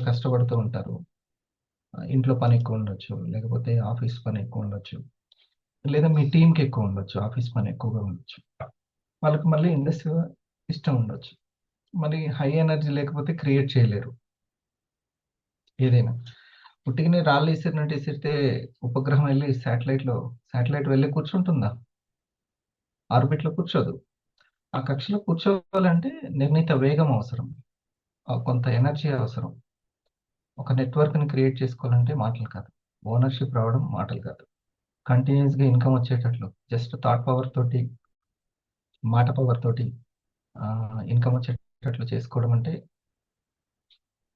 కష్టపడుతూ ఉంటారు. ఇంట్లో పని ఎక్కువ ఉండొచ్చు, లేకపోతే ఆఫీస్ పని ఎక్కువ ఉండొచ్చు, లేదా మీ టీంకి ఎక్కువ ఉండొచ్చు, ఆఫీస్ పని ఎక్కువగా ఉండొచ్చు. వాళ్ళకి మళ్ళీ ఇండస్ట్రీ ఇష్టం ఉండొచ్చు. మరి హై ఎనర్జీ లేకపోతే క్రియేట్ చేయలేరు ఏదైనా. ఉట్టిగానే రాళ్ళు ఇసిరినట్టు ఇసిరితే ఉపగ్రహం వెళ్ళి శాటిలైట్ వెళ్ళి కూర్చుంటుందా? ఆర్బిట్‌లో కూర్చోదు. ఆ కక్షలో కూర్చోవాలంటే నిర్ణీత వేగం అవసరం. కొంత ఎనర్జీ అవసరం. ఒక నెట్వర్క్‌ని క్రియేట్ చేసుకోవాలంటే మాటలు కాదు. ఓనర్‌షిప్ రావడం మాటలు కాదు. కంటిన్యూయస్‌గా ఇన్‌కమ్ వచ్చేటట్లు జస్ట్ థాట్ పవర్ తోటి, మాట పవర్ తోటి ఇన్‌కమ్ వచ్చేటట్లు చేసుకోవడం అంటే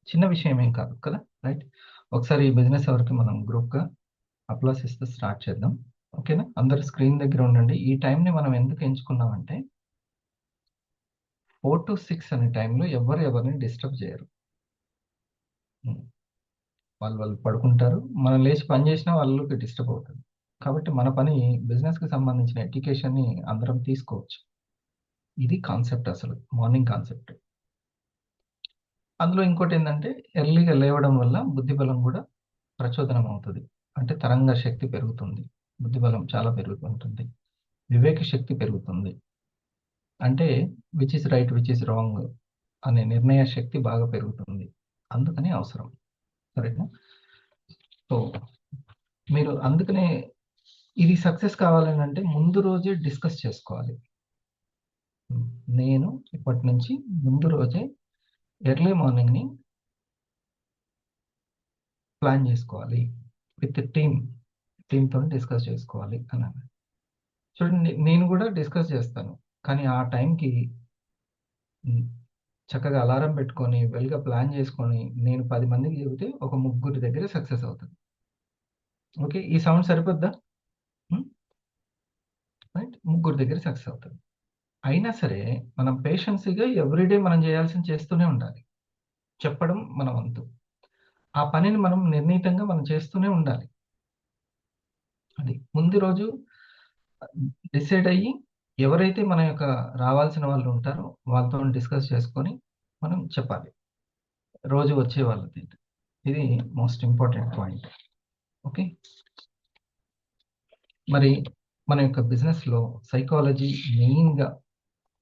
చిన్న విషయం ఏం కాదు కదా! రైట్? ఒకసారి ఈ బిజినెస్ అవర్‌కి మనం గ్రూప్‌గా అప్లాస్ ఇస్తూ స్టార్ట్ చేద్దాం. ఓకేనా? అందరూ స్క్రీన్ దగ్గర ఉండండి. ఈ టైంని మనం ఎందుకు ఎంచుకున్నామంటే 4-6 అనే టైంలో ఎవ్వరు ఎవరిని డిస్టర్బ్ చేయరు. హ్మ్. వాళ్ళు పడుకుంటారు. మనం లేచి పని చేసినా వాళ్ళకి డిస్టర్బ్ అవుతది. కాబట్టి మన పని బిజినెస్‌కి సంబంధించిన ఎడ్యుకేషన్‌ని అందరం తీసుకోవచ్చు. ఇది కాన్సెప్ట్ అసలు. Morning concept. అందులో ఇంకోటేందంటే ఎర్లీగా లేవడం వల్ల బుద్ధిబలం గూడా ప్రచోదనం అవుతది. అంటే తరంగ శక్తి పెరుగుతుంది. బుద్ధిబలం చాలా పెరుగుతుంటుంది. వివేక శక్తి పెరుగుతుంది. అంటే which is right, which is wrong అనే నిర్ణయ శక్తి బాగా పెరుగుతుంది. అందుకని అవసరం. సరేనా? సో, మీరు అందుకనే ఇది సక్సెస్ కావాలనంటే ముందు రోజే డిస్కస్ చేసుకోవాలి. హ్మ్. నేను ఇప్పటి నుంచి ముందు రోజే ఎర్లీ మార్నింగ్‌ని ప్లాన్ జేసుకోవాలి. విత్ టీమ్‌తోని డిస్కస్ చేసుకోవాలి అన్నాను. చూడండి నేను గూడా డిస్కస్ చేస్తాను. కానీ ఆ టైంకి హ్మ్. చక్కగా అలారం పెట్టుకొని, వెల్‌గా ప్లాన్ జేసుకొని, నేను 10 మందికి చెబితే ఒక ముగ్గురి దగ్గర సక్సెస్ అవుతది. ఓకే. ఈ సౌండ్ సరిపోద్దా? హ్మ్. రైట్. ముగ్గురి దగ్గర సక్సెస్ అవుతది. అయినా సరే మనం పేషెన్స్‌గా ఎవ్రీ డే మనం చేయాల్సింది చేస్తూనే ఉండాలి. చెప్పడం మన వంతు. ఆ పనిని మనం నిర్ణీతంగా మనం చేస్తూనే ఉండాలి. అది. ముందు రోజు డిసైడ్ అయ్యి ఎవరైతే మన యొక్క రావాల్సిన వాళ్ళు ఉంటారో వాళ్ళతోని డిస్కస్ చేసుకొని మనం చెప్పాలి. రోజు వచ్చే వాళ్ళది. ఇది మోస్ట్ ఇంపార్టెంట్ పాయింట్. ఓకే. మరి మన యొక్క బిజినెస్‌లో సైకాలజీ మెయిన్‌గా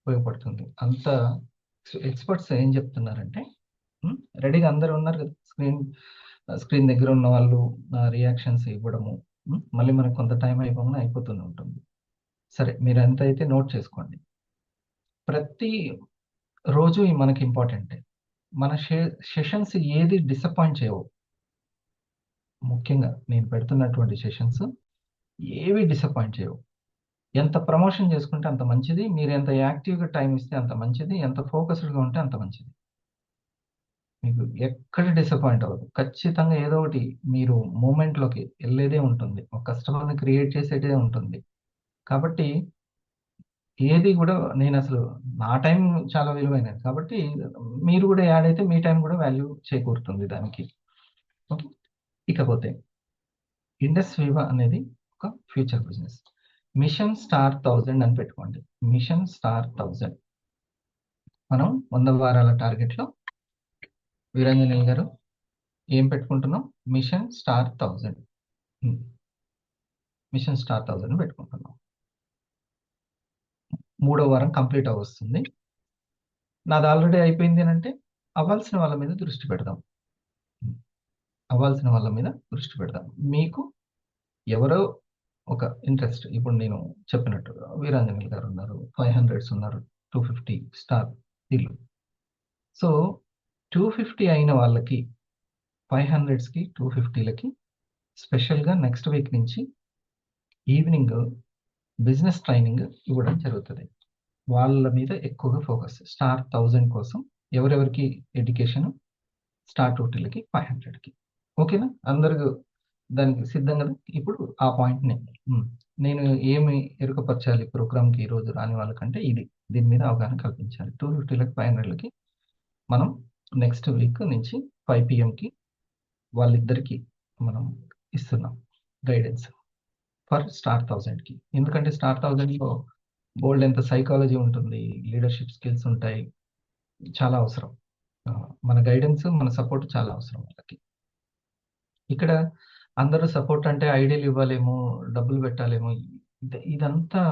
ఉపయోగపడుతుంది. అంత ఎక్స్‌పర్ట్స్ ఏం చెప్తున్నారంటే హ్మ్. రెడీగా అందరూ ఉన్నారు కదా! స్క్రీన్ దగ్గర ఉన్న వాళ్ళు రియాక్షన్స్ ఇవ్వడము. హ్మ్. మళ్ళీ మనకు కొంత టైం అయిపోగానే అయిపోతూనే ఉంటుంది. సరే మీరెంతైతే నోట్ చేసుకోండి. ప్రతి రోజు మనకి ఇంపార్టెంటే. మన సెషన్స్ ఏది డిసప్పాయింట్ చేయవు. ముఖ్యంగా నేను పెడుతున్నటువంటి సెషన్స్ ఏవి డిసప్పాయింట్ చేయవు. ఎంత ప్రమోషన్ చేసుకుంటే అంత మంచిది. మీరెంత యాక్టివ్‌గా టైమ్ ఇస్తే అంత మంచిది. ఎంత ఫోకస్డ్‌గా ఉంటే అంత మంచిది. మీకు ఎక్కడ డిసప్పాయింట్ అవ్వదు. ఖచ్చితంగా ఏదో ఒకటి మీరు మూవ్‌మెంట్‌లోకి ఎళ్ళేదే ఉంటుంది. ఒక కస్టమర్‌ని క్రియేట్ చేసేదే ఉంటుంది. కాబట్టి ఏది గూడా నేనసలు నా టైం చాలా విలువైనది. కాబట్టి మీరు గూడా యాడ్ అయితే మీ టైం గూడా వాల్యూ చేకూరుతుంది దానికి. ఓకే. ఇకపోతే ఇండస్ వివా అనేది ఒక ఫ్యూచర్ బిజినెస్. మిషన్ స్టార్ 1000 అని పెట్టుకోండి. మిషన్ స్టార్ 1000 మనం 100 వారాల టార్గెట్‌లో వీరాంజనేయులు గారు ఏం పెట్టుకుంటున్నాం? Mission star 1000. Hmm. Machine star 1000 పెట్టుకుంటున్నాం. మూడో వారం కంప్లీట్ అవ్వొస్తుంది. నాది ఆల్రెడీ అయిపోయింది అనంటే అవ్వాల్సిన వాళ్ళ మీద దృష్టి పెడదాం. హ్మ్. అవ్వాల్సిన వాళ్ళ మీద దృష్టి పెడదాం. మీకు ఎవరో ఒక ఇంట్రెస్ట్ ఇప్పుడు నేను చెప్పినట్టుగా వీరాంజనేయులు గారున్నారు. 500s ఉన్నారు. 250 స్టార్ ఈళ్ళు. సో, 250 అయిన వాళ్ళకి 500స్‌కి, 250లకి స్పెషల్‌గా నెక్స్ట్ వీక్ నుంచి ఈవినింగ్ బిజినెస్ ట్రైనింగ్ ఇవ్వడం జరుగుతది. వాళ్ళ మీద ఎక్కువగా ఫోకస్. స్టార్ 1000 కోసం ఎవరెవరికి ఎడ్యుకేషన్, స్టార్ 250లకి, 500కి. ఓకేనా? అందరూ దానికి సిద్ధం గదా! ఇప్పుడు ఆ పాయింట్‌ని హ్మ్. నేను ఏమి ఎరుకపరచాలి ప్రోగ్రామ్‌కి ఈరోజు రాని వాళ్ళకంటే ఇది. దీని మీద అవగాహన కల్పించాలి. 250లకి, 500లకి మనం నెక్స్ట్ వీక్ నుంచి 5 పీఎంకి వాళ్ళిద్దరికీ మనం ఇస్తున్నాం గైడెన్స్ ఫర్ స్టార్ 1000కి. ఎందుకంటే స్టార్ 1000లో బోలెడంత సైకాలజీ ఉంటుంది. లీడర్‌షిప్ స్కిల్స్ ఉంటాయి. చాలా అవసరం. మన గైడెన్స్, మన సపోర్ట్ చాలా అవసరం వాళ్ళకి. ఇక్కడ అందరూ సపోర్ట్ అంటే ఐడియాలు ఇవ్వాలేమో, డబ్బులు పెట్టాలేమో, ఇదంతా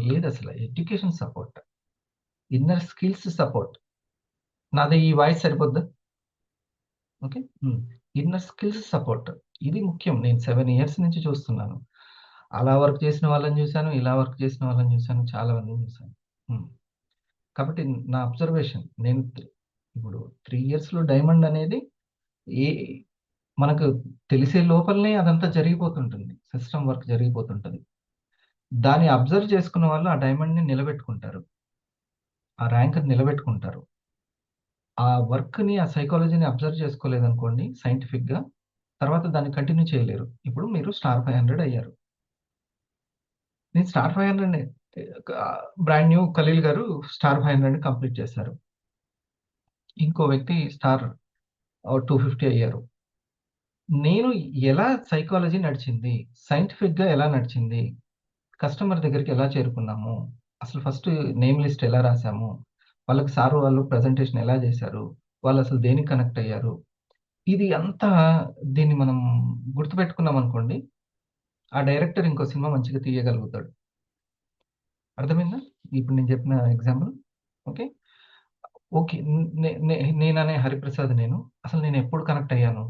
లేదసల. Education support, inner skills support. నాది ఈ వాయిస్ సరిపోద్దా? ఓకే. ఇన్నర్ స్కిల్స్ సపోర్ట్ ఇది ముఖ్యం. నేను 7 ఇయర్స్ నుంచి చూస్తున్నాను. అలా వర్క్ చేసిన వాళ్ళని చూసాను, ఇలా వర్క్ చేసిన వాళ్ళని చూసాను, చాలా మందిని చూసాను. హ్మ్. కాబట్టి నా అబ్జర్వేషన్ నేను ఇప్పుడు 3 ఇయర్స్‌లో డైమండ్ అనేది ఏ మనకు తెలిసే లోపలనే అదంతా జరిగిపోతుంటుంది. System work జరిగిపోతుంటది. దాన్ని అబ్జర్వ్ చేసుకున్న వాళ్ళు ఆ డైమండ్‌ని నిలబెట్టుకుంటారు. ఆ ర్యాంక్‌ని నిలబెట్టుకుంటారు. ఆ వర్క్‌ని, ఆ సైకాలజీని అబ్జర్వ్ చేసుకోలేదనుకోండి సైంటిఫిక్‌గా, తర్వాత దాన్ని కంటిన్యూ చేయలేరు. ఇప్పుడు మీరు స్టార్ 500 అయ్యారు. నేను స్టార్ 500 బ్రాండ్ న్యూ ఖలీల్ గారు స్టార్ 500 కంప్లీట్ చేశారు. ఇంకో వ్యక్తి స్టార్ 250 అయ్యారు. నేను ఎలా సైకాలజీ నడిచింది? సైంటిఫిక్‌గా ఎలా నడిచింది? కస్టమర్ దగ్గరికి ఎలా చేరుకున్నాము? అసలు ఫస్ట్ నేమ్ లిస్ట్ ఎలా రాసాము? వాళ్ళకి సార్ వాళ్ళు ప్రెజెంటేషన్ ఎలా చేశారు? వాళ్ళసలు దేనికి కనెక్ట్ అయ్యారు? ఇది అంతా దీన్ని మనం గుర్తుపెట్టుకున్నామనుకోండి, ఆ డైరెక్టర్ ఇంకో సినిమా మంచిగా తీయగలుగుతాడు. అర్థమైందా? ఇప్పుడు నేను చెప్పిన ఎగ్జాంపుల్. ఓకే. ఓకే. నేననే హరిప్రసాద్ అసలు నేనెప్పుడు కనెక్ట్ అయ్యాను?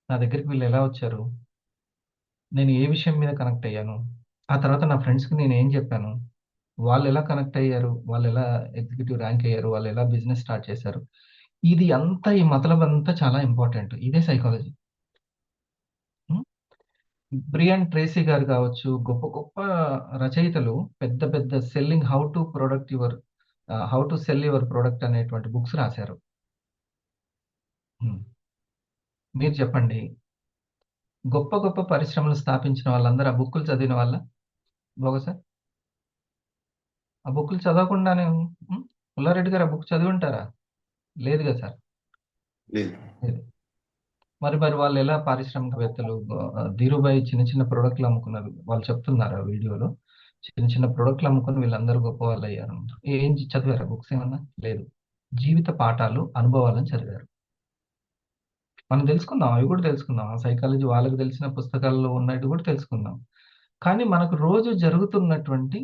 నా దగ్గరికి వీళ్ళెలా వచ్చారు? నేను ఏ విషయం మీద కనెక్ట్ అయ్యాను? ఆ తర్వాత నా ఫ్రెండ్స్‌కి నేనేం చెప్పాను? వాళ్ళెలా కనెక్ట్ అయ్యారు? వాళ్ళెలా ఎగ్జిక్యూటివ్ ర్యాంక్ అయ్యారు? వాళ్ళెలా బిజినెస్ స్టార్ట్ చేశారు? ఇది అంతా ఈ మతలబంతా చాలా ఇంపార్టెంట్. ఇదే సైకాలజీ. హ్మ్. బ్రియాన్ ట్రేసీ గారు కావచ్చు, గొప్ప గొప్ప రచయితలు పెద్ద పెద్ద selling how to cell your product అనేటువంటి బుక్స్ రాశారు. హ్మ్. మీరు చెప్పండి. గొప్ప గొప్ప పరిశ్రమలు స్థాపించిన వాళ్ళందరూ ఆ బుక్కులు చదివిన వాళ్ళా? బోగసా? ఆ బుక్కులు చదవకుండానే పుల్లారెడ్డి గారు ఆ బుక్ చదివుంటారా? లేదు గదా సార్. లేదు. లేదు. మరి వాళ్ళెలా పారిశ్రామికవేత్తలు? ధీరుభాయ్ చిన్న చిన్న ప్రొడక్ట్‌లు అమ్ముకున్నారు. వాళ్ళు చెప్తున్నారు ఆ వీడియోలో. చిన్న చిన్న ప్రొడక్ట్‌లు అమ్ముకొని వీళ్ళందరూ గొప్పవాళ్ళయ్యారు. ఏం చదివారా బుక్స్ ఏమన్నా? లేదు. జీవిత పాఠాలు, అనుభవాలను చదివారు. మనం తెలుసుకుందాం. అవి కూడా తెలుసుకుందాం. ఆ సైకాలజీ వాళ్ళకి తెలిసిన పుస్తకాల్లో ఉన్నట్టు కూడా తెలుసుకుందాం. కానీ మనకు రోజు జరుగుతున్నటువంటి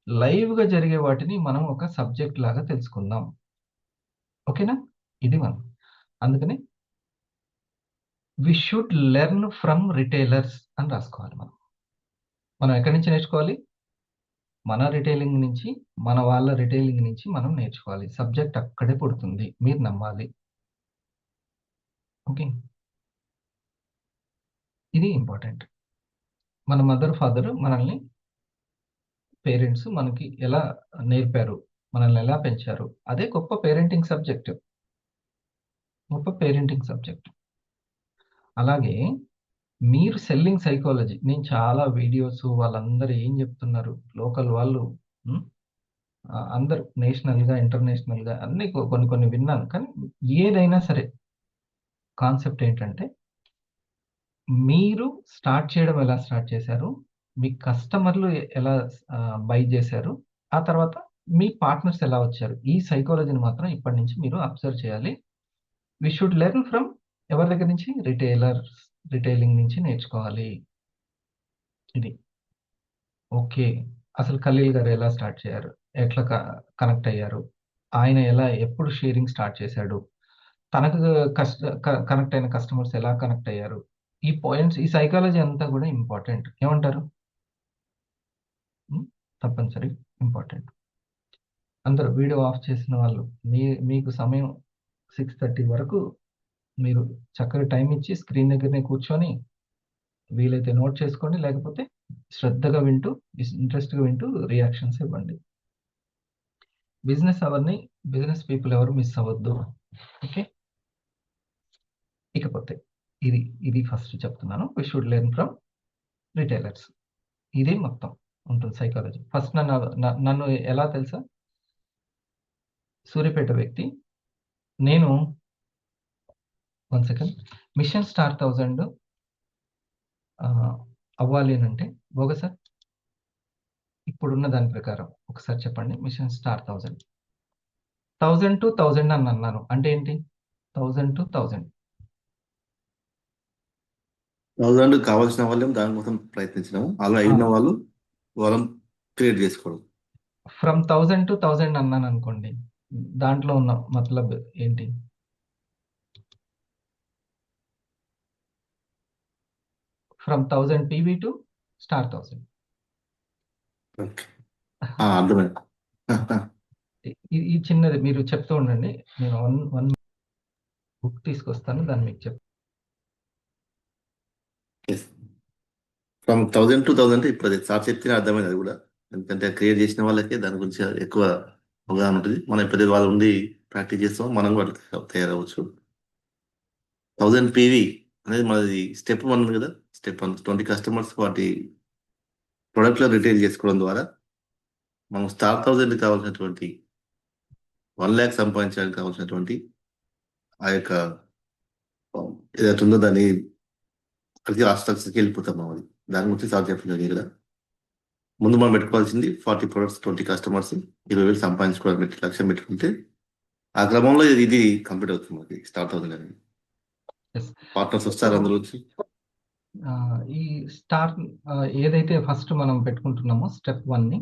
లైవ్‌గా జరిగే వాటిని మనం ఒక సబ్జెక్ట్ లాగా తెలుసుకుందాం. ఓకేనా? ఇది మనం. అందుకని we should learn from retailers అని రాసుకోవాలి మనం. మనం ఎక్కడి నుంచి నేర్చుకోవాలి? మన రిటైలింగ్ నుంచి, మన వాళ్ళ రిటైలింగ్ నుంచి మనం నేర్చుకోవాలి. సబ్జెక్ట్ అక్కడే పుడుతుంది. మీరు నమ్మాలి. ఓకే. ఇది ఇంపార్టెంట్. మన మదర్, ఫాదర్ మనల్ని పేరెంట్స్ మనకి ఎలా నేర్పారు? మనల్ని ఎలా పెంచారు? అదే గొప్ప పేరెంటింగ్ సబ్జెక్ట్. గొప్ప పేరెంటింగ్ సబ్జెక్ట్. అలాగే మీరు సెల్లింగ్ సైకాలజీ నేను చాలా వీడియోస్ వాళ్ళందరూ ఏం చెప్తున్నారు? లోకల్ వాళ్ళు హ్మ్. అందరూ నేషనల్‌గా, ఇంటర్నేషనల్‌గా అన్నీ కొన్ని కొన్ని విన్నాను. కానీ ఏదైనా సరే కాన్సెప్ట్ ఏంటంటే మీరు స్టార్ట్ చేయడం ఎలా స్టార్ట్ చేశారు? మీ కస్టమర్‌లు ఎలా బై చేశారు? ఆ తర్వాత మీ పార్ట్నర్స్ ఎలా వచ్చారు? ఈ సైకాలజీని మాత్రం ఇప్పటి నుంచి మీరు అబ్జర్వ్ చేయాలి. వి షుడ్ లెర్న్ ఫ్రమ్ ఎవరి దగ్గర నుంచి? రిటైలింగ్ నుంచి నేర్చుకోవాలి. ఇది. ఓకే. అసలు ఖలీల్ గారు ఎలా స్టార్ట్ చేశారు? ఎట్లా కనెక్ట్ అయ్యారు? ఆయన ఎప్పుడు షేరింగ్ స్టార్ట్ చేశాడు? తనకు కనెక్ట్ అయిన కస్టమర్స్ ఎలా కనెక్ట్ అయ్యారు? ఈ పాయింట్స్, ఈ సైకాలజీ అంతా కూడా ఇంపార్టెంట్. ఏమంటారు? హ్మ్. తప్పనిసరి ఇంపార్టెంట్. అందరూ వీడియో ఆఫ్ చేసిన వాళ్ళు మీ మీకు సమయం 6:30 వరకు మీరు చక్కగా టైమ్ ఇచ్చి స్క్రీన్ దగ్గరనే కూర్చొని వీలైతే నోట్ చేసుకోండి. లేకపోతే శ్రద్ధగా వింటూ, ఇంట్రెస్ట్‌గా వింటూ రియాక్షన్స్ ఇవ్వండి. బిజినెస్ పీపుల్ ఎవరు మిస్ అవ్వద్దు. ఓకే. ఇకపోతే ఇది, ఇది ఫస్ట్ చెప్తున్నాను. We should learn from retailers. ఇది మొత్తం ఉంటుంది సైకాలజీ. ఫస్ట్ నన్ను ఎలా తెలుసా? సూర్యాపేట వ్యక్తి. నేను వన్ సెకండ్. మిషన్ స్టార్ 1000 అవ్వాలి అనంటే సార్ ఇప్పుడున్న దాని ప్రకారం ఒకసారి చెప్పండి. మిషన్ స్టార్ 1000 1000 టు 1000 అని అన్నాను. అంటే ఏంటి? 1000 to 1000. 1000 కావాల్సిన వాళ్ళేమో దానికోసం ప్రయత్నించడం, అలా అయిన వాళ్ళు వాళ్ళని క్రియేట్ చేసుకోవడం. ఫ్రమ్ 1000 to 1000 అన్నాను అనుకోండి, దాంట్లో ఉన్న మతలబ్ ఏంటి? From 1000 PV to star 1000. Okay, అర్థమైంది. ఈ చిన్నది మీరు చెప్తూ ఉండండి, నేను వన్ బుక్ తీసుకొస్తాను, దాన్ని మీకు చెప్తాను. ఫ్రమ్ 1000 to 1000 అంటే ఇప్పుడు అది సార్ చెప్తేనే అర్థమైంది అది కూడా. ఎందుకంటే క్రియేట్ చేసిన వాళ్ళకే దాని గురించి ఎక్కువ అవగాహన ఉంటుంది. మనం ఎప్పుడైతే వాళ్ళు ఉండి ప్రాక్టీస్ చేస్తామో మనం కూడా తయారవచ్చు. 1000 పీవీ అనేది మనది స్టెప్ 1 ఉంది కదా. స్టెప్ 1 20 కస్టమర్స్ వాటి ప్రొడక్ట్లో రిటైల్ చేసుకోవడం ద్వారా మనం స్టార్ 1000 కావాల్సినటువంటి 1 lakh సంపాదించడానికి కావాల్సినటువంటి ఆ యొక్క ఏదైతే ఉందో దాన్ని అక్కడికి ఆ స్ట్రక్చర్కి వెళ్ళిపోతాం మనం. అది దాని గురించి సార్ చెప్పినది ఇక్కడ. ముందు మనం పెట్టుకోవాల్సింది 40 ప్రొడక్ట్స్ 20 కస్టమర్స్ 20,000 సంపాదించుకోవడానికి లక్ష్యం పెట్టుకుంటే ఆ క్రమంలో ఇది కంప్లీట్ అవుతుంది మనకి స్టార్ట్ అవుతుంది అనేది. పార్ట్నర్స్ వస్తారు అందులో వచ్చి. ఈ స్టార్ ఏదైతే ఫస్ట్ మనం పెట్టుకుంటున్నామో స్టెప్ 1ని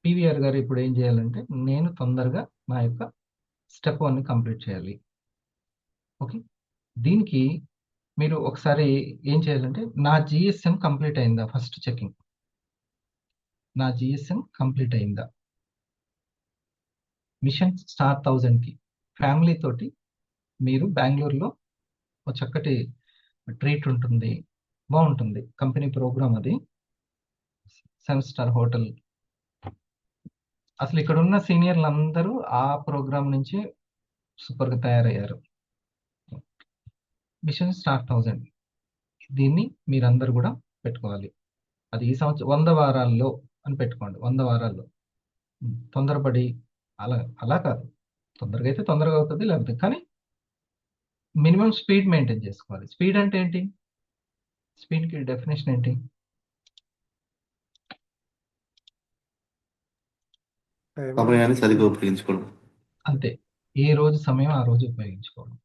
పీవీఆర్ గారు ఇప్పుడు ఏం చేయాలంటే, నేను తొందరగా నా యొక్క స్టెప్ 1ని కంప్లీట్ చేయాలి. ఓకే, దీనికి మీరు ఒకసారి ఏం చేయాలంటే, నా జిఎస్ఎం కంప్లీట్ అయిందా ఫస్ట్ చెకింగ్. నా జిఎస్ఎం కంప్లీట్ అయిందా? మిషన్ స్టార్ 1000కి ఫ్యామిలీ తోటి మీరు బెంగళూరులో ఒక చక్కటి ట్రీట్ ఉంటుంది, బాగుంటుంది కంపెనీ ప్రోగ్రామ్, అది 7 స్టార్ హోటల్. అసలు ఇక్కడ ఉన్న సీనియర్లు అందరూ ఆ ప్రోగ్రామ్ నుంచి సూపర్గా తయారయ్యారు. మిషన్ స్టార్ 1000 దీన్ని మీరందరూ కూడా పెట్టుకోవాలి. అది ఈ సంవత్సరం 100 వారాల్లో అని పెట్టుకోండి. 100 వారాల్లో. తొందరపడి అలా కాదు, తొందరగా అయితే తొందరగా అవుతుంది, లేకపోతే కానీ మినిమం స్పీడ్ మెయింటైన్ చేసుకోవాలి. స్పీడ్ అంటే ఏంటి? స్పీడ్కి డెఫినేషన్ ఏంటి? సమయాన్ని సరిగ్గా ఉపయోగించుకోవడం. అంతే, ఏ రోజు సమయం ఆ రోజు ఉపయోగించుకోవడం.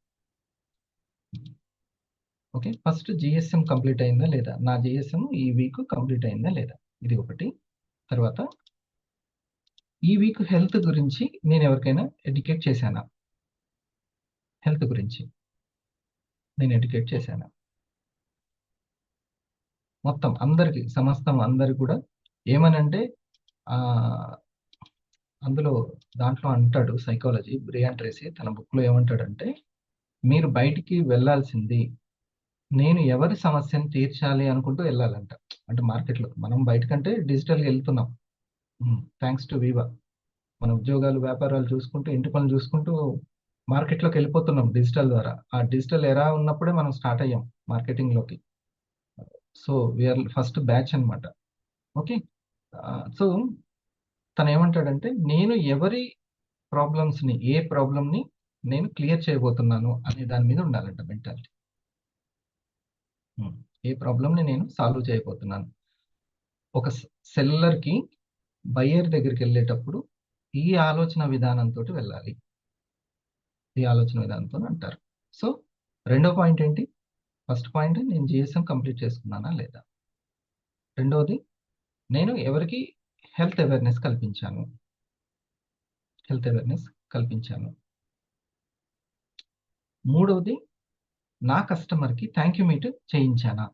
ఓకే, ఫస్ట్ జిఎస్ఎం కంప్లీట్ అయిందా లేదా, నా జిఎస్ఎం ఈ వీక్ కంప్లీట్ అయిందా లేదా, ఇది ఒకటి. తర్వాత ఈ వీక్ హెల్త్ గురించి నేను ఎవరికైనా ఎడ్యుకేట్ చేశానా? హెల్త్ గురించి నేను ఎడ్యుకేట్ చేశానా? మొత్తం అందరికి, సమస్తం అందరికి కూడా ఏమనంటే, అందులో దాంట్లో అంటాడు సైకాలజీ బ్రియాన్ ట్రేసీ తన బుక్లో ఏమంటాడంటే, మీరు బయటికి వెళ్ళాల్సింది నేను ఎవరి సమస్యను తీర్చాలి అనుకుంటూ వెళ్ళాలంట. అంటే మార్కెట్లో మనం బయటకంటే డిజిటల్గా వెళ్తున్నాం, థ్యాంక్స్ టు వివా. మన ఉద్యోగాలు వ్యాపారాలు చూసుకుంటూ ఇంటి పనులు చూసుకుంటూ మార్కెట్లోకి వెళ్ళిపోతున్నాం డిజిటల్ ద్వారా. ఆ డిజిటల్ ఎరా ఉన్నప్పుడే మనం స్టార్ట్ అయ్యాం మార్కెటింగ్లోకి. సో వీఆర్ ఫస్ట్ బ్యాచ్ అనమాట. ఓకే, సో తను ఏమంటాడంటే, నేను ఎవరి ప్రాబ్లమ్స్ని, ఏ ప్రాబ్లమ్ని నేను క్లియర్ చేయబోతున్నాను అనే దాని మీద ఉండాలంట మెంటాలిటీ. ఏ ప్రాబ్లమ్ని నేను సాల్వ్ చేయబోతున్నాను. ఒక సెల్లర్కి బయ్యర్ దగ్గరికి వెళ్ళేటప్పుడు ఈ ఆలోచన విధానంతో వెళ్ళాలి, ఈ ఆలోచన విధానంతో అంటారు. సో రెండో పాయింట్ ఏంటి? ఫస్ట్ పాయింట్, నేను జిఎస్ఎం కంప్లీట్ చేసుకున్నానా లేదా. రెండవది, నేను ఎవరికి హెల్త్ అవేర్నెస్ కల్పించాను. మూడవది, నా కస్టమర్కి థ్యాంక్ యూ మీట్ చేయించానా.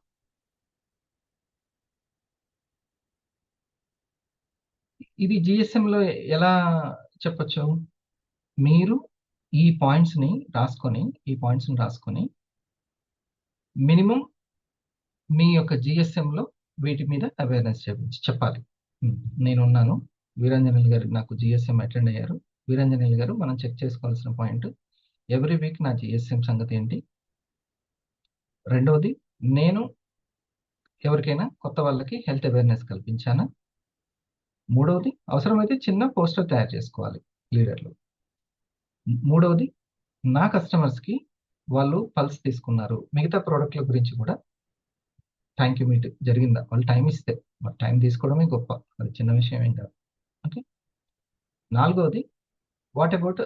ఇది జిఎస్ఎంలో ఎలా చెప్పొచ్చు? మీరు ఈ పాయింట్స్ని రాసుకొని మినిమం మీ యొక్క జిఎస్ఎంలో వీటి మీద అవేర్నెస్ చెప్పాలి. నేనున్నాను, వీరాంజనేయులు గారు నాకు జిఎస్ఎం అటెండ్ అయ్యారు. వీరాంజనేయులు గారు, మనం చెక్ చేసుకోవాల్సిన పాయింట్, ఎవ్రీ వీక్ నా జిఎస్ఎం సంగతి ఏంటి. రెండవది, నేను ఎవరికైనా కొత్త వాళ్ళకి హెల్త్ అవేర్నెస్ కల్పించానా. మూడవది, అవసరమైతే చిన్న పోస్టర్ తయారు చేసుకోవాలి లీడర్లు. మూడవది, నా కస్టమర్స్కి వాళ్ళు పల్స్ తీసుకున్నారు, మిగతా ప్రోడక్ట్ల గురించి కూడా థ్యాంక్ యూ మీట్ జరిగిందా, వాళ్ళు టైం ఇస్తే. మరి టైం తీసుకోవడమే గొప్ప, అది చిన్న విషయం ఏం కాదు. ఓకే, నాలుగవది, వాట్ అబౌట్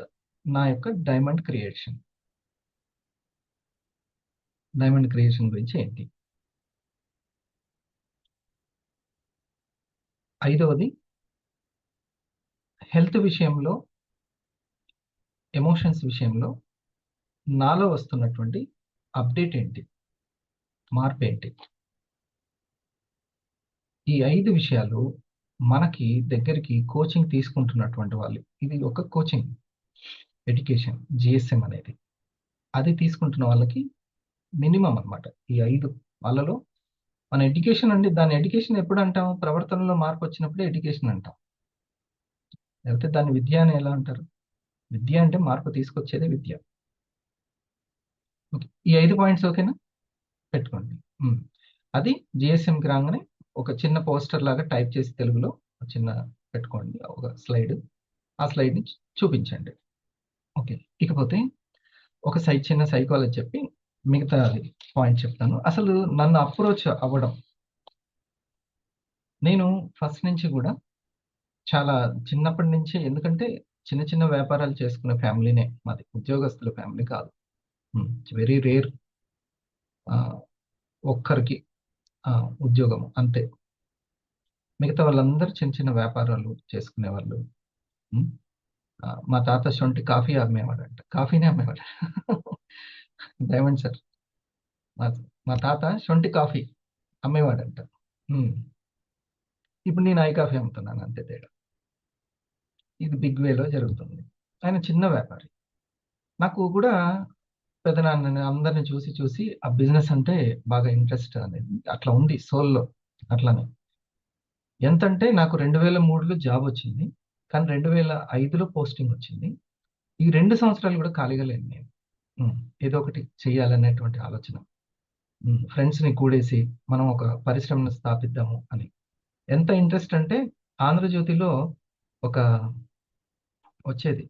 నా యొక్క డైమండ్ క్రియేషన్. డైమండ్ క్రియేషన్ గురించి ఏంటి. ఐదవది హెల్త్ విషయంలో, ఎమోషన్స్ విషయంలో నాలో వస్తున్నటువంటి అప్డేట్ ఏంటి, మార్పు ఏంటి. ఈ 5 విషయాలు మనకి దగ్గరికి కోచింగ్ తీసుకుంటున్నటువంటి వాళ్ళు, ఇది ఒక కోచింగ్ ఎడ్యుకేషన్ జిఎస్ఎం అనేది, అది తీసుకుంటున్న వాళ్ళకి మినిమం అన్నమాట ఈ 5. వాళ్ళలో మన ఎడ్యుకేషన్ అండి, దాని ఎడ్యుకేషన్ ఎప్పుడు అంటాం, ప్రవర్తనలో మార్పు వచ్చినప్పుడే ఎడ్యుకేషన్ అంటాం. లేకపోతే దాన్ని విద్య అని ఎలా అంటారు. విద్య అంటే మార్పు తీసుకొచ్చేదే విద్య. ఓకే, ఈ 5 పాయింట్స్ ఓకేనా, పెట్టుకోండి. అది జిఎస్ఎంకి రాగానే ఒక చిన్న పోస్టర్ లాగా టైప్ చేసి తెలుగులో ఒక చిన్న పెట్టుకోండి, ఒక స్లైడ్, ఆ స్లైడ్ని చూపించండి. ఓకే, ఇకపోతే ఒక చిన్న సైకాలజీ చెప్పి మిగతా పాయింట్ చెప్తాను. అసలు నన్ను అప్రోచ్ అవ్వడం, నేను ఫస్ట్ నుంచి కూడా చాలా చిన్నప్పటి నుంచే, ఎందుకంటే చిన్న చిన్న వ్యాపారాలు చేసుకునే ఫ్యామిలీనే మాది, ఉద్యోగస్తుల ఫ్యామిలీ కాదు. వెరీ రేర్ ఒక్కరికి ఉద్యోగం అంతే. మిగతా వాళ్ళందరూ చిన్న చిన్న వ్యాపారాలు చేసుకునేవాళ్ళు. మా తాత శొంఠి కాఫీ అమ్మేవాడంట, కాఫీనే అమ్మేవాడు. డైమండ్ సార్, మా తాత శొంఠి కాఫీ అమ్మేవాడంట. ఇప్పుడు నేను ఐ కాఫీ అమ్ముతున్నాను, అంతే తేడా. ఇది బిగ్ వేలో జరుగుతుంది. ఆయన చిన్న వ్యాపారి. నాకు కూడా పెదనాన్నని అందరిని చూసి చూసి ఆ బిజినెస్ అంటే బాగా ఇంట్రెస్ట్ అనేది అట్లా ఉంది సోల్లో. అట్లానే ఎంతంటే నాకు 2003లో జాబ్ వచ్చింది, కానీ 2005లో పోస్టింగ్ వచ్చింది. ఈ 2 సంవత్సరాలు కూడా ఖాళీగా లేను నేను. ఏదో ఒకటి చెయ్యాలనేటువంటి ఆలోచన. ఫ్రెండ్స్ని కూడేసి మనం ఒక పరిశ్రమను స్థాపిద్దాము అని. ఎంత ఇంట్రెస్ట్ అంటే ఆంధ్రజ్యోతిలో ఒక వచ్చేది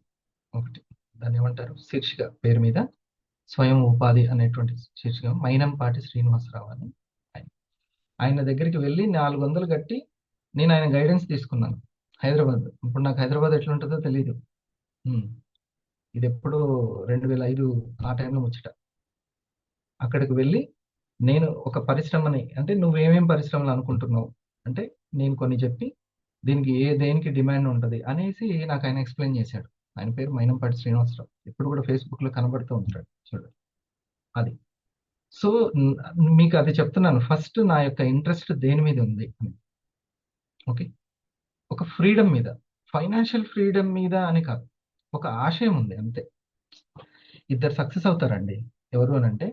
ఒకటి, దాన్ని ఏమంటారు, శీర్షిక పేరు మీద స్వయం ఉపాధి అనేటువంటి శీర్షిక, మైనంపాటి శ్రీనివాసరావు అని ఆయన దగ్గరికి వెళ్ళి 400 కట్టి నేను ఆయన గైడెన్స్ తీసుకున్నాను. హైదరాబాద్, ఇప్పుడు నాకు హైదరాబాద్ ఎట్లుంటుందో తెలీదు. ఇది ఎప్పుడు 2005 ఆ టైంలో ముచ్చట. అక్కడికి వెళ్ళి నేను ఒక పరిశ్రమని, అంటే నువ్వేమేం పరిశ్రమలు అనుకుంటున్నావు అంటే నేను కొన్ని చెప్పి దీనికి దేనికి డిమాండ్ ఉంటుంది అనేసి నాకు ఆయన ఎక్స్ప్లెయిన్ చేశాడు. ఆయన పేరు మైనంపాటి శ్రీనివాసరావు, ఎప్పుడు కూడా ఫేస్బుక్లో కనబడుతూ ఉంటాడు చూడు. అది సో మీకు అది చెప్తున్నాను, ఫస్ట్ నా యొక్క ఇంట్రెస్ట్ దేని మీద ఉంది అని. ఓకే, ఒక ఫ్రీడమ్ మీద, ఫైనాన్షియల్ ఫ్రీడమ్ మీద అని కాదు, ఒక ఆశయం ఉంది అంతే. ఇద్దరు సక్సెస్ అవుతారండి, ఎవరు అని అంటే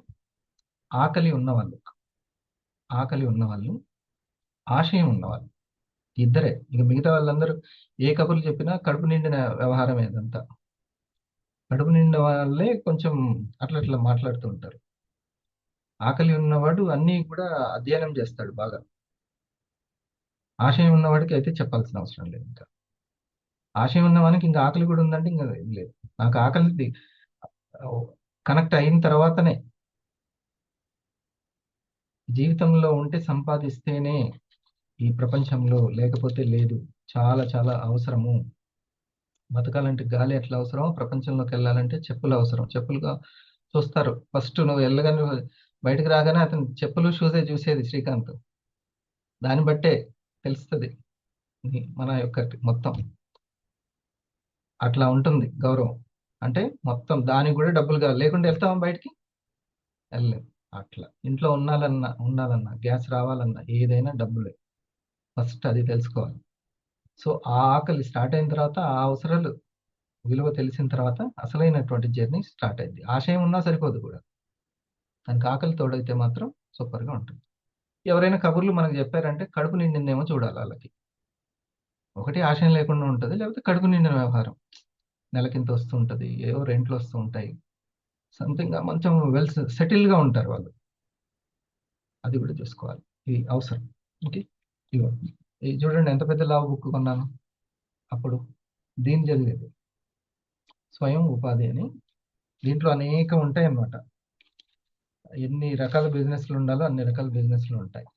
ఆకలి ఉన్నవాళ్ళు, ఆశయం ఉన్నవాళ్ళు, ఇద్దరే. ఇక మిగతా వాళ్ళందరూ ఏ కబుర్లు చెప్పినా కడుపు నిండిన వ్యవహారం ఏదంతా. కడుపు నిండిన వాళ్ళే కొంచెం అట్లా మాట్లాడుతూ ఉంటారు. ఆకలి ఉన్నవాడు అన్నీ కూడా అధ్యయనం చేస్తాడు బాగా. ఆశయం ఉన్నవాడికి అయితే చెప్పాల్సిన అవసరం లేదు. ఇంకా ఆశయం ఉన్నవానికి ఇంకా ఆకలి కూడా ఉందంటే ఇంకా ఏం లేదు. నాకు ఆకలి కనెక్ట్ అయిన తర్వాతనే, జీవితంలో ఉంటే సంపాదిస్తేనే ఈ ప్రపంచంలో, లేకపోతే లేదు. చాలా చాలా అవసరము. బతకాలంటే గాలి ఎట్లా అవసరం, ప్రపంచంలోకి వెళ్ళాలంటే చెప్పులు అవసరం. చెప్పులుగా చూస్తారు ఫస్ట్, నువ్వు వెళ్ళగానే బయటకు రాగానే అతను చెప్పులు షూసే చూసేది శ్రీకాంత్. దాన్ని బట్టే తెలుస్తుంది మన యొక్క మొత్తం. అట్లా ఉంటుంది గౌరవం అంటే, మొత్తం దానికి కూడా డబ్బులు కావాలి, లేకుంటే వెళ్తామా బయటికి, వెళ్ళలేదు. అట్లా ఇంట్లో ఉండాలన్నా గ్యాస్ రావాలన్నా ఏదైనా డబ్బులే. ఫస్ట్ అది తెలుసుకోవాలి. సో ఆ ఆకలి స్టార్ట్ అయిన తర్వాత, ఆ అవసరాలు విలువ తెలిసిన తర్వాత అసలైనటువంటి జర్నీ స్టార్ట్ అయింది. ఆశయం ఉన్నా సరిపోదు కూడా, దానికి ఆకలి తోడైతే మాత్రం సూపర్గా ఉంటుంది. ఎవరైనా కబుర్లు మనకు చెప్పారంటే కడుపు నిండిందేమో చూడాలి వాళ్ళకి. ఒకటి ఆశయం లేకుండా ఉంటుంది, లేకపోతే కడుపు నిండిన వ్యవహారం, నెలకింత వస్తూ ఉంటుంది, ఏవో రెంట్లు వస్తూ ఉంటాయి, సంథింగ్ కొంచెం వెల్ సెటిల్గా ఉంటారు వాళ్ళు. అది కూడా చూసుకోవాలి, ఇది అవసరం. ఓకే, ఇగో ఇది చూడండి, ఎంత పెద్ద లావు బుక్ కొన్నాను అప్పుడు. దీన్ని చదివేది స్వయం ఉపాధి అని. దీంట్లో అనేక ఉంటాయి అన్నమాట. ఎన్ని రకాల బిజినెస్లు ఉండాలో అన్ని రకాల బిజినెస్లు ఉంటాయి.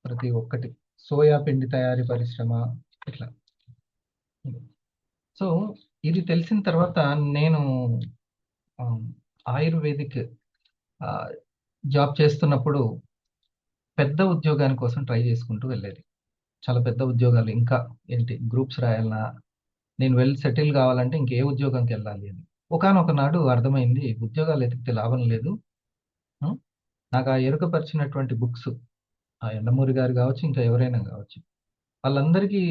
ప్రతి ఒక్కటి, సోయా పిండి తయారీ పరిశ్రమ, ఇట్లా. సో ఇది తెలిసిన తర్వాత నేను ఆయుర్వేదిక్ జాబ్ చేస్తున్నప్పుడు పెద్ద ఉద్యోగాని కోసం ట్రై చేసుకుంటూ వెళ్ళేది. చాలా పెద్ద ఉద్యోగాలు ఇంకా ఏంటి గ్రూప్స్ రాయాలన్నా, నేను వెల్ సెటిల్ కావాలంటే ఇంకే ఉద్యోగంకెళ్ళాలి అని. ఒకానొక నాడు అర్థమైంది ఉద్యోగాలు ఎతికితే లాభం లేదు. హ్మ్. నాకు ఆ ఎరుక పరిచినటువంటి బుక్స్, ఆ యండమూరి గారు గావచ్చు, ఇంకా ఎవరైనా గావచ్చు. వాళ్ళందరికీ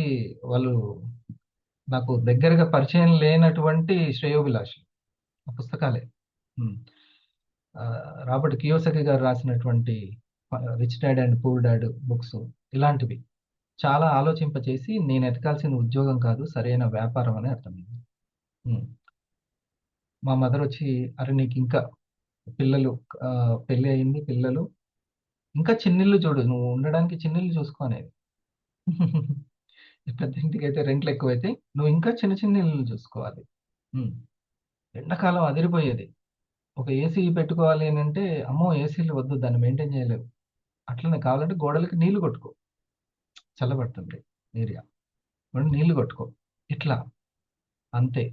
వాళ్ళు నాకు దగ్గరగా పరిచయం లేనటువంటి శ్రేయోభిలాషులు. ఆ పుస్తకాలే. హ్మ్. రాబర్ట్ కియోసకి గారు రాసినటువంటి 'rich dad and poor dad' books ఇలాంటివి. చాలా ఆలోచింపచేసి నేను ఎతకాల్సిన ఉద్యోగం కాదు, సరైన వ్యాపారం అని అర్థమైంది. హ్మ్. మా మదరొచ్చి, "అరె! నీకింకా పిల్లలు పెళ్లి అయింది, పిల్లలు. ఇంకా చిన్నిల్లు చూడు. నువ్వు ఉండడానికి చిన్నిల్లు చూసుకో" అనేది. పెద్ద ఇంటికైతే రెంట్‌లెక్కువైతాయి. నువ్వు ఇంకా చిన్న చిన్న ఇల్లులు చూసుకోవాలి. హ్మ్. ఎండాకాలం అదిరిపోయేది. ఒక ఏసీ పెట్టుకోవాలి అనంటే, అమ్మో! ఏసీలు వద్దు, దాన్ని మెయింటైన్ చేయలేవు. అట్లనే కావాలంటే గోడలకి నీళ్లు కొట్టుకో. చల్లబడుతుంది ఏరియా. నీళ్లు కొట్టుకో. ఇట్లా అంతే.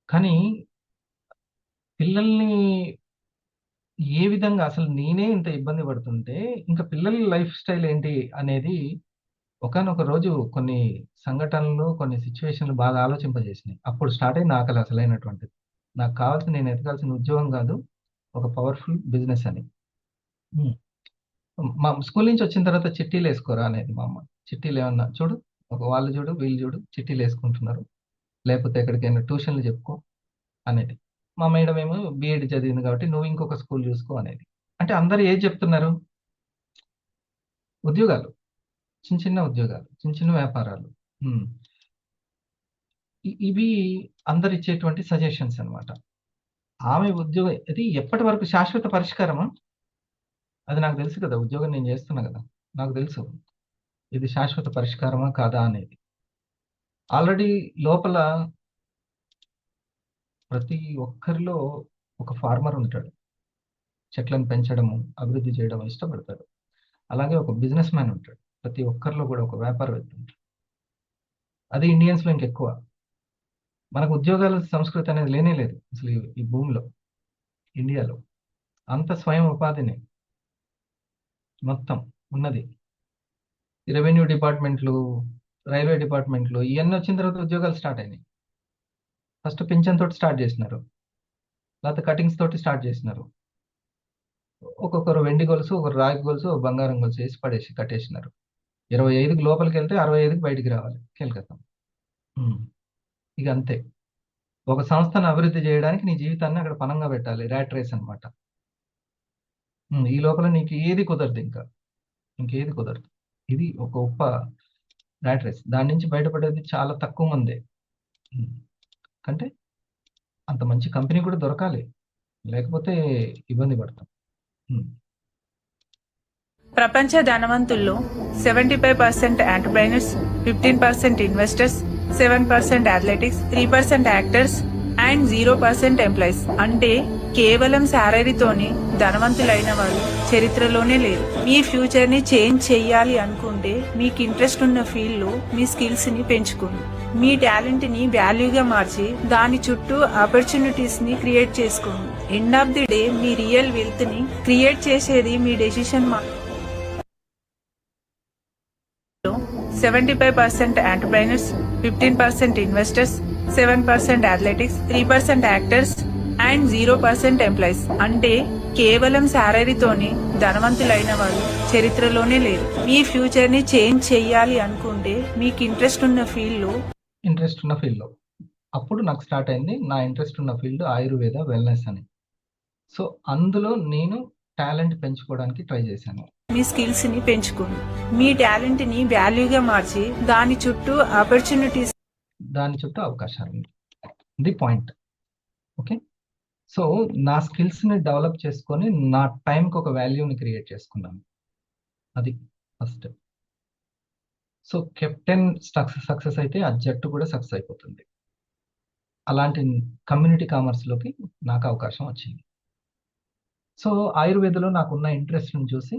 కానీ పిల్లల్ని ఏ విధంగా అసలు నేనే ఇంత ఇబ్బంది పడుతుంటే, ఇంక పిల్లల లైఫ్ స్టైల్ ఏంటి అనేది ఒకానొక రోజు కొన్ని సంఘటనలు, కొన్ని సిట్యుయేషన్‌లు బాగా ఆలోచింపజేసినాయి. అప్పుడు స్టార్ట్ అయింది ఆకలి అసలైనటువంటిది. నాకు కావాల్సింది నేను ఎతకాల్సిన ఉద్యోగం కాదు, ఒక పవర్‌ఫుల్ బిజినెస్ అని. హ్మ్. మా స్కూల్ నుంచి వచ్చిన తర్వాత చిట్టీలేసుకోరా అనేది మా అమ్మ. చిట్టీలేమన్నా చూడు, ఒక వాళ్ళు చూడు, వీళ్ళు చూడు చిట్టీలేసుకుంటున్నారు. లేకపోతే ఎక్కడికైనా ట్యూషన్‌లు చెప్పుకో అనేది. మా మేడం ఏమో బీఎడ్ చదివింది కాబట్టి నువ్వు ఇంకొక స్కూల్ చూసుకో అనేది. అంటే అందరూ ఏది చెప్తున్నారు? ఉద్యోగాలు. చిన్న చిన్న ఉద్యోగాలు. చిన్న చిన్న వ్యాపారాలు. హ్మ్. ఇవి అందరిచ్చేటువంటి సజెషన్స్ అన్నమాట. ఆమె ఉద్యోగం ఇది ఎప్పటి వరకు శాశ్వత పరిష్కారమా? అది నాకు తెలుసు కదా! ఉద్యోగం నేను చేస్తున్నా గదా! నాకు తెలుసు. ఇది శాశ్వత పరిష్కారమా? కాదా? అనేది. ఆల్రెడీ లోపల ప్రతి ఒక్కరిలో ఒక ఫార్మర్ ఉంటాడు. చెట్లను పెంచడము, అభివృద్ధి చేయడం ఇష్టపడతాడు. అలాగే ఒక బిజినెస్ మ్యాన్ ఉంటాడు. ప్రతి ఒక్కరిలో కూడా ఒక వ్యాపారవేత్త ఉంటాడు. అది ఇండియన్స్‌లో ఇంకెక్కువ. మనకు ఉద్యోగాల సంస్కృతి అనేది లేనే లేదు. అసలు ఈ భూమిలో, ఇండియాలో. అంత స్వయం ఉపాధినే మొత్తం ఉన్నది. ఈ రెవెన్యూ డిపార్ట్‌మెంట్‌లు, రైల్వే డిపార్ట్‌మెంట్‌లు ఇయన్నీ వచ్చిన తర్వాత ఉద్యోగాలు స్టార్ట్ అయినాయి. ఫస్ట్ పింఛన్ తోటి స్టార్ట్ చేసినారు. లేకపోతే కటింగ్స్ తోటి స్టార్ట్ చేసినారు. ఒక్కొక్కరు వెండి గొలుసు, ఒకరు రాగి గొలుసు, ఒక బంగారం గొలుసు ఏసి కట్టేసినారు. 25కి లోపలికెళ్తే 65కి బయటికి రావాలి. ఖతం. హ్మ్. ఇక అంతే. ఒక సంస్థను అభివృద్ధి చేయడానికి నీ జీవితాన్ని అక్కడ పణంగా పెట్టాలి. ర్యాట్ రేస్ అన్నమాట. ఈ లోపల నీకు ఏది కుదరదింక. ఇంకేది కుదరదు. ఇది ఒక గొప్ప ర్యాట్ రేస్. దాని నుంచి బయటపడేది చాలా తక్కువ మందే. హ్మ్. అంటే అంత మంచి కంపెనీ కూడా దొరకాలి. లేకపోతే ఇబ్బంది పడతాం. హ్మ్. ప్రపంచ ధనవంతుల్లో 75% entrepreneurs, 15% investors, 7% athletics, 3% actors and 0% employees. అంటే కేవలం శాలరీతోనే ధనవంతులైన వారు చరిత్రలోనే లేరు. మీ ఫ్యూచర్ ని చేంజ్ చెయ్యాలి అనుకుంటే మీకు ఇంట్రెస్ట్ ఉన్న ఫీల్డ్ లో మీ స్కిల్స్ ని పెంచుకోండి. మీ టాలెంట్ ని వాల్యూగా మార్చి దాని చుట్టూ ఆపర్చునిటీస్ ని క్రియేట్ చేసుకోండి. ఎండ్ ఆఫ్ ది డే మీ రియల్ వెల్త్ ని క్రియేట్ చేసేది మీ decision. 75% entrepreneurs, 15% investors, 7% athletics, 3% actors and 0% employees. అంటే కేవలం శాలరీతోనే ధనవంతులైన వారు చరిత్రలోనే లేరు. మీ ఫ్యూచర్ ని చేంజ్ చెయ్యాలి అనుకుంటే మీకు ఇంట్రెస్ట్ ఉన్న ఫీల్డ్ లో అప్పుడు నాకు స్టార్ట్ అయింది. నా ఇంట్రెస్ట్ ఉన్న ఫీల్డ్ ఆయుర్వేద, వెల్‌నెస్ అని. సో, అందులో నేను టాలెంట్ పెంచుకోవడానికి ట్రై చేశాను. మీ స్కిల్స్ ని పెంచుకోండి. మీ టాలెంట్ ని వాల్యూగా మార్చి దాని చుట్టూ అవకాశాలు. ఇది పాయింట్. ఓకే. సో, నా స్కిల్స్‌ని డెవలప్ చేసుకొని నా టైంకి ఒక వాల్యూని క్రియేట్ చేసుకున్నాను. అది ఫస్ట్. సో, కెప్టెన్ సక్సెస్ అయితే ఆ జట్టు కూడా సక్సెస్ అయిపోతుంది. అలాంటి కమ్యూనిటీ కామర్స్‌లోకి నాకు అవకాశం వచ్చింది. సో, ఆయుర్వేదలో నాకున్న ఇంట్రెస్ట్‌ని చూసి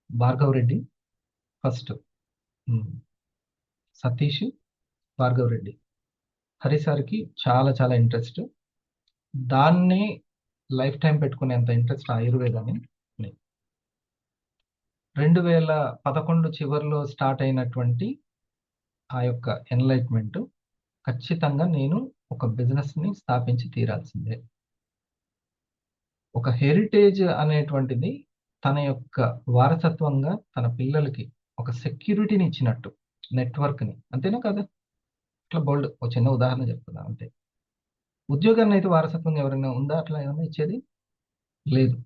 భార్గవరెడ్డి ఫస్ట్. సతీష్, భార్గవరెడ్డి. హరి సార్‌కి చాలా చాలా ఇంట్రెస్ట్. దాన్ని లైఫ్ టైం పెట్టుకునేంత ఇంట్రెస్ట్ ఆయుర్వేదాన్ని లేదు. 2011 చివరిలో స్టార్ట్ అయినటువంటి ఆ యొక్క ఎన్లైట్మెంట్ ఖచ్చితంగా నేను ఒక బిజినెస్ని స్థాపించి తీరాల్సిందే. ఒక హెరిటేజ్ అనేటువంటిది తన యొక్క వారసత్వంగా తన పిల్లలకి ఒక సెక్యూరిటీని ఇచ్చినట్టు, నెట్వర్క్ని, అంతేనా కదా? ఇట్లా బోల్డ్ ఒక చిన్న ఉదాహరణ చెప్తున్నా అంతే. ఉద్యోగాన్ని అయితే వారసత్వంగా ఎవరైనా ఉందా అట్లా ఏమైనా ఇచ్చేది లేదు.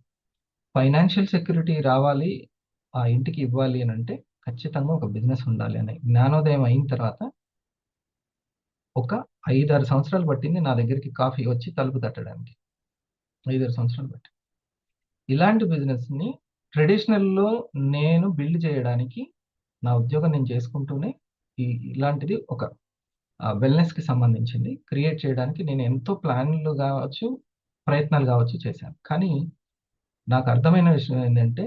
ఫైనాన్షియల్ సెక్యూరిటీ రావాలి, ఆ ఇంటికి ఇవ్వాలి అని అంటే ఖచ్చితంగా ఒక బిజినెస్ ఉండాలి అనే జ్ఞానోదయం అయిన తర్వాత ఒక 5-6 సంవత్సరాలు పట్టింది నా దగ్గరికి కాఫీ వచ్చి తలుపు తట్టడానికి. 5-6 సంవత్సరాలు పట్టింది. ఇలాంటి బిజినెస్ని ట్రెడిషనల్లో నేను బిల్డ్ చేయడానికి నా ఉద్యోగం నేను చేసుకుంటూనే ఇలాంటిది ఒక వెల్నెస్కి సంబంధించింది క్రియేట్ చేయడానికి నేను ఎంతో ప్లాన్లు కావచ్చు, ప్రయత్నాలు కావచ్చు చేశాను. కానీ నాకు అర్థమైన విషయం ఏంటంటే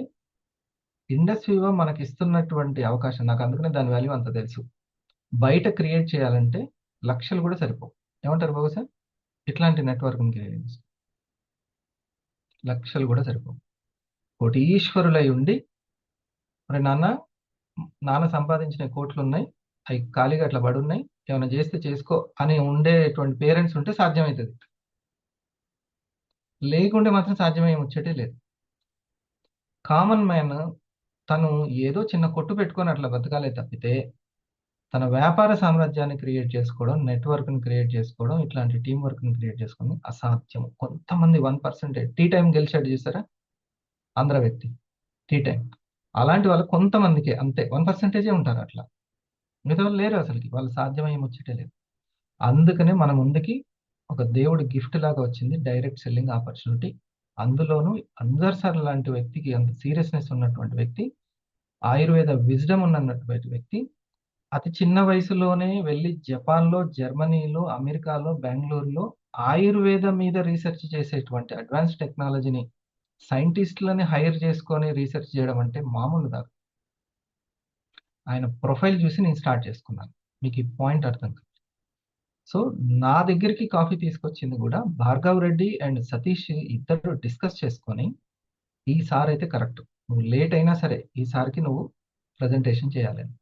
ఇండస్ట్రీలో మనకి ఇస్తున్నటువంటి అవకాశం, నాకు అందుకనే దాని వాల్యూ అంత తెలుసు. బయట క్రియేట్ చేయాలంటే లక్షలు కూడా సరిపోవు. ఏమంటారు బాబు సార్? ఇట్లాంటి నెట్వర్కింగ్ క్రియేట్ లక్షలు కూడా సరిపోవు. కోటీశ్వరులై ఉండి మరి నాన్న సంపాదించిన కోట్లు ఉన్నాయి, అవి ఖాళీగా అట్లా పడి ఉన్నాయి, ఏమైనా చేస్తే చేసుకో అని ఉండేటువంటి పేరెంట్స్ ఉంటే సాధ్యమవుతుంది. లేకుంటే మాత్రం సాధ్యమయ్యే ముచ్చటే లేదు. కామన్ మ్యాన్ తను ఏదో చిన్న కొట్టు పెట్టుకొని అట్లా బతకాలే తప్పితే తన వ్యాపార సామ్రాజ్యాన్ని క్రియేట్ చేసుకోవడం, నెట్వర్క్ని క్రియేట్ చేసుకోవడం, ఇట్లాంటి టీం వర్క్ని క్రియేట్ చేసుకోవడం అసాధ్యం. కొంతమంది 1% టీ టైం గెలిచాడు చూసారా ఆంధ్ర వ్యక్తి, టీ టైం, అలాంటి వాళ్ళు కొంతమందికే, అంతే 1% ఉంటారు అట్లా. మిగతా వాళ్ళు లేరు, అసలుకి వాళ్ళు సాధ్యమయ్యే ముచ్చటే లేదు. అందుకనే మన ముందుకి ఒక దేవుడి గిఫ్ట్ లాగా వచ్చింది డైరెక్ట్ సెల్లింగ్ ఆపర్చునిటీ. అందులోనూ అందర్ సార్ లాంటి వ్యక్తికి, అంత సీరియస్నెస్ ఉన్నటువంటి వ్యక్తి, ఆయుర్వేద విజ్డమ్ ఉన్నటువంటి వ్యక్తి, అతి చిన్న వయసులోనే వెళ్ళి జపాన్లో, జర్మనీలో, అమెరికాలో, బెంగళూరులో ఆయుర్వేద మీద రీసెర్చ్ చేసేటువంటి అడ్వాన్స్ టెక్నాలజీని సైంటిస్టులని హైర్ చేసుకొని రీసెర్చ్ చేయడం అంటే మామూలు కాదు. ఆయన ప్రొఫైల్ చూసి నేను స్టార్ట్ చేసుకున్నాను. మీకు ఈ పాయింట్ అర్థం కాదు. సో నా దగ్గరికి కాఫీ తీసుకొచ్చింది కూడా భార్గవ్ రెడ్డి అండ్ సతీష్ ఇద్దరు డిస్కస్ చేసుకొని, ఈసారి అయితే కరెక్ట్, నువ్వు లేట్ అయినా సరే ఈసారికి నువ్వు ప్రజెంటేషన్ చేయాలని.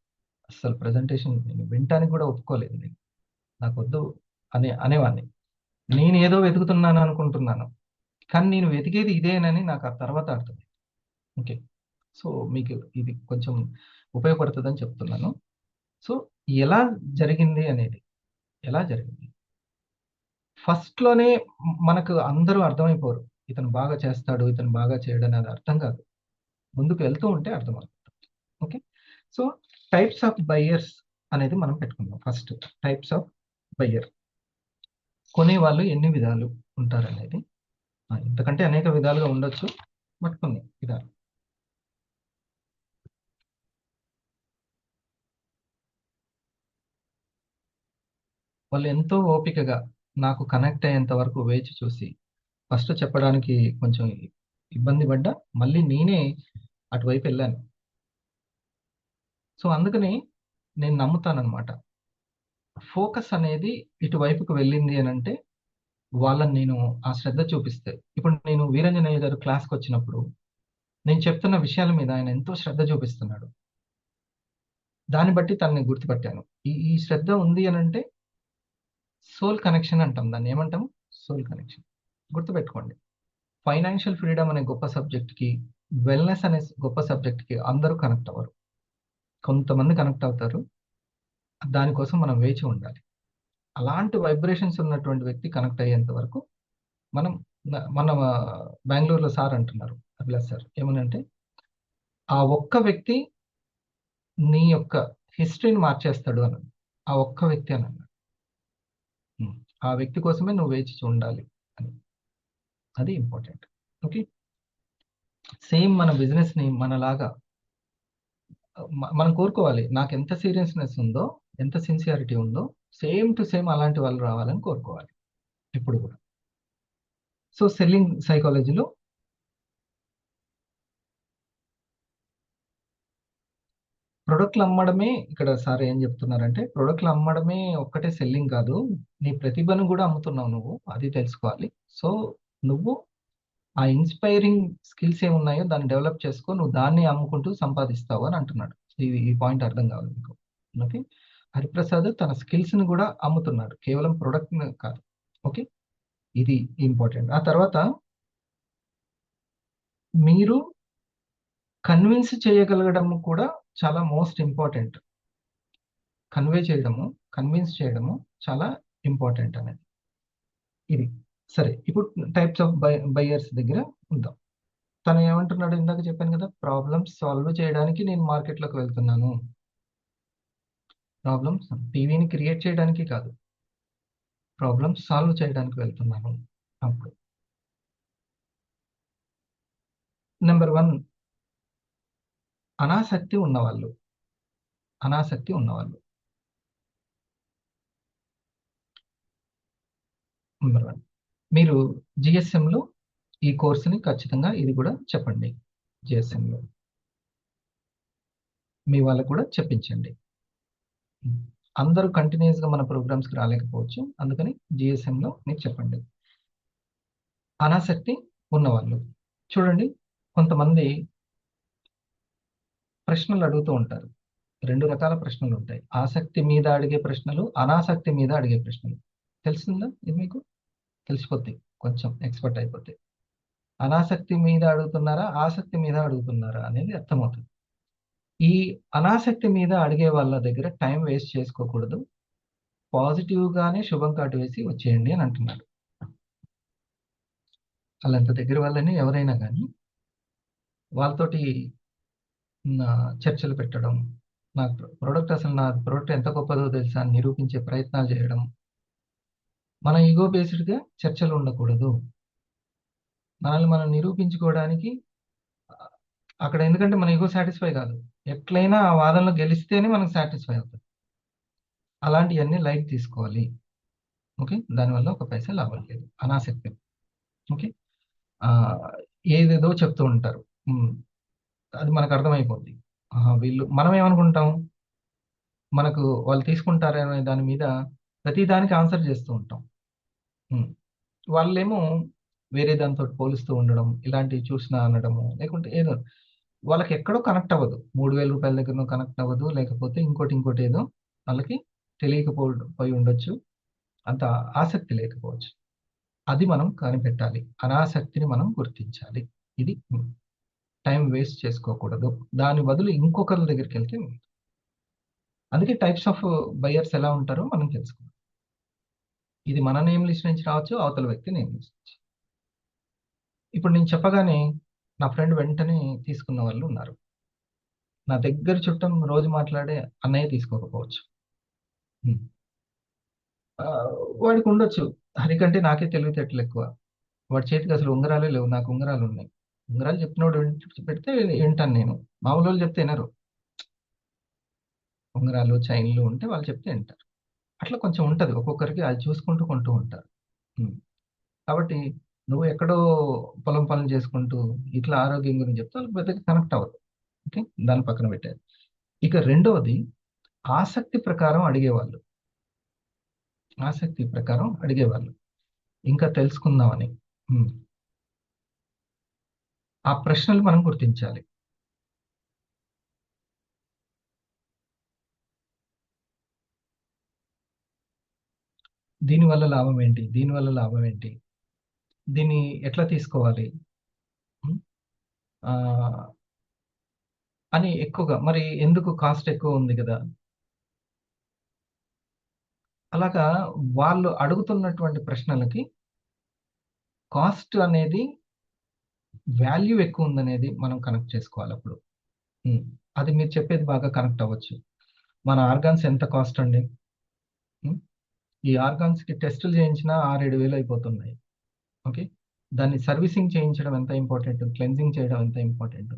అసలు ప్రజెంటేషన్ నేను వినటానికి కూడా ఒప్పుకోలేదు. నేను నాకు వద్దు అనేవాడిని. నేను ఏదో వెతుకుతున్నాను అనుకుంటున్నాను, కానీ నేను వెతికేది ఇదేనని నాకు ఆ తర్వాత అర్థమైంది. ఓకే, సో మీకు ఇది కొంచెం ఉపయోగపడుతుందని చెప్తున్నాను. సో ఎలా జరిగింది అనేది, ఎలా జరిగింది ఫస్ట్లోనే మనకు అందరూ అర్థమైపోరు. ఇతను బాగా చేస్తాడు, ఇతను బాగా చేయడు అనేది అర్థం కాదు. ముందుకు వెళ్తూ ఉంటే అర్థమవుతుంది. Okay, so types of buyers అనేది మనం పెట్టుకుందాం. ఫస్ట్ టైప్స్ ఆఫ్ బయ్యర్, కొనే వాళ్ళు ఎన్ని విధాలు ఉంటారు అనేది. ఇంతకంటే అనేక విధాలుగా ఉండొచ్చు, బట్ కొన్ని విధాలు. వాళ్ళు ఎంతో ఓపికగా నాకు కనెక్ట్ అయ్యేంత వరకు వేచి చూసి ఫస్ట్ చెప్పడానికి కొంచెం ఇబ్బంది పడ్డా, మళ్ళీ నేనే అటువైపు వెళ్ళాను. సో అందుకని నేను నమ్ముతానన్నమాట, ఫోకస్ అనేది ఇటువైపుకు వెళ్ళింది అని అంటే వాళ్ళని నేను ఆ శ్రద్ధ చూపిస్తే. ఇప్పుడు నేను వీరంజనేయ గారు క్లాస్కి వచ్చినప్పుడు నేను చెప్తున్న విషయాల మీద ఆయన ఎంతో శ్రద్ధ చూపిస్తున్నాడు. దాన్ని బట్టి తనని గుర్తుపట్టాను. ఈ శ్రద్ధ ఉంది అని అంటే సోల్ కనెక్షన్ అంటాం, దాన్ని ఏమంటాం? Soul connection. గుర్తుపెట్టుకోండి, ఫైనాన్షియల్ ఫ్రీడమ్ అనే గొప్ప సబ్జెక్ట్కి, వెల్నెస్ అనే గొప్ప సబ్జెక్ట్కి అందరూ కనెక్ట్ అవ్వరు, కొంతమంది కనెక్ట్ అవుతారు. దానికోసం మనం వేచి ఉండాలి. అలాంటి వైబ్రేషన్స్ ఉన్నటువంటి వ్యక్తి కనెక్ట్ అయ్యేంత వరకు మనం మన బెంగళూరులో సార్ అంటున్నారు, అభిలాష్ సార్, ఏమనంటే ఆ ఒక్క వ్యక్తి నీ యొక్క హిస్టరీని మార్చేస్తాడు అన్నాడు. ఆ ఒక్క వ్యక్తి అని అన్నాడు. ఆ వ్యక్తి కోసమే నువ్వు వేచి ఉండాలి అని, అది ఇంపార్టెంట్. ఓకే, సేమ్ మన బిజినెస్ని మనలాగా మనం కోరుకోవాలి. నాకు ఎంత సీరియస్నెస్ ఉందో, ఎంత సిన్సియారిటీ ఉందో, సేమ్ టు సేమ్ అలాంటి వాళ్ళు రావాలని కోరుకోవాలి ఇప్పుడు కూడా. సో సెల్లింగ్ సైకాలజీలో ప్రొడక్ట్లు అమ్మడమే, ఇక్కడ సార్ ఏం చెప్తున్నారంటే ప్రొడక్ట్లు అమ్మడమే ఒక్కటే సెల్లింగ్ కాదు, నీ ప్రతిభను కూడా అమ్ముతున్నావు నువ్వు, అది తెలుసుకోవాలి. సో నువ్వు ఆ ఇన్స్పైరింగ్ స్కిల్స్ ఏమున్నాయో దాన్ని డెవలప్ చేసుకో, నువ్వు దాన్ని అమ్ముకుంటూ సంపాదిస్తావు అని అంటున్నాడు. ఈ పాయింట్ అర్థం కావాలి మీకు. ఓకే, హరిప్రసాద్ తన స్కిల్స్ ని కూడా అమ్ముతున్నాడు, కేవలం ప్రొడక్ట్ కాదు. ఓకే, ఇది ఇంపార్టెంట్. ఆ తర్వాత మీరు కన్విన్స్ చేయగలగడం కూడా చాలా మోస్ట్ ఇంపార్టెంట్. కన్విన్స్ చేయడము చాలా ఇంపార్టెంట్ అనేది ఇది. సరే, ఇప్పుడు టైప్స్ ఆఫ్ బయర్స్ దగ్గర ఉందాం. తను ఏమంటున్నాడు, ఇందాక చెప్పాను కదా, ప్రాబ్లమ్స్ సాల్వ్ చేయడానికి నేను మార్కెట్లోకి వెళ్తున్నాను. ప్రాబ్లమ్స్ టీవీని క్రియేట్ చేయడానికి కాదు, ప్రాబ్లమ్స్ సాల్వ్ చేయడానికి వెళ్తున్నాను. అప్పుడు నెంబర్ 1, అనాసక్తి ఉన్నవాళ్ళు. నెంబర్ 1, మీరు జిఎస్ఎంలో ఈ కోర్సుని ఖచ్చితంగా ఇది కూడా చెప్పండి. జిఎస్ఎంలో మీ వాళ్ళకు కూడా చెప్పించండి. అందరూ కంటిన్యూస్గా మన ప్రోగ్రామ్స్కి రాలేకపోవచ్చు, అందుకని జిఎస్ఎంలో మీరు చెప్పండి. అనాసక్తి ఉన్నవాళ్ళు చూడండి, కొంతమంది ప్రశ్నలు అడుగుతూ ఉంటారు. 2 రకాల ప్రశ్నలు ఉంటాయి, ఆసక్తి మీద అడిగే ప్రశ్నలు, అనాసక్తి మీద అడిగే ప్రశ్నలు. తెలిసిందా ఇది మీకు? తెలిసిపోద్ది కొంచెం ఎక్స్పర్ట్ అయిపోతే. అనాసక్తి మీద అడుగుతున్నారా, ఆసక్తి మీద అడుగుతున్నారా అనేది అర్థమవుతుంది. ఈ అనాసక్తి మీద అడిగే వాళ్ళ దగ్గర టైం వేస్ట్ చేసుకోకూడదు, పాజిటివ్గానే శుభం కార్డు వేసి వచ్చేయండి అని అంటున్నాడు. వాళ్ళంత దగ్గర వాళ్ళని ఎవరైనా కానీ వాళ్ళతోటి చర్చలు పెట్టడం, నా ప్రోడక్ట్ ఎంత గొప్పదో తెలుసా అని నిరూపించే ప్రయత్నాలు చేయడం. మన ఈగో బేస్డ్గా చర్చలు ఉండకూడదు. మనల్ని మనం నిరూపించుకోవడానికి అక్కడ, ఎందుకంటే మన ఈగో సాటిస్ఫై కాదు, ఎట్లయినా ఆ వాదనలో గెలిస్తేనే మనకు సాటిస్ఫై అవుతుంది. అలాంటివన్నీ లైట్ తీసుకోవాలి. ఓకే, దానివల్ల ఒక పైసా లాభం లేదు. అనాసక్తి. ఓకే, ఏదేదో చెప్తూ ఉంటారు, అది మనకు అర్థమైపోద్ది. వీళ్ళు, మనం ఏమనుకుంటాం, మనకు వాళ్ళు తీసుకుంటారనే దాని మీద ప్రతి దానికి ఆన్సర్ చేస్తూ ఉంటాం. వాళ్ళేమో వేరే దాంతో పోలుస్తూ ఉండడం, ఇలాంటివి చూసినా అనడము, లేకుంటే ఏదో వాళ్ళకి ఎక్కడో కనెక్ట్ అవ్వదు. 3,000 రూపాయల దగ్గర కనెక్ట్ అవ్వదు, లేకపోతే ఇంకోటి ఏదో వాళ్ళకి తెలియకపోయి ఉండొచ్చు, అంత ఆసక్తి లేకపోవచ్చు. అది మనం కనిపెట్టాలి, అనాసక్తిని మనం గుర్తించాలి. ఇది టైం వేస్ట్ చేసుకోకూడదు, దాని బదులు ఇంకొకరి దగ్గరికి వెళ్తే. అందుకే టైప్స్ ఆఫ్ బయర్స్ ఎలా ఉంటారో మనం తెలుసుకుందాం. ఇది మన నేమ్ లిస్ట్ నుంచి రావచ్చు, అవతల వ్యక్తి నేమ్ లిస్ట్ నుంచి. ఇప్పుడు నేను చెప్పగానే నా ఫ్రెండ్ వెంటనే తీసుకున్న వాళ్ళు ఉన్నారు. నా దగ్గర చుట్టం రోజు మాట్లాడే అన్నయ్య తీసుకోకపోవచ్చు. వాడికి ఉండొచ్చు, హరికంటే నాకే తెలివితేటలు ఎక్కువ, వాడి చేతికి అసలు ఉంగరాలే లేవు, నాకు ఉంగరాలు ఉన్నాయి. ఉంగరాలు చెప్పినోడు పెడితే వింటాను నేను, మామూలు వాళ్ళు చెప్తే వినరు. ఉంగరాలు చైన్లు ఉంటే వాళ్ళు చెప్తే వింటారు. అట్లా కొంచెం ఉంటుంది ఒక్కొక్కరికి, అది చూసుకుంటూ కొంటూ ఉంటారు. కాబట్టి నువ్వు ఎక్కడో పొలం పనులు చేసుకుంటూ ఇట్లా ఆరోగ్యం గురించి చెప్తే వాళ్ళకి పెద్దగా కనెక్ట్ అవ్వదు. ఓకే, దాని పక్కన పెట్టారు. ఇక రెండవది, ఆసక్తి ప్రకారం అడిగేవాళ్ళు. ఇంకా తెలుసుకుందామని ఆ ప్రశ్నలు మనం గుర్తించాలి. దీనివల్ల లాభం ఏంటి, దీన్ని ఎట్లా తీసుకోవాలి అని ఎక్కువగా, మరి ఎందుకు కాస్ట్ ఎక్కువ ఉంది కదా, అలాగా వాళ్ళు అడుగుతున్నటువంటి ప్రశ్నలకి కాస్ట్ అనేది వాల్యూ ఎక్కువ ఉందనేది మనం కనెక్ట్ చేసుకోవాలి. అప్పుడు అది మీరు చెప్పేది బాగా కనెక్ట్ అవ్వచ్చు. మన ఆర్గాన్స్ ఎంత కాస్ట్ అండి, ఈ ఆర్గాన్స్కి టెస్టులు చేయించినా 6-7 వేలు అయిపోతున్నాయి. ఓకే, దాన్ని సర్వీసింగ్ చేయించడం ఎంత ఇంపార్టెంట్, క్లెన్జింగ్ చేయడం ఎంత ఇంపార్టెంట్,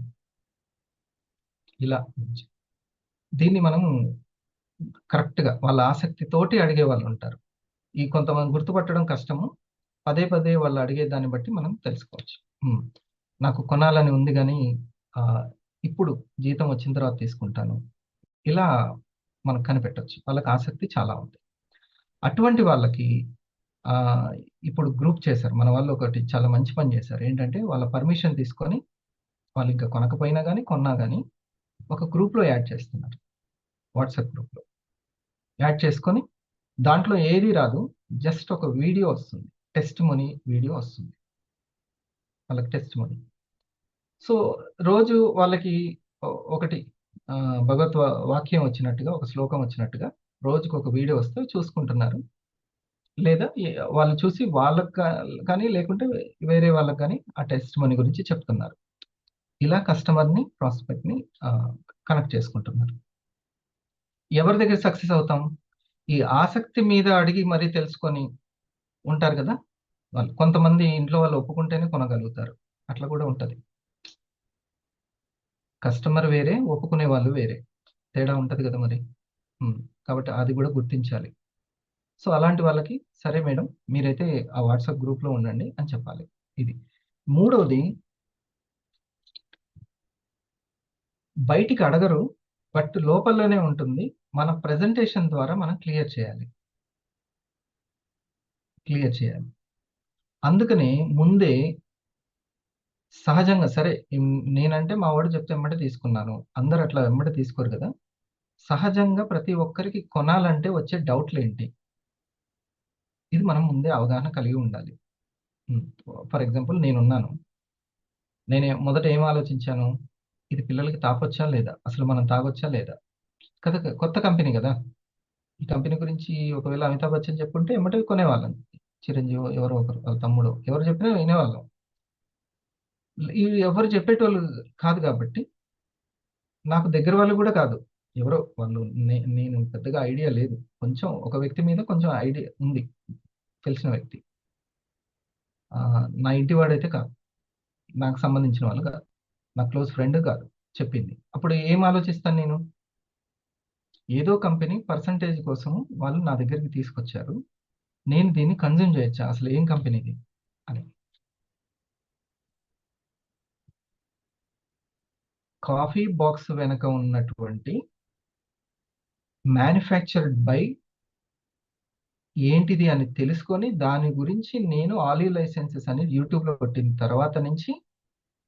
ఇలా దీన్ని మనం కరెక్ట్గా వాళ్ళ ఆసక్తితోటి అడిగే వాళ్ళు ఉంటారు. ఈ కొంతమంది గుర్తుపట్టడం కష్టము, పదే వాళ్ళు అడిగే దాన్ని బట్టి మనం తెలుసుకోవచ్చు. నాకు కొనాలని ఉంది కానీ ఇప్పుడు జీతం వచ్చిన తర్వాత తీసుకుంటాను, ఇలా మనం కనిపెట్టవచ్చు. వాళ్ళకి ఆసక్తి చాలా ఉంది. అటువంటి వాళ్ళకి ఇప్పుడు గ్రూప్ చేశారు. మన వాళ్ళు ఒకటి చాలా మంచి పని చేశారు. ఏంటంటే వాళ్ళ పర్మిషన్ తీసుకొని వాళ్ళు ఇంకా కొనకపోయినా గానీ, కొన్నా గానీ ఒక గ్రూప్‌లో యాడ్ చేస్తున్నారు. వాట్సాప్ గ్రూప్‌లో. యాడ్ చేసుకొని దాంట్లో ఏది రాదు. జస్ట్ ఒక వీడియో వస్తుంది. టెస్టిమనీ వీడియో వస్తుంది. వాళ్ళకి టెస్టిమనీ. సో, రోజు వాళ్ళకి ఒకటి భగవత్ వాక్యం వచ్చినట్టుగా, ఒక శ్లోకం వచ్చినట్టుగా రోజుకొక వీడియో వస్తే చూసుకుంటున్నారు. లేదా వాళ్ళు చూసి వాళ్ళకి కానీ లేకుంటే వేరే వాళ్ళకి గానీ ఆ టెస్టిమనీ గురించి చెప్తున్నారు. ఇలా కస్టమర్‌ని, ప్రాస్పెక్ట్‌ని కనెక్ట్ చేసుకుంటున్నారు. ఎవరి దగ్గర సక్సెస్ అవుతాం? ఈ ఆసక్తి మీద అడిగి మరీ తెలుసుకొని ఉంటారు గదా! వాళ్ళు. కొంతమంది ఇంట్లో వాళ్ళు ఒప్పుకుంటేనే కొనగలుగుతారు. అట్లా కూడా ఉంటది. కస్టమర్ వేరే, ఒప్పుకునే వాళ్ళు వేరే. తేడా ఉంటది గదా మరి. కాబట్టి అది గూడా గుర్తించాలి. సో, అలాంటి వాళ్ళకి సరే మేడం మీరైతే ఆ వాట్సాప్ గ్రూప్‌లో ఉండండి అని చెప్పాలి. ఇది. మూడోది బయటికి అడగరు. బట్ లోపలనే ఉంటుంది. మన ప్రెజెంటేషన్ ద్వారా మనం క్లియర్ చేయాలి. క్లియర్ చేయాలి. అందుకనే ముందే సహజంగా సరే నేనంటే మా వాడు చెప్తే ఎమ్మటే తీసుకున్నాను. అందరూ అట్లా ఎమ్మటే తీసుకోరు గదా! సహజంగా ప్రతి ఒక్కరికి కొనాలంటే వచ్చే డౌట్‌లేంటి? ఇది మనం ముందే అవగాహన కలిగి ఉండాలి. ఫర్ ఎగ్జాంపుల్ నేనున్నాను. మొదట ఏం ఆలోచించాను? ఇది పిల్లలకి తాగొచ్చా లేదా? అసలు మనం తాగొచ్చా లేదా? కొత్త కంపెనీ గదా! ఈ కంపెనీ గురించి ఒకవేళ అమితాబ్ బచ్చన్ చెప్పుంటే ఎమ్మటే కొనేవాళ్ళం. చిరంజీవో ఎవరో ఒకరు వాళ్ళ తమ్ముడో ఎవరు చెప్పినా వినేవాళ్ళం. ఇవి ఎవరు చెప్పేటోళ్ళు కాదు గాబట్టి నాకు దగ్గర వాళ్ళు గూడా కాదు. ఎవరో వాళ్ళు నేను పెద్దగా ఐడియా లేదు. కొంచెం ఒక వ్యక్తి మీద కొంచెం ఐడియా ఉంది. తెలిసిన వ్యక్తి. నా ఇంటి వాడైతే కాదు. నాకు సంబంధించిన వాళ్ళు కాదు. నా క్లోజ్ ఫ్రెండ్ కాదు చెప్పింది. అప్పుడు ఏం ఆలోచిస్తాను నేను? ఏదో కంపెనీ పర్సెంటేజ్ కోసం వాళ్ళు నా దగ్గరికి తీసుకొచ్చారు. నేను దీన్ని కన్జ్యూమ్ చేయొచ్చా? అసలు ఏం కంపెనీ ఇది? అని. కాఫీ బాక్స్ వెనక ఉన్నటువంటి మ్యానుఫ్యాక్చర్డ్ బై ఏంటిది అని తెలుసుకొని దాని గురించి నేను ఆలివ్ లైసెన్సెస్ అని యూట్యూబ్‌లో కొట్టిన తర్వాత నుంచి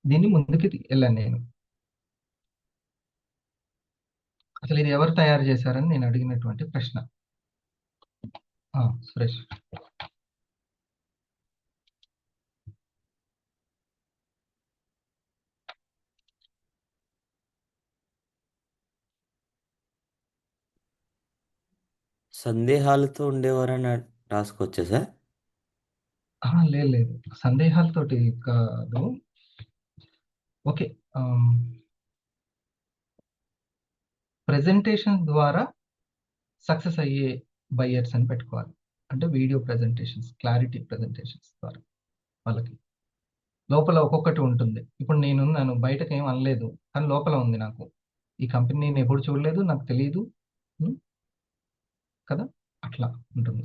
దీన్ని ముందుకి ఎళ్ళాను నేను. అసలు ఇది ఎవరు తయారు చేశారని నేను అడిగినటువంటి ప్రశ్న. సురేష్. సందేహాలతో ఉండేవారని రాసుకోవచ్చా సార్? లేదు, లేదు. సందేహాలతోటి కాదు. ఓకే. ప్రెజెంటేషన్ ద్వారా సక్సెస్ అయ్యే బయర్స్ అని పెట్టుకోవాలి. అంటే వీడియో ప్రెజెంటేషన్స్, క్లారిటీ ప్రెజెంటేషన్స్ ద్వారా వాళ్ళకి. లోపల ఒక్కొక్కటి ఉంటుంది. ఇప్పుడు నేనున్నాను బయటకేం అనలేదు. కానీ లోపల ఉంది నాకు. ఈ కంపెనీ నేను ఎప్పుడు చూడలేదు. నాకు తెలీదు. కదా! అట్లా ఉంటుంది.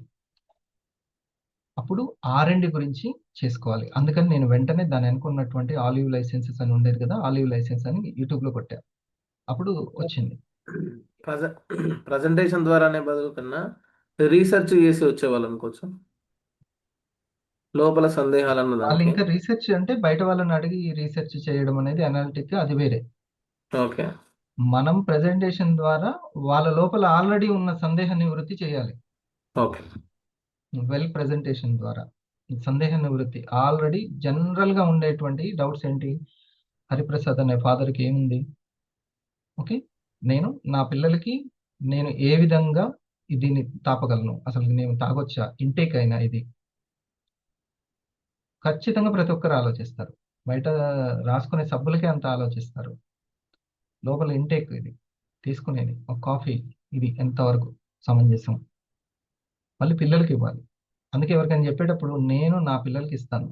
అప్పుడు R&D గురించి చేసుకోవాలి. అందుకని నేను వెంటనే దాని వెనక ఉన్నటువంటి ఆలివ్ లైసెన్సెస్ అని ఉండేది కదా! ఆలివ్ లైసెన్స్ అని యూట్యూబ్‌లో కొట్టా. అప్పుడు వచ్చింది. ప్రజెంటేషన్ ద్వారానే బదులు కన్నా రీసెర్చ్ చేసి వచ్చేవాళ్ళు అనుకోవచ్చు. లోపల సందేహాలన్న వాళ్ళు దానికి. ఇంకా రీసెర్చ్ అంటే బయట వాళ్ళని అడిగి రీసెర్చ్ చేయడం అనేది అనాలిటిక్ అది వేరే. ఓకే. మనం ప్రెజెంటేషన్ ద్వారా వాళ్ళ లోపల ఆల్రెడీ ఉన్న సందేహ నివృత్తి చేయాలి. ఓకే. వెల్ ప్రెజెంటేషన్ ద్వారా సందేహ నివృత్తి. ఆల్రెడీ జనరల్‌గా ఉండేటువంటి డౌట్స్ ఏంటి? హరిప్రసాద్ అనే ఫాదర్‌కి ఏముంది? ఓకే. నా పిల్లలకి నేను ఏ విధంగా దీన్ని తాపగలను? అసలు నేను తాగొచ్చా? ఇంటేక్ అయినా ఇది? ఖచ్చితంగా ప్రతి ఒక్కరు ఆలోచిస్తారు. బయట రాసుకునే సబ్బులకే అంత ఆలోచిస్తారు. లోపల ఇంటేక్ ఇది. తీసుకునేది. ఒక కాఫీ ఇది ఎంతవరకు సమంజసం? మళ్ళీ పిల్లలకి ఇవ్వాలి. అందుకే ఎవరికైనా చెప్పేటప్పుడు నేను నా పిల్లలకి ఇస్తాను.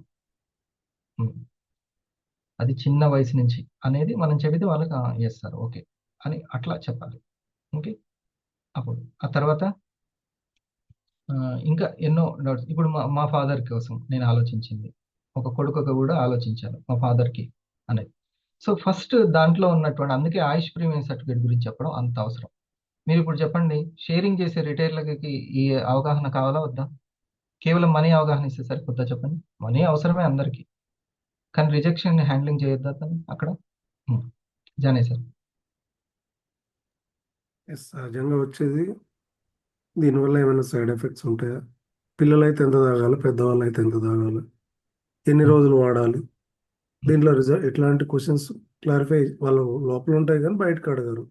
అది చిన్న వయసు నుంచి అనేది మనం చెబితే వాళ్ళకి యెస్ సార్. ఓకే. అని అట్లా చెప్పాలి. ఓకే. అప్పుడు ఆ తర్వాత ఇంకా ఎన్నో డౌట్స్. ఇప్పుడు మా ఫాదర్ కోసం నేను ఆలోచించింది. ఒక కొడుకుగా కూడా ఆలోచించాను మా ఫాదర్‌కి అనేది. సో, ఫస్ట్ దాంట్లో ఉన్నటువంటి అందుకే ఆయుష్ ప్రీమియం సర్టిఫికేట్ గురించి చెప్పడం అంత అవసరం. మీరిప్పుడు చెప్పండి షేరింగ్ చేసే రిటైలర్‌లకి ఈ అవగాహన కావాలా వద్దా? కేవలం మనీ అవగాహన ఇస్తే సరిపోద్దా చెప్పండి? మనీ అవసరమే అందరికీ, కానీ రిజెక్షన్ హ్యాండ్లింగ్ చేయొద్దా తను అక్కడ? జానే సార్. సహజంగా వచ్చేది దీనివల్ల ఏమైనా సైడ్ ఎఫెక్ట్స్ ఉంటాయా? పిల్లలైతే ఎంత తాగాలి, పెద్దవాళ్ళు అయితే ఎంత తాగాలి, ఎన్ని రోజులు వాడాలి? దీంట్లో ఎట్లాంటి క్వశ్చన్స్ క్లారిఫై వాళ్ళ లోపల ఉంటాయి కానీ బయటకు అడగరు.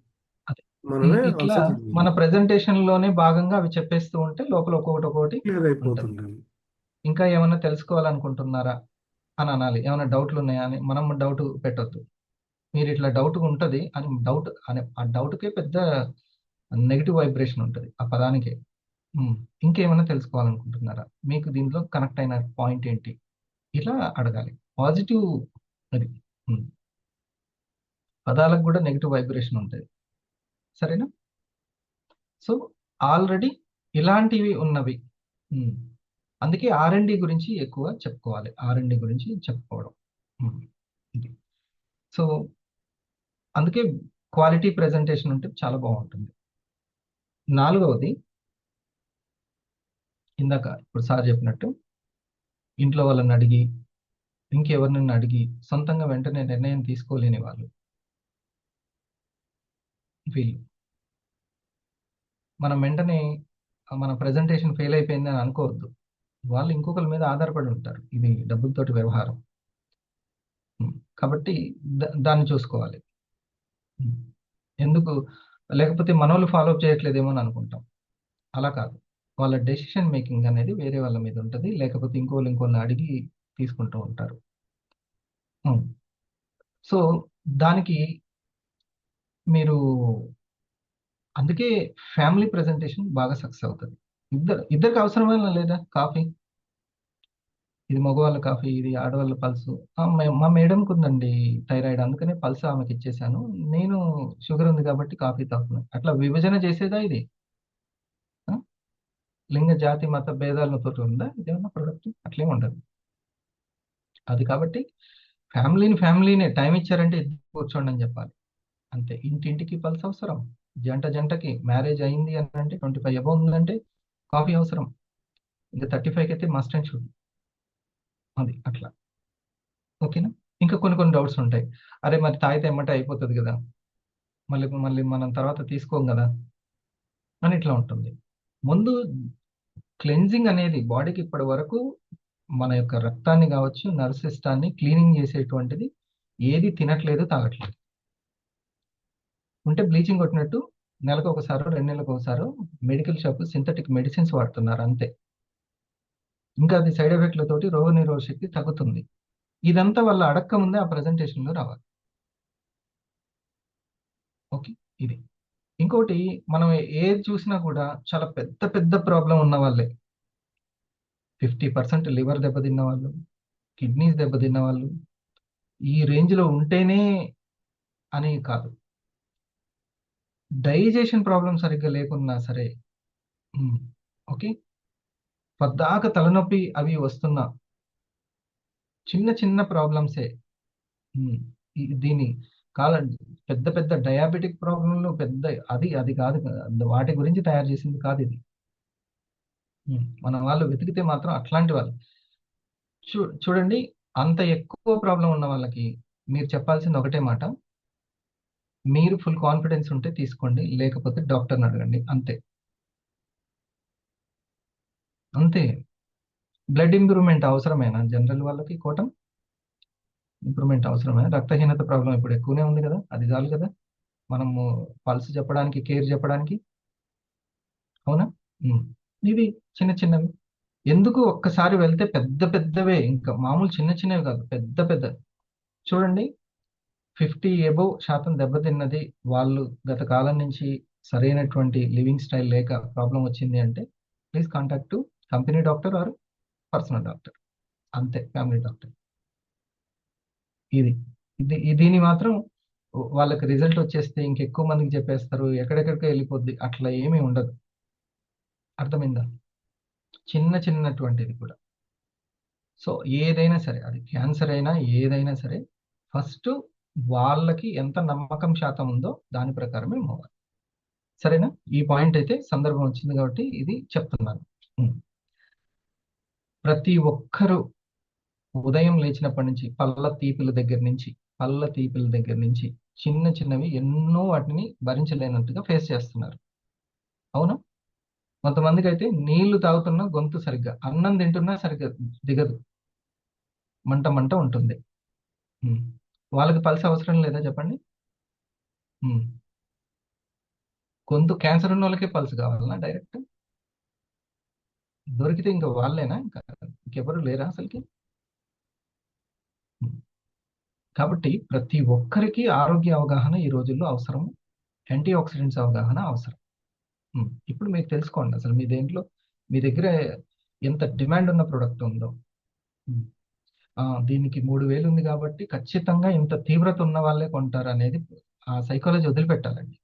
అదే. మనమే ఇట్లా ఆన్సర్ మన ప్రెజెంటేషన్ లోనే భాగంగా అవి చెప్పేస్తూ ఉంటే లోపల ఒక్కొక్కటి క్లియర్ ఉంటుంది. అయిపోతుంది. ఇంకా ఏమైనా తెలుసుకోవాలనుకుంటున్నారా అని అనాలి. ఏమైనా డౌట్లు ఉన్నాయా అని మనం డౌట్ పెట్టొద్దు. మీరు ఇట్లా డౌట్ ఉంటుంది అని డౌట్ అనే ఆ డౌట్కే పెద్ద నెగిటివ్ వైబ్రేషన్ ఉంటుంది ఆ పదానికే. ఇంకేమైనా తెలుసుకోవాలనుకుంటున్నారా, మీకు దీంట్లో కనెక్ట్ అయిన పాయింట్ ఏంటి, ఇలా అడగాలి. పాజిటివ్ అది. పదాలకు కూడా నెగిటివ్ వైబ్రేషన్ ఉంటుంది. సరేనా? సో ఆల్రెడీ ఇలాంటివి ఉన్నవి. అందుకే R&D గురించి ఎక్కువ చెప్పుకోవాలి. R&D గురించి చెప్పుకోవడం ఇది. సో అందుకే క్వాలిటీ ప్రెజెంటేషన్ ఉంటే చాలా బాగుంటుంది. 4వది, ఇందాక ఇప్పుడు సార్ చెప్పినట్టు ఇంట్లో వాళ్ళని అడిగి, ఇంకెవరినైనా అడిగి సొంతంగా వెంటనే నిర్ణయం తీసుకోలేని వాళ్ళు వీళ్ళు. మనం వెంటనే మన ప్రెజెంటేషన్ ఫెయిల్ అయిపోయింది అని అనుకోవద్దు. వాళ్ళు ఇంకొకరి మీద ఆధారపడి ఉంటారు. ఇది డబ్బులతోటి వ్యవహారం. కాబట్టి దాన్ని చూసుకోవాలి. ఎందుకు లేకపోతే మనోళ్ళు ఫాలో అప్ చేయట్లేదేమో అని అనుకుంటాం. అలా కాదు. వాళ్ళ డెసిషన్ మేకింగ్ అనేది వేరే వాళ్ళ మీద ఉంటుంది, లేకపోతే ఇంకోళ్ళని అడిగి తీసుకుంటూ ఉంటారు. సో దానికి మీరు అందుకే ఫ్యామిలీ ప్రెజెంటేషన్ బాగా సక్సెస్ అవుతుంది. ఇద్దరికి అవసరమైన లేదా కాఫీ? ఇది మగవాళ్ళ కాఫీ, ఇది ఆడవాళ్ళ పల్సు. మా మేడంకి ఉందండి థైరాయిడ్, అందుకనే పల్స్ ఆమెకి ఇచ్చేసాను, నేను షుగర్ ఉంది కాబట్టి కాఫీ తాగుతున్నాను. అట్లా విభజన చేసేదా ఇది? లింగ జాతి మత భేదాలతో ఉందా ఇదేమన్నా ప్రొడక్ట్? అట్లేం ఉండదు అది. కాబట్టి ఫ్యామిలీనే టైం ఇచ్చారంటే ఇద్దరు కూర్చోండి అని చెప్పాలి అంతే. ఇంటింటికి పల్స్ అవసరం, జంటకి మ్యారేజ్ అయింది అని అంటే 25 అబౌవ్ ఉందంటే కాఫీ అవసరం, ఇంకా 35కి అయితే మస్ట్ అండ్ షుడ్. అది అట్లా. ఓకేనా? ఇంకా కొన్ని డౌట్స్ ఉంటాయి. అరే మరి తాగితే ఎమ్మటే అయిపోతుంది కదా, మళ్ళీ మనం తర్వాత తీసుకోం కదా అని ఇట్లా ఉంటుంది. ముందు క్లెన్జింగ్ అనేది బాడీకి ఇప్పటి వరకు మన యొక్క రక్తాన్ని కావచ్చు, నర్వ్ సిస్టాన్ని క్లీనింగ్ చేసేటువంటిది ఏది తినట్లేదు, తాగట్లేదు. ఉంటే బ్లీచింగ్ కొట్టినట్టు నెలకు ఒకసారి 2 నెలలకు ఒకసారి మెడికల్ షాప్ సింథటిక్ మెడిసిన్స్ వాడుతున్నారు అంతే. ఇంకా అది సైడ్ ఎఫెక్ట్లతోటి రోగనిరోధక శక్తి తగ్గుతుంది. ఇదంతా వాళ్ళ అడక్క ముందే ఆ ప్రెజెంటేషన్లో రావాలి. ఓకే, ఇది. ఇంకోటి, మనం ఏది చూసినా కూడా చాలా పెద్ద ప్రాబ్లం ఉన్న వాళ్ళే 50% లివర్ దెబ్బతిన్న వాళ్ళు, కిడ్నీస్ దెబ్బతిన్న వాళ్ళు, ఈ రేంజ్లో ఉంటేనే అని కాదు. డైజెషన్ ప్రాబ్లం సరిగ్గా లేకున్నా సరే, ఓకే, పద్దాక తలనొప్పి అవి వస్తున్నా, చిన్న ప్రాబ్లమ్సే. దీని పెద్ద డయాబెటిక్ ప్రాబ్లంలు అది కాదు, వాటి గురించి తయారు చేసింది కాదు ఇది. మన వాళ్ళు వెతికితే మాత్రం అట్లాంటి వాళ్ళు చూడండి. అంత ఎక్కువ ప్రాబ్లం ఉన్న వాళ్ళకి మీరు చెప్పాల్సింది ఒకటే మాట, మీరు ఫుల్ కాన్ఫిడెన్స్ ఉంటే తీసుకోండి, లేకపోతే డాక్టర్ని అడగండి అంతే. బ్లడ్ ఇంప్రూవ్మెంట్ అవసరమేనా జనరల్ వాళ్ళకి? కోటం ఇంప్రూవ్మెంట్ అవసరమే. రక్తహీనత ప్రాబ్లం ఇప్పుడు ఎక్కువనే ఉంది కదా, అది చాలు కదా మనము పల్స్ చెప్పడానికి, కేర్ చెప్పడానికి. అవునా? ఇవి చిన్నవి ఎందుకు ఒక్కసారి వెళ్తే పెద్దవే, ఇంకా మామూలు చిన్నవి కాదు, పెద్ద చూడండి. 50 అబౌవ్ శాతం దెబ్బతిన్నది వాళ్ళు గత కాలం నుంచి సరైనటువంటి లివింగ్ స్టైల్ లేక ప్రాబ్లం వచ్చింది అంటే please contact to company doctor or personal doctor, అంతే, ఫ్యామిలీ డాక్టర్. దీని మాత్రం వాళ్ళకి రిజల్ట్ వచ్చేస్తే ఇంకెక్కువ మందికి చెప్పేస్తారు, ఎక్కడెక్కడికో వెళ్ళిపోద్ది, అట్లా ఏమీ ఉండదు. అర్థమైందా? చిన్నటువంటిది కూడా. సో ఏదైనా సరే, అది క్యాన్సర్ అయినా ఏదైనా సరే, ఫస్ట్ వాళ్ళకి ఎంత నమ్మకం శాతం ఉందో దాని ప్రకారమే మోవాలి. సరేనా? ఈ పాయింట్ అయితే సందర్భం వచ్చింది కాబట్టి ఇది చెప్తున్నాను. ప్రతి ఒక్కరూ ఉదయం లేచినప్పటి నుంచి పళ్ళ తీపిల దగ్గర నుంచి చిన్న చిన్నవి ఎన్నో వాటిని భరించలేనట్టుగా ఫేస్ చేస్తున్నారు. అవునా? కొంతమందికి అయితే నీళ్లు తాగుతున్నా గొంతు సరిగ్గా, అన్నం తింటున్నా సరిగ్గా దిగదు, మంట మంట ఉంటుంది. ఉమ్. వాళ్ళకి పల్స్ అవసరం లేదా చెప్పండి? ఉమ్. గొంతు క్యాన్సర్ ఉన్న వాళ్ళకే పల్స్ కావాలన్నా డైరెక్ట్? దొరికితే ఇంకా వాళ్ళేనా? ఇంకా ఇంకెవరు లేరా అసలుకి? ఉమ్. కాబట్టి ప్రతి ఒక్కరికి ఆరోగ్య అవగాహన ఈ రోజుల్లో అవసరం, యాంటీ ఆక్సిడెంట్స్ అవగాహన అవసరం. ఇప్పుడు మీరు తెలుసుకోండి అసలు మీ దగ్గర ఎంత డిమాండ్ ఉన్న ప్రోడక్ట్ ఉందో. ఉమ్. దీనికి 3000 ఉంది కాబట్టి ఖచ్చితంగా ఇంత తీవ్రత ఉన్న వాళ్ళే కొంటారు అనేది ఆ సైకాలజీ వదిలిపెట్టాలండి.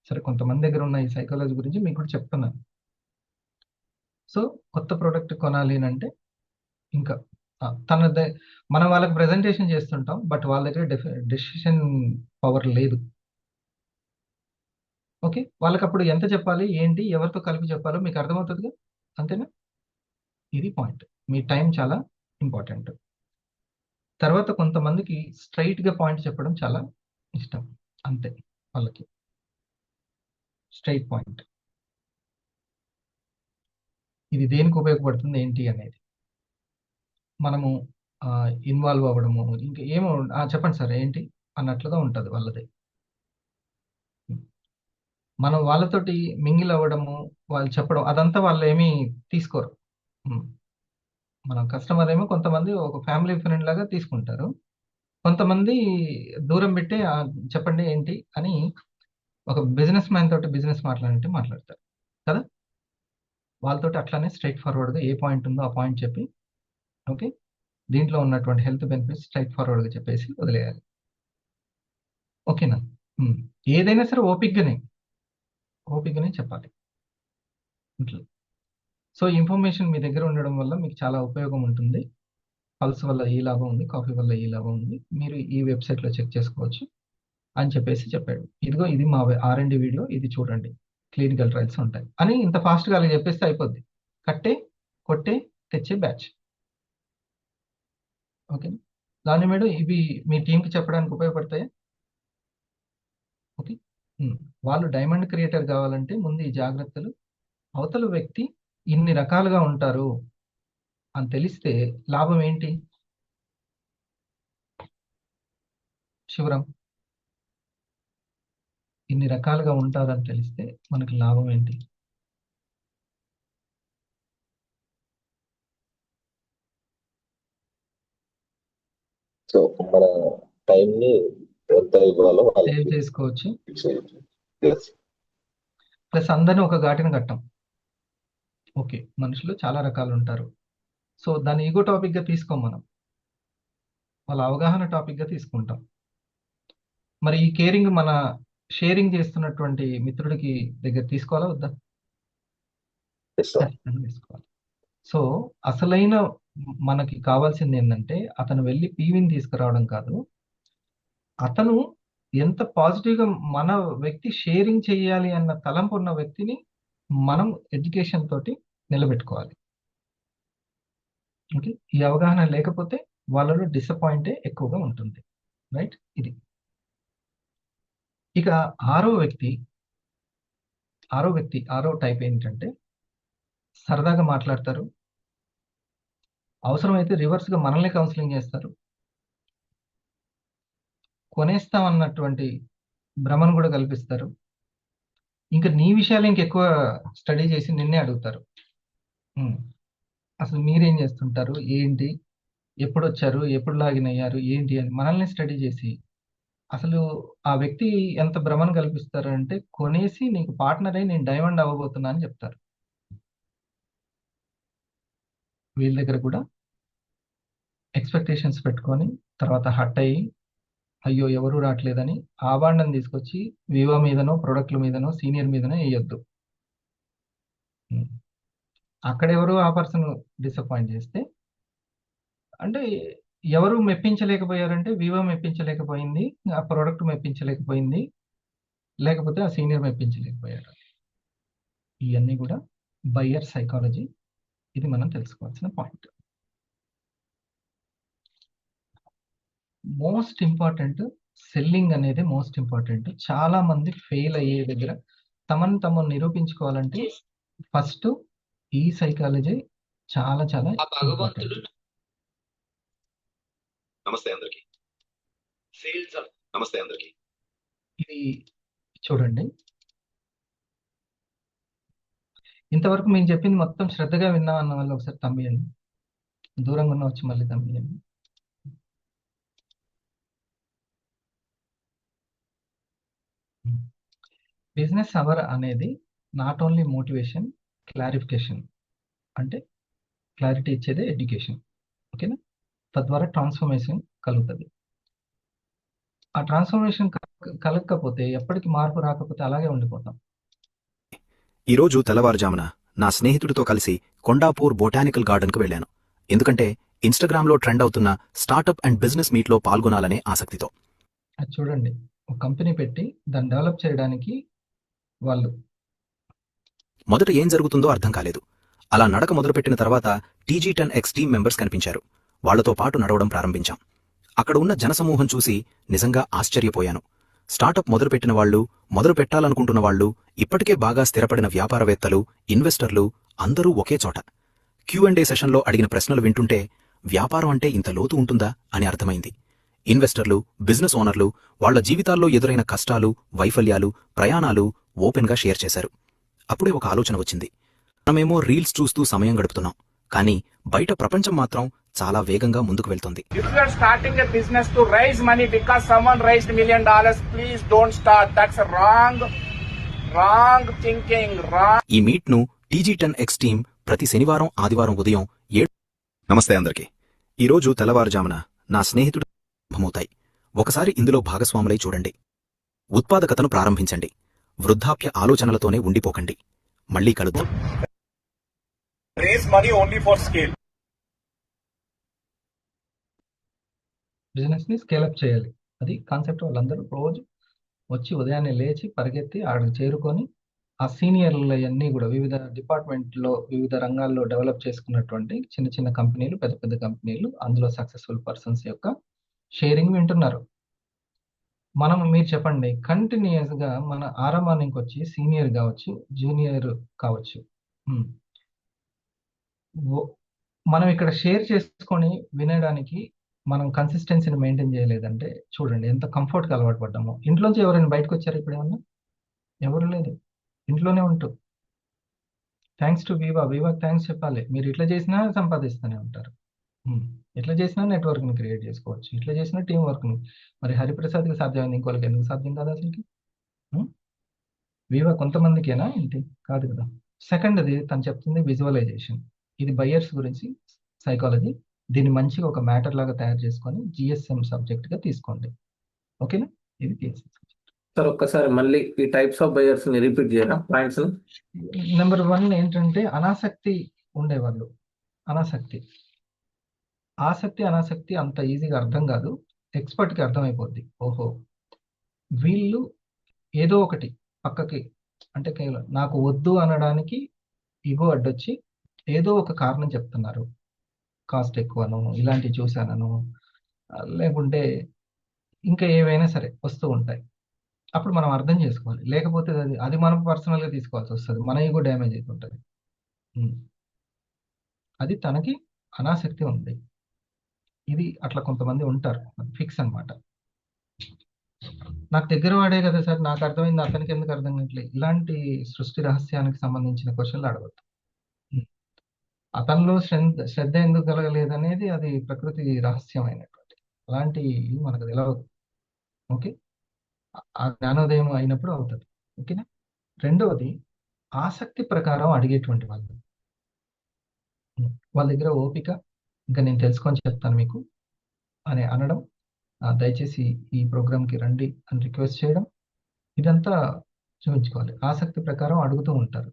సరే, కొంతమంది దగ్గర ఉన్న ఈ సైకాలజీ గురించి మీకు కూడా చెప్తున్నాను. సో కొత్త ప్రోడక్ట్ కొనాలి అని అంటే ఇంకా మనం వాళ్ళకి ప్రెజెంటేషన్ చేస్తుంటాం, బట్ వాళ్ళ దగ్గర డెసిషన్ పవర్ లేదు. ఓకే, వాళ్ళకి అప్పుడు ఎంత చెప్పాలి, ఏంటి, ఎవరితో కలిపి చెప్పాలో మీకు అర్థమవుతుందిగా, అంతేనా? ఇది పాయింట్. మీ టైం చాలా ఇంపార్టెంట్. తర్వాత కొంతమందికి స్ట్రైట్గా పాయింట్ చెప్పడం చాలా ఇష్టం, అంతే. వాళ్ళకి స్ట్రైట్ పాయింట్, ఇది దేనికి ఉపయోగపడుతుంది ఏంటి అనేది మనము ఇన్వాల్వ్ అవ్వడము, ఇంకా ఏమో చెప్పండి సార్ ఏంటి అన్నట్లుగా ఉంటుంది వాళ్ళది. మనం వాళ్ళతోటి మింగిల్ అవ్వడము, వాళ్ళు చెప్పడం అదంతా వాళ్ళు ఏమీ తీసుకోరు. మనం కస్టమర్ ఏమో కొంతమంది ఒక ఫ్యామిలీ ఫ్రెండ్ లాగా తీసుకుంటారు, కొంతమంది దూరం పెట్టి చెప్పండి ఏంటి అని ఒక బిజినెస్ మ్యాన్ తోటి బిజినెస్ మాట్లాడంటే మాట్లాడతారు కదా. వాళ్ళతోటి అట్లానే స్ట్రైట్ ఫార్వర్డ్గా ఏ పాయింట్ ఉందో ఆ పాయింట్ చెప్పి, ఓకే, దీంట్లో ఉన్నటువంటి హెల్త్ బెనిఫిట్స్ స్ట్రైట్ ఫార్వర్డ్గా చెప్పేసి వదిలేయాలి. ఓకేనా? ఏదైనా సరే ఓపిక్గానే చెప్పాలి ఇట్లా. సో ఇన్ఫర్మేషన్ మీ దగ్గర ఉండడం వల్ల మీకు చాలా ఉపయోగం ఉంటుంది. పల్స్ వల్ల ఈ లాభం ఉంది, కాఫీ వల్ల ఈ లాభం ఉంది, మీరు ఈ వెబ్సైట్లో చెక్ చేసుకోవచ్చు అని చెప్పేసి చెప్పాడు. ఇదిగో ఇది మా R&D వీడియో, ఇది చూడండి, క్లినికల్ ట్రయల్స్ ఉంటాయి అని ఇంత ఫాస్ట్గా అలా చెప్పేస్తే అయిపోద్ది. కొట్టే తెచ్చే బ్యాచ్. ఓకే, దాని మేడం ఇవి మీ టీంకి చెప్పడానికి ఉపయోగపడతాయా? ఓకే, వాళ్ళు డైమండ్ క్రియేటర్ కావాలంటే ముందు ఈ జాగ్రత్తలు, అవతల వ్యక్తి ఇన్ని రకాలుగా ఉంటారు అని తెలిస్తే లాభం ఏంటి శివరాం? ఇన్ని రకాలుగా ఉంటారని తెలిస్తే మనకి లాభం ఏంటి? సో మన టైం ని ఎంత ఇవ్వాలో సేవ్ వాళ్ళకి చేసుకోవచ్చు, Yes. ప్లస్ అందరినీ ఒక ఘాటిన కట్టం. ఓకే, మనుషులు చాలా రకాలు ఉంటారు, సో దాన్ని ఈగో టాపిక్గా తీసుకోం మనం, వాళ్ళ అవగాహన టాపిక్గా తీసుకుంటాం. మరి ఈ కేరింగ్ మన షేరింగ్ చేస్తున్నటువంటి మిత్రుడికి దగ్గర తీసుకోవాలా వద్దా? Yes, sir. ఖచ్చితంగా తీసుకోవాలి. సో అసలైన మనకి కావాల్సింది ఏంటంటే అతను వెళ్ళి పీవీని తీసుకురావడం కాదు, అతను ఎంత పాజిటివ్గా మన వ్యక్తి షేరింగ్ చేయాలి అన్న తలంపు ఉన్న వ్యక్తిని మనం ఎడ్యుకేషన్ తోటి నిలబెట్టుకోవాలి. ఓకే, ఈ అవగాహన లేకపోతే వాళ్ళలో డిసప్పాయింటే ఎక్కువగా ఉంటుంది, రైట్? ఇది. ఇక ఆరో టైప్ ఏంటంటే సరదాగా మాట్లాడతారు, అవసరమైతే రివర్స్గా మనల్ని కౌన్సిలింగ్ చేస్తారు, కొనేస్తామన్నటువంటి భ్రమను కూడా కల్పిస్తారు, ఇంకా నీ విషయాలు ఇంకెక్కువ స్టడీ చేసి నిన్నే అడుగుతారు. అసలు మీరేం చేస్తుంటారు, ఏంటి, ఎప్పుడు వచ్చారు, ఎప్పుడు లాగిన్ అయ్యారు, ఏంటి అని మనల్ని స్టడీ చేసి అసలు ఆ వ్యక్తి ఎంత భ్రమను కల్పిస్తారు అంటే కొనేసి నీకు పార్ట్నర్ అయి నేను డైమండ్ అవ్వబోతున్నా అని చెప్తారు. వీళ్ళ దగ్గర కూడా ఎక్స్పెక్టేషన్స్ పెట్టుకొని తర్వాత హట్ అయ్యి అయ్యో ఎవరు రావట్లేదని ఆభాండం తీసుకొచ్చి వివో మీదనో ప్రొడక్ట్ల మీదనో సీనియర్ మీదనో వేయొద్దు. అక్కడెవరు ఆ పర్సన్ డిసప్పాయింట్ చేస్తే అంటే ఎవరు మెప్పించలేకపోయారంటే వివో మెప్పించలేకపోయింది, ఆ ప్రోడక్ట్ మెప్పించలేకపోయింది, లేకపోతే ఆ సీనియర్ మెప్పించలేకపోయారు. ఇవన్నీ కూడా బయ్యర్ సైకాలజీ ఇది మనం తెలుసుకోవాల్సిన పాయింట్. మోస్ట్ ఇంపార్టెంట్ సెల్లింగ్ అనేది మోస్ట్ ఇంపార్టెంట్. చాలా మంది ఫెయిల్ అయ్యే దగ్గర తమను నిరూపించుకోవాలంటే ఫస్ట్ ఈ సైకాలజీ చాలా చాలా ఇంపార్టెంట్. నమస్తే అందరికి. నమస్తే అందరికి. ఇది చూడండి, ఇంతవరకు మేము చెప్పింది మొత్తం శ్రద్ధగా విన్నామన్న వాళ్ళు ఒకసారి తమ్మియండి. దూరంగా ఉన్న వచ్చి మళ్ళీ తమ్మియండి. బిజినెస్ అవర్ అనేది నాట్ ఓన్లీ మోటివేషన్, క్లారిఫికేషన్, అంటే క్లారిటీ ఇచ్చేదే ఎడ్యుకేషన్. ఓకేనా? తద్వారా ట్రాన్స్ఫర్మేషన్ కలుగుతుంది. ఆ ట్రాన్స్ఫర్మేషన్ కలగకపోతే, ఎప్పటికీ మార్పు రాకపోతే అలాగే ఉండిపోతాం. ఈరోజు తెల్లవారుజామున నా స్నేహితుడితో కలిసి కొండాపూర్ బొటానికల్ గార్డెన్కు వెళ్ళాను. ఎందుకంటే ఇన్స్టాగ్రామ్లో ట్రెండ్ అవుతున్న స్టార్టప్ అండ్ బిజినెస్ మీట్లో పాల్గొనాలనే ఆసక్తితో. అది చూడండి, ఒక కంపెనీ పెట్టి దాన్ని డెవలప్ చేయడానికి వాళ్ళు మొదట ఏం జరుగుతుందో అర్థం కాలేదు. అలా నడక మొదలుపెట్టిన తర్వాత TG10X టీమ్ మెంబర్స్ కనిపించారు. వాళ్లతో పాటు నడవడం ప్రారంభించాం. అక్కడ ఉన్న జనసమూహం చూసి నిజంగా ఆశ్చర్యపోయాను. స్టార్టప్ మొదలుపెట్టిన వాళ్ళు, మొదలు పెట్టాలనుకుంటున్న వాళ్ళు, ఇప్పటికే బాగా స్థిరపడిన వ్యాపారవేత్తలు, ఇన్వెస్టర్లు అందరూ ఒకే చోట. Q&A సెషన్లో అడిగిన ప్రశ్నలు వింటుంటే వ్యాపారం అంటే ఇంత లోతు ఉంటుందా అని అర్థమైంది. ఇన్వెస్టర్లు, బిజినెస్ ఓనర్లు వాళ్ల జీవితాల్లో ఎదురైన కష్టాలు, వైఫల్యాలు, ప్రయాణాలు ఓపెన్గా షేర్ చేశారు. అప్పుడే ఒక ఆలోచన వచ్చింది. మనమేమో రీల్స్ చూస్తూ సమయం గడుపుతున్నాం, కానీ బయట ప్రపంచం మాత్రం చాలా వేగంగా ముందుకు వెళ్తుంది. If you are starting a business to raise money because someone raised $1 million, please don't start. That's a wrong thinking. ఈ మీట్ను TG10X టీం ప్రతి శనివారం, ఆదివారం ఉదయం 7. నమస్తే అందరికీ. ఈరోజు తెల్లవారుజామున నా స్నేహితుడు ప్రారంభమవుతాయి. ఒకసారి ఇందులో భాగస్వాములై చూడండి. ఉత్పాదకతను ప్రారంభించండి. వృద్ధాప్య ఆలోచనలతోనే ఉండిపోకండి. మళ్ళీ కలుద్దాం. Raise money only for scale. Business ని స్కేలప్ చేయాలి, అది కాన్సెప్ట్. వాళ్ళందరూ రోజు వచ్చి ఉదయాన్నే లేచి పరిగెత్తి ఆడికి చేరుకొని ఆ సీనియర్లు అన్నీ కూడా వివిధ డిపార్ట్మెంట్లో, వివిధ రంగాల్లో డెవలప్ చేసుకున్నటువంటి చిన్న చిన్న కంపెనీలు, పెద్ద పెద్ద కంపెనీలు, అందులో సక్సెస్ఫుల్ పర్సన్స్ యొక్క షేరింగ్ వింటున్నారు. మీరు చెప్పండి, కంటిన్యూస్ గా మన ఆరంభానికి వచ్చి సీనియర్ కావచ్చు, జూనియర్ కావచ్చు, మనం ఇక్కడ షేర్ చేసుకొని వినడానికి మనం కన్సిస్టెన్సీని మెయింటైన్ చేయలేదంటే చూడండి ఎంత కంఫర్ట్గా అలవాటు పడ్డామో. ఇంట్లోంచి ఎవరైనా బయటకు వచ్చారు ఇప్పుడు? ఏమన్నా? ఎవరు లేదు, ఇంట్లోనే ఉంటూ. థ్యాంక్స్ టు వివాకి థ్యాంక్స్ చెప్పాలి. మీరు ఇట్లా చేసినా సంపాదిస్తూనే ఉంటారు, ఇట్లా చేసినా నెట్వర్క్ని క్రియేట్ చేసుకోవచ్చు, ఇట్లా చేసినా టీం వర్క్ని. మరి హరిప్రసాద్కి సాధ్యమైంది, ఇంకోళ్ళకి ఎందుకు సాధ్యం కాదు అసలుకి? వివా కొంతమందికేనా ఏంటి? కాదు కదా. సెకండ్ది తను చెప్తుంది విజువలైజేషన్. ఇది బయర్స్ గురించి సైకాలజీ. దీన్ని మంచిగా ఒక మ్యాటర్ లాగా తయారు చేసుకొని GSM సబ్జెక్ట్ గా తీసుకోండి. ఓకేనా? ఇది TSM సబ్జెక్ట్. సార్ ఒక్కసారి మళ్ళీ ఈ టైప్స్ ఆఫ్ బయర్స్ ని రిపీట్ చేయరా పాయింట్స్? నెంబర్ 1 ఏంటంటే అనాసక్తి ఉండేవాళ్ళు. ఆసక్తి అనాసక్తి అంత ఈజీగా అర్థం కాదు, ఎక్స్పర్ట్కి అర్థమైపోద్ది. ఓహో, వీళ్ళు ఏదో ఒకటి పక్కకి, అంటే కేవలం నాకు వద్దు అనడానికి ఇగో అడ్డొచ్చి ఏదో ఒక కారణం చెప్తున్నారు. కాస్ట్ ఎక్కువను, ఇలాంటివి చూశానను, లేకుంటే ఇంకా ఏవైనా సరే వస్తూ ఉంటాయి. అప్పుడు మనం అర్థం చేసుకోవాలి. లేకపోతే అది మనం పర్సనల్గా తీసుకోవాల్సి వస్తుంది, మన ఈగో డ్యామేజ్ అవుతుంటుంది. అది తనకి అనాసక్తి ఉంది. ఇది అట్లా కొంతమంది ఉంటారు, ఫిక్స్ అన్నమాట. నాకు దగ్గర వాడే కదా సార్, నాకు అర్థమైంది, అతనికి ఎందుకు అర్థం కావట్లేదు? ఇలాంటి సృష్టి రహస్యానికి సంబంధించిన క్వశ్చన్లు అడగద్దు. అతనిలో శ్రద్ధ ఎందుకు కలగలేదనేది అది ప్రకృతి రహస్యమైనటువంటి, అలాంటివి మనకు తెలియదు. ఓకే, ఆ జ్ఞానోదయం అయినప్పుడు అవుతుంది. ఓకేనా? రెండవది ఆసక్తి ప్రకారం అడిగేటువంటి వాళ్ళు. వాళ్ళ దగ్గర ఓపిక, ఇంకా నేను తెలుసుకొని చెప్తాను మీకు అని అనడం, దయచేసి ఈ ప్రోగ్రామ్కి రండి అని రిక్వెస్ట్ చేయడం, ఇదంతా చూపించుకోవాలి. ఆసక్తి ప్రకారం అడుగుతూ ఉంటారు,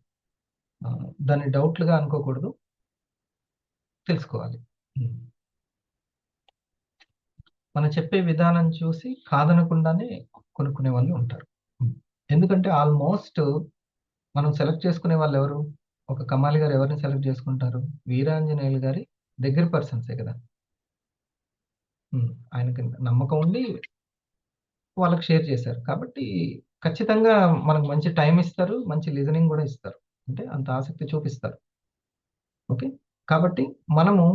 దాన్ని డౌట్లుగా అనుకోకూడదు, తెలుసుకోవాలి. మనం చెప్పే విధానం చూసి కాదనకుండానే కొనుక్కునే వాళ్ళు ఉంటారు. ఎందుకంటే ఆల్మోస్ట్ మనం సెలెక్ట్ చేసుకునే వాళ్ళు ఎవరు? ఒక కమాలి గారు ఎవరిని సెలెక్ట్ చేసుకుంటారు? వీరాంజనేయులు గారి దగ్గర పర్సన్సే కదా. ఆయనకి నమ్మకం ఉండి వాళ్ళకి షేర్ చేశారు. కాబట్టి ఖచ్చితంగా మనకు మంచి టైం ఇస్తారు. మంచి లిజనింగ్ కూడా ఇస్తారు. అంటే అంత ఆసక్తి చూపిస్తారు. ఓకే. కాబట్టి మనము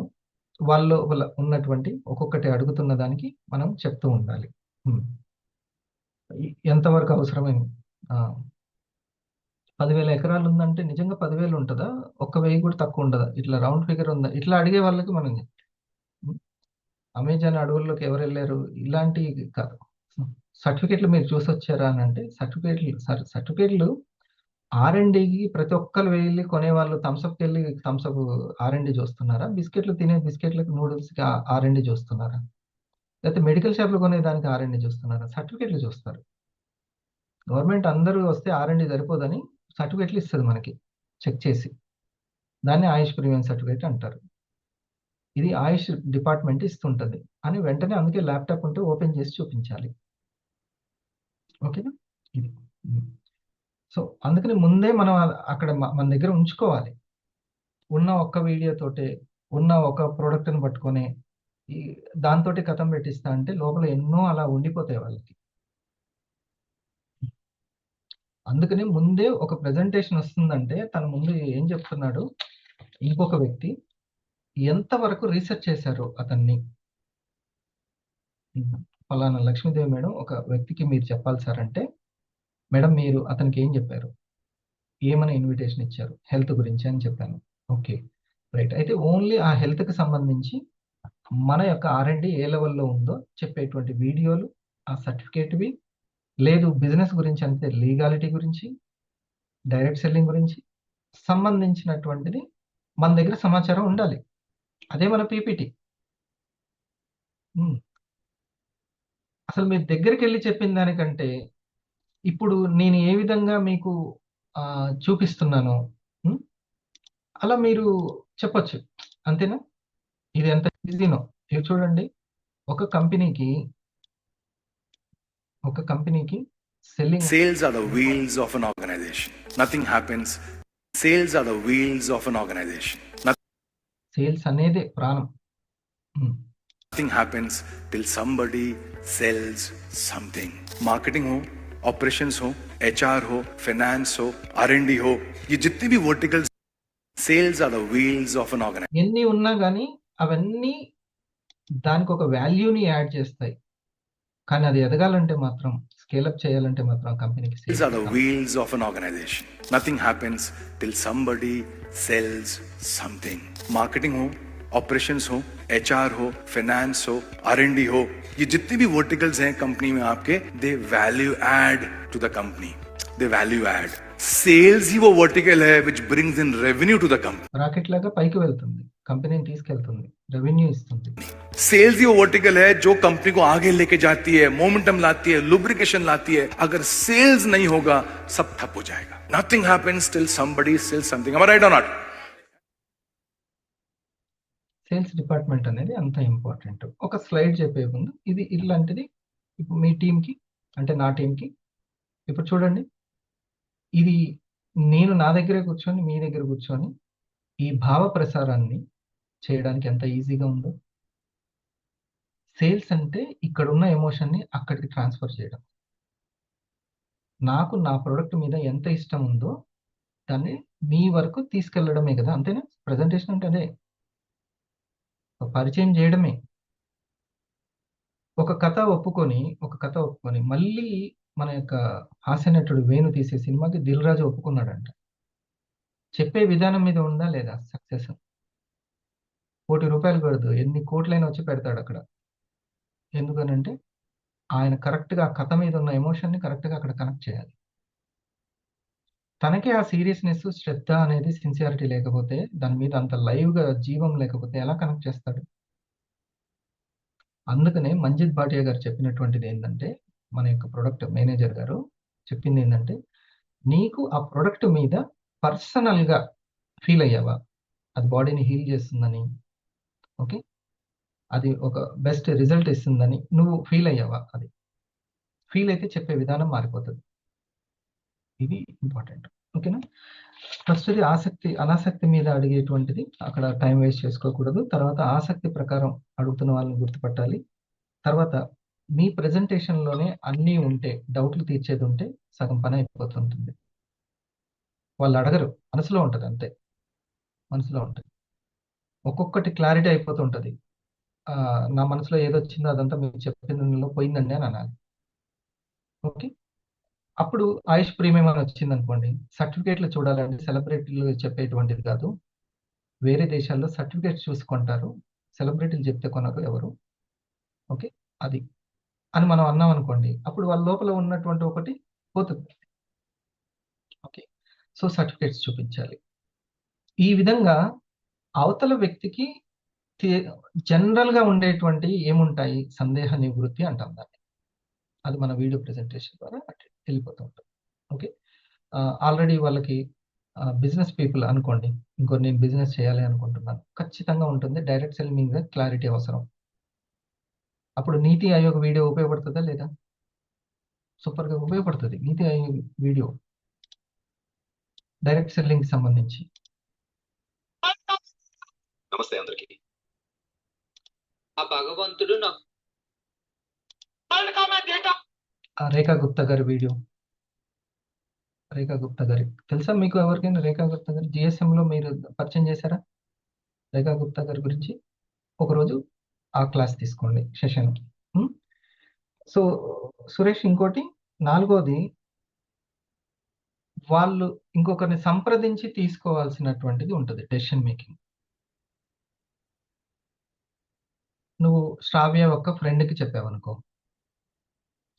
వాళ్ళు ఉన్నటువంటి ఒక్కొక్కటి అడుగుతున్న దానికి మనం చెప్తూ ఉండాలి. ఎంతవరకు అవసరమైన 10,000 ఎకరాలు ఉందంటే నిజంగా 10,000 ఉంటుందా? 1,000 కూడా తక్కువ ఉండదా? ఇట్లా రౌండ్ ఫిగర్ ఉందా? ఇట్లా అడిగే వాళ్ళకి మనం అమెజాన్ అడవుల్లోకి ఎవరు వెళ్ళారు? ఇలాంటివి కాదు. సర్టిఫికేట్లు మీరు చూసొచ్చారా అని అంటే సర్టిఫికేట్లు R&Dకి ప్రతి ఒక్కరు వెళ్ళి కొనేవాళ్ళు థమ్స్అప్కి వెళ్ళి థమ్స్అప్ R&D చూస్తున్నారా? బిస్కెట్లు తినే బిస్కెట్లకు నూడిల్స్కి R&D చూస్తున్నారా? లేకపోతే మెడికల్ షాప్లో కొనేదానికి R&D చూస్తున్నారా? సర్టిఫికేట్లు చూస్తారు. గవర్నమెంట్ అందరూ వస్తే R&D సరిపోదని సర్టిఫికేట్లు ఇస్తుంది మనకి చెక్ చేసి. దాన్ని ఆయుష్ ప్రీమియం సర్టిఫికేట్ అంటారు. ఇది ఆయుష్ డిపార్ట్మెంట్ ఇస్తుంటది అని వెంటనే అందుకే ల్యాప్టాప్ ఉంటే ఓపెన్ చేసి చూపించాలి. ఓకేనా? ఇది సో అందుకని ముందే మనం అక్కడ మన దగ్గర ఉంచుకోవాలి. ఉన్న ఒక్క వీడియోతోటే ఉన్న ఒక ప్రోడక్ట్ని పట్టుకొని దాంతోటి కథం పెట్టిస్తా అంటే లోపల ఎన్నో అలా ఉండిపోతాయి వాళ్ళకి. అందుకని ముందే ఒక ప్రెజెంటేషన్ వస్తుందంటే తన ముందు ఏం చెప్తున్నాడు, ఇంకొక వ్యక్తి ఎంతవరకు రీసెర్చ్ చేశారు అతన్ని. ఫలానా లక్ష్మీదేవి మేడం ఒక వ్యక్తికి మీరు చెప్పాలి సార్ అంటే, మేడం మీరు అతనికి ఏం చెప్పారు, ఏమని ఇన్విటేషన్ ఇచ్చారు, హెల్త్ గురించి అని చెప్పాను. Okay right. అయితే ఓన్లీ ఆ హెల్త్కి సంబంధించి మన యొక్క R&D ఏ లెవెల్లో ఉందో చెప్పేటువంటి వీడియోలు, ఆ సర్టిఫికేట్వి, లేదు బిజినెస్ గురించి అంటే లీగాలిటీ గురించి, డైరెక్ట్ సెల్లింగ్ గురించి సంబంధించినటువంటిది మన దగ్గర సమాచారం ఉండాలి. అదే మన పీపీటీ. అసలు మీరు దగ్గరికి వెళ్ళి చెప్పిన దానికంటే ఇప్పుడు నేను ఏ విధంగా మీకు చూపిస్తున్నానో అలా మీరు చెప్పొచ్చు. అంతేనా? ఇది ఎంత ఈజీనో. ఇవి చూడండి, ఒక కంపెనీకి selling. Sales are the wheels of an organization. Nothing happens. Sales are the wheels of an organization. Sales అనేది ప్రాణం. Nothing happens till somebody sells something. Marketing हो, operations हो, HR हो, finance हो, R&D हो, ये जितने भी verticals, sales are the wheels of an organization. ఎన్ని ఉన్నా కానీ అవన్నీ దానికి ఒక వాల్యూని యాడ్ చేస్తాయి. కానీ అది ఎదగాలంటే మాత్రం, స్కేలప్ చేయాలంటే మాత్రం కంపెనీకి Sales are the wheels of an organization. Nothing happens till somebody sells something. Marketing हो, operations हो, HR हो, finance हो, R&D हो, ये जितने भी verticals हैं कंपनी में आपके, they value add to the company. They value add. Sales ही वो vertical है which brings in revenue to the company. Rocket లాగా పైకి వెళ్తుంది, కంపెనీని తీసుకెళ్తుంది, రెవెన్యూ ఇస్తుంది. सेल्स ही वो वर्टिकल है जो कंपनी को आगे लेके जाती है, मोमेंटम लाती है, लुब्रिकेशन लाती है. अगर सेल्स नहीं होगा सब ठप हो जाएगा. Nothing happens till somebody sells something. Am I right or not? Sales department అనేది అంత ఇంపార్టెంట్. ఒక స్లైడ్ చెప్పే ముందు ఇది ఇలాంటిది ఇప్పుడు మీ టీంకి అంటే నా టీంకి ఇప్పుడు చూడండి, ఇది నేను నా దగ్గరే కూర్చొని మీ దగ్గర కూర్చొని ఈ భావ ప్రసారాన్ని చేయడానికి ఎంత ఈజీగా ఉందో. సేల్స్ అంటే ఇక్కడున్న ఎమోషన్ని అక్కడికి ట్రాన్స్ఫర్ చేయడం. నాకు నా ప్రోడక్ట్ మీద ఎంత ఇష్టం ఉందో దాన్ని మీ వరకు తీసుకెళ్లడమే కదా. అంతేనా? ప్రజెంటేషన్ అంటే అదే, పరిచయం చేయడమే. ఒక కథ ఒప్పుకొని మళ్ళీ మన యొక్క హాస్యనటుడు వేణు తీసే సినిమాకి దిల్ రాజు ఒప్పుకున్నాడంట. చెప్పే విధానం మీద ఉందా లేదా సక్సెస్? ₹1,00,00,000 పడదు, ఎన్ని కోట్లైనా వచ్చి పెడతాడు అక్కడ. ఎందుకనంటే ఆయన కరెక్ట్గా ఆ కథ మీద ఉన్న ఎమోషన్ని కరెక్ట్గా అక్కడ కనెక్ట్ చేయాలి. తనకే ఆ సీరియస్నెస్, శ్రద్ధ అనేది, సిన్సియారిటీ లేకపోతే, దాని మీద అంత లైవ్గా జీవం లేకపోతే ఎలా కనెక్ట్ చేస్తాడు? అందుకనే మంజిత్ భాటియా గారు చెప్పినటువంటిది ఏంటంటే, మన యొక్క ప్రొడక్ట్ మేనేజర్ గారు చెప్పింది ఏంటంటే, నీకు ఆ ప్రొడక్ట్ మీద పర్సనల్గా ఫీల్ అయ్యావా, అది బాడీని హీల్ చేస్తుందని, ఓకే, అది ఒక బెస్ట్ రిజల్ట్ ఇస్తుందని నువ్వు ఫీల్ అయ్యావా? అది ఫీల్ అయితే చెప్పే విధానం మారిపోతుంది. ఇది ఇంపార్టెంట్. ఓకేనా? ఫస్ట్‌ది ఆసక్తి, అనాసక్తి మీద అడిగేటువంటిది అక్కడ టైం వేస్ట్ చేసుకోకూడదు. తర్వాత ఆసక్తి ప్రకారం అడుగుతున్న వాళ్ళని గుర్తుపట్టాలి. తర్వాత మీ ప్రెజెంటేషన్‌లోనే అన్నీ ఉంటే, డౌట్‌లు తీర్చేది ఉంటే సగం పని అయిపోతుంటుంది. వాళ్ళు అడగరు. మనసులో ఉంటది అంతే. మనసులో ఉంటది. ఒక్కొక్కటి క్లారిటీ అయిపోతుంటది. నా మనసులో ఏదొచ్చిందో అదంతా మీరు చెప్పినలో పోయిందండి అని అనాలి. ఓకే. అప్పుడు ఆయుష్ ప్రీమియం అని వచ్చిందనుకోండి, సర్టిఫికేట్లు చూడాలండి. సెలబ్రిటీలు చెప్పేటువంటిది కాదు. వేరే దేశాల్లో సర్టిఫికేట్స్ చూసి కొంటారు. సెలబ్రిటీలు చెప్తే కొనరు ఎవరు. ఓకే. అది. అని మనం అన్నామనుకోండి, అప్పుడు వాళ్ళ లోపల ఉన్నటువంటి ఒకటి పోతుంది. ఓకే. సో, సర్టిఫికేట్స్ చూపించాలి. ఈ విధంగా అవతల వ్యక్తికి తే జనరల్‌గా ఉండేటువంటి ఏముంటాయి? సందేహ నివృత్తి అంటాం దాన్ని. అది మన వీడియో ప్రెజెంటేషన్ ద్వారా అటు వెళ్ళిపోతూ ఉంటుంది. ఓకే. ఆల్రెడీ వాళ్ళకి బిజినెస్ పీపుల్ అనుకోండి. నేను బిజినెస్ చేయాలి అనుకుంటున్నాను. ఖచ్చితంగా ఉంటుంది. డైరెక్ట్ సెల్లింగ్ మీద క్లారిటీ అవసరం. అప్పుడు నీతి ఆయోగ్ వీడియో ఉపయోగపడుతుందా లేదా? సూపర్‌గా ఉపయోగపడుతది. నీతి ఆయోగ్ వీడియో. డైరెక్ట్ సెల్లింగ్‌కి సంబంధించి. నమస్తే అందరికి. ఆ భగవంతుడు నాకు రేఖా గుప్తా గారి వీడియో. రేఖా గుప్తా గారి తెలుసా మీకు ఎవరికైనా రేఖా గుప్తా గారు? జీఎస్ఎంలో మీరు పరిచయం చేశారా? రేఖా గుప్తా గారి గురించి ఒకరోజు ఆ క్లాస్ తీసుకోండి సెషన్. సో, సురేష్ ఇంకోటి నాలుగోది వాళ్ళు ఇంకొకరిని సంప్రదించి తీసుకోవాల్సినటువంటిది ఉంటది డెసిషన్ మేకింగ్. నువ్వు శ్రావ్య ఒక ఫ్రెండ్‌కి చెప్పావనుకో,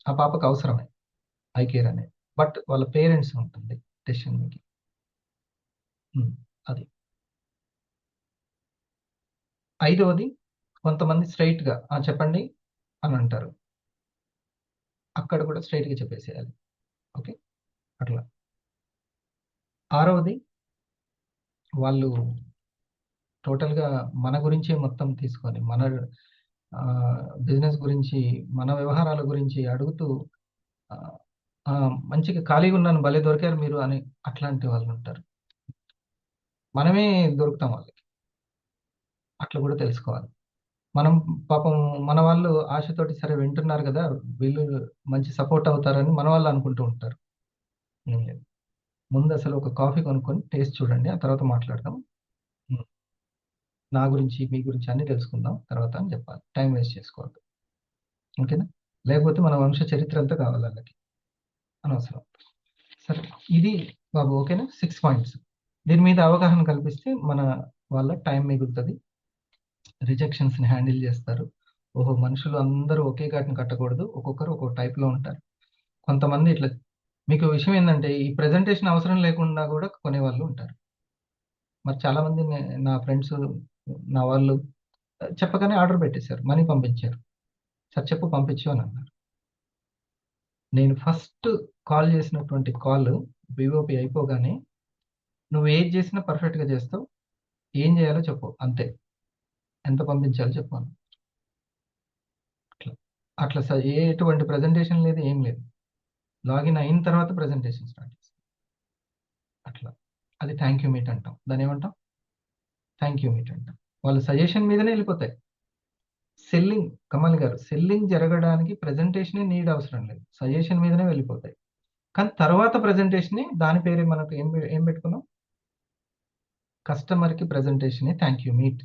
ఆ పాపకు అవసరమే ఐ కేర్ అనేది. బట్ వాళ్ళ పేరెంట్స్ ఉంటుంది డెసిషన్ మేకింగ్. అది. ఐదవది కొంతమంది స్ట్రెయిట్‌గా చెప్పండి అని అంటారు. అక్కడ కూడా స్ట్రెయిట్‌గా చెప్పేసేయాలి. ఓకే. అట్లా. ఆరవది వాళ్ళు టోటల్‌గా మన గురించే మొత్తం తీసుకొని, మన బిజినెస్ గురించి, మన వ్యవహారాల గురించి అడుగుతూ మంచిగా ఖాళీగా ఉన్నాను భలే దొరికారు మీరు అని అట్లాంటి వాళ్ళు ఉంటారు. మనమే దొరుకుతాం వాళ్ళకి. అట్లా కూడా తెలుసుకోవాలి. మనం పాపం మన వాళ్ళు ఆశతోటి సరే వింటున్నారు కదా! వీళ్ళు మంచి సపోర్ట్ అవుతారని మన వాళ్ళు అనుకుంటూ ఉంటారు. ఏం లేదు. ముందు అసలు ఒక కాఫీ కొనుక్కొని టేస్ట్ చూడండి. ఆ తర్వాత మాట్లాడదాం. నా గురించి, మీ గురించి అన్నీ తెలుసుకుందాం తర్వాత అని చెప్పాలి. టైం వేస్ట్ చేసుకోవద్దు. ఓకేనా? లేకపోతే మన వంశ చరిత్ర అంతా కావాలి ఆళ్ళకి. అనవసరం. సరే. ఇది బాబు ఓకేనా? 6 పాయింట్స్. దీని మీద అవగాహన కల్పిస్తే మన వాళ్ళ టైం మిగులుతది. రిజెక్షన్స్‌ని హ్యాండిల్ చేస్తారు. ఓహో! మనుషులు అందరూ ఒకే ఘాటున కట్టకూడదు. ఒక్కొక్కరు ఒక్కో టైప్‌లో ఉంటారు. కొంతమంది ఇట్లా మీకు విషయం ఏందంటే ఈ ప్రెజెంటేషన్ అవసరం లేకుండా కూడా కొనేవాళ్ళు ఉంటారు. మరి చాలామంది నా ఫ్రెండ్స్, నా వాళ్ళు చెప్పగానే ఆర్డర్ పెట్టేశారు. మనీ పంపించారు. సార్ చెప్పు పంపించు అని అన్నారు. నేను ఫస్ట్ కాల్ చేసినటువంటి కాల్ వివోపి అయిపోగానే నువ్వు ఏది చేసినా పర్ఫెక్ట్‌గా చేస్తావు. ఏం చేయాలో చెప్పు అంతే. ఎంత పంపించాలో చెప్పు అన్నా. అట్లా ఎటువంటి ప్రెజెంటేషన్ లేదు. ఏం లేదు. లాగిన్ అయిన తర్వాత ప్రెజెంటేషన్ స్టార్ట్ చేస్తాం. అట్లా. అది థాంక్ యూ మీట్ అంటాం. దాన్నేమంటాం? థాంక్ యూ మీట్ అంటాం. వాళ్ళ సజెషన్ మీదనే వెళ్ళిపోతాయి. సెల్లింగ్ కమల్ గారు సెల్లింగ్ జరగడానికి ప్రెజెంటేషనే నీడ్ అవసరం లేదు. సజెషన్ మీదనే వెళ్ళిపోతాయి. కానీ తర్వాత ప్రెజెంటేషనే దాని పేరే మనకు ఏం పెట్టుకున్నాం? కస్టమర్‌కి ప్రెజెంటేషనే థాంక్ యూ మీట్.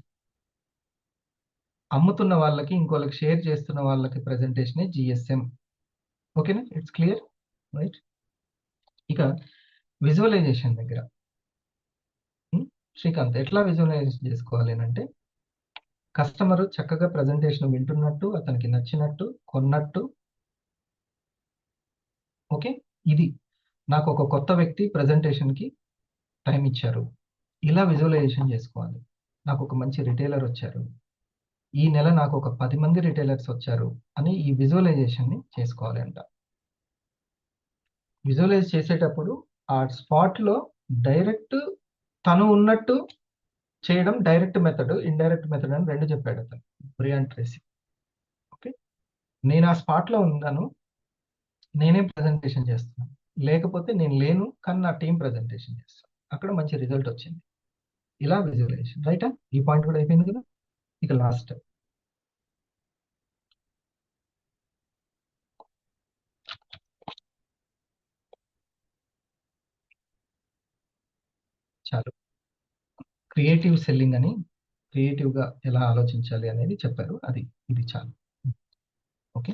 అమ్ముతున్న వాళ్ళకి, ఇంకోళ్ళకి షేర్ చేస్తున్న వాళ్ళకి ప్రెజెంటేషనే జీఎస్ఎం. ఓకేనా? It's clear? రైట్. ఇక విజువలైజేషన్ దగ్గర శ్రీకాంత్ ఎట్లా విజువలైజ్ చేసుకోవాలి అనంటే కస్టమర్ చక్కగా ప్రెజెంటేషన్ వింటున్నట్టు, అతనికి నచ్చినట్టు, కొన్నట్టు. ఓకే. ఇది నాకు ఒక కొత్త వ్యక్తి ప్రెజెంటేషన్‌కి టైమ్ ఇచ్చారు. ఇలా విజువలైజేషన్ చేసుకోవాలి. నాకు ఒక మంచి రిటైలర్ వచ్చారు. ఈ నెల నాకు ఒక 10 మంది రిటైలర్స్ వచ్చారు అని ఈ విజువలైజేషన్‌ని చేసుకోవాలి అంట. విజువలైజ్ చేసేటప్పుడు ఆ స్పాట్‌లో డైరెక్ట్ తను ఉన్నట్టు చేయడం డైరెక్ట్ మెథడ్, ఇండైరెక్ట్ మెథడ్ అని 2 చెప్పాడు అతను. Brian Tracy. ఓకే. నేను ఆ స్పాట్‌లో ఉన్నాను. నేనే ప్రెజెంటేషన్ చేస్తున్నాను. లేకపోతే నేను లేను కానీ నా టీం ప్రజెంటేషన్ చేస్తాను, అక్కడ మంచి రిజల్ట్ వచ్చింది. ఇలా విజువలైజేషన్, రైటా? ఈ పాయింట్ కూడా అయిపోయింది కదా. ఇక లాస్ట్ చాలు, క్రియేటివ్ సెల్లింగ్ అని, క్రియేటివ్గా ఎలా ఆలోచించాలి అనేది చెప్పారు. ఇది చాలు. ఓకే,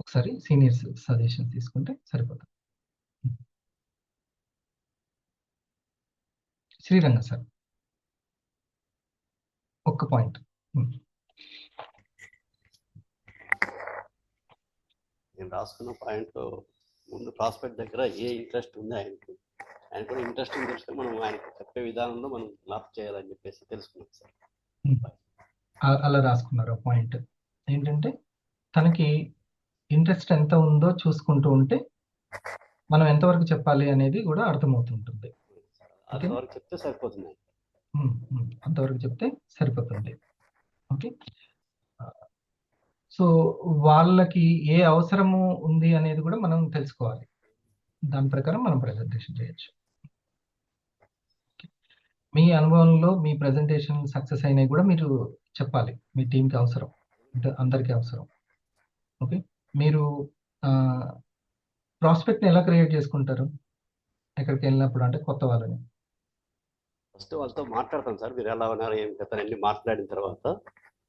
ఒకసారి సీనియర్స్ సజెషన్ తీసుకుంటే సరిపోతుంది. శ్రీరంగ సార్ ఒక్క పాయింట్. నేను రాసుకున్న పాయింట్ ముందు ప్రాస్పెక్ట్ దగ్గర ఏ ఇంట్రెస్ట్ ఉంది ఆయనకు కూడా ఇంట్రెస్టింగ్ తెలుసుకొని మనం ఆయనకు చెప్పే విధానంలో మనం లాప్ చేయాలని చెప్పేసి తెలుసుకున్నాం సార్. అలా రాసుకున్నారు పాయింట్ ఏంటంటే, తనకి ఇంట్రెస్ట్ ఎంత ఉందో చూసుకుంటూ ఉంటే మనం ఎంతవరకు చెప్పాలి అనేది కూడా అర్థమవుతుంటుంది. అంతవరకు చెప్తే సరిపోతుంది. అంతవరకు చెప్తే సరిపోతుంది. ఓకే, సో వాళ్ళకి ఏ అవసరము ఉంది అనేది కూడా మనం తెలుసుకోవాలి. దాని ప్రకారం మనం ప్రజెంటేషన్ చేయొచ్చు. మీ అనుభవంలో మీ ప్రజెంటేషన్ సక్సెస్ అయినవి కూడా మీరు చెప్పాలి. మీ టీంకి అవసరం, అందరికీ అవసరం. ఓకే, మీరు ప్రాస్పెక్ట్ని ఎలా క్రియేట్ చేసుకుంటారు ఎక్కడికి వెళ్ళినప్పుడు? అంటే కొత్త వాళ్ళని ఫస్ట్ వాళ్ళతో మాట్లాడతాం సార్, మీరు ఎలా ఉన్నారు ఏం కథ అన్ని మాట్లాడిన తర్వాత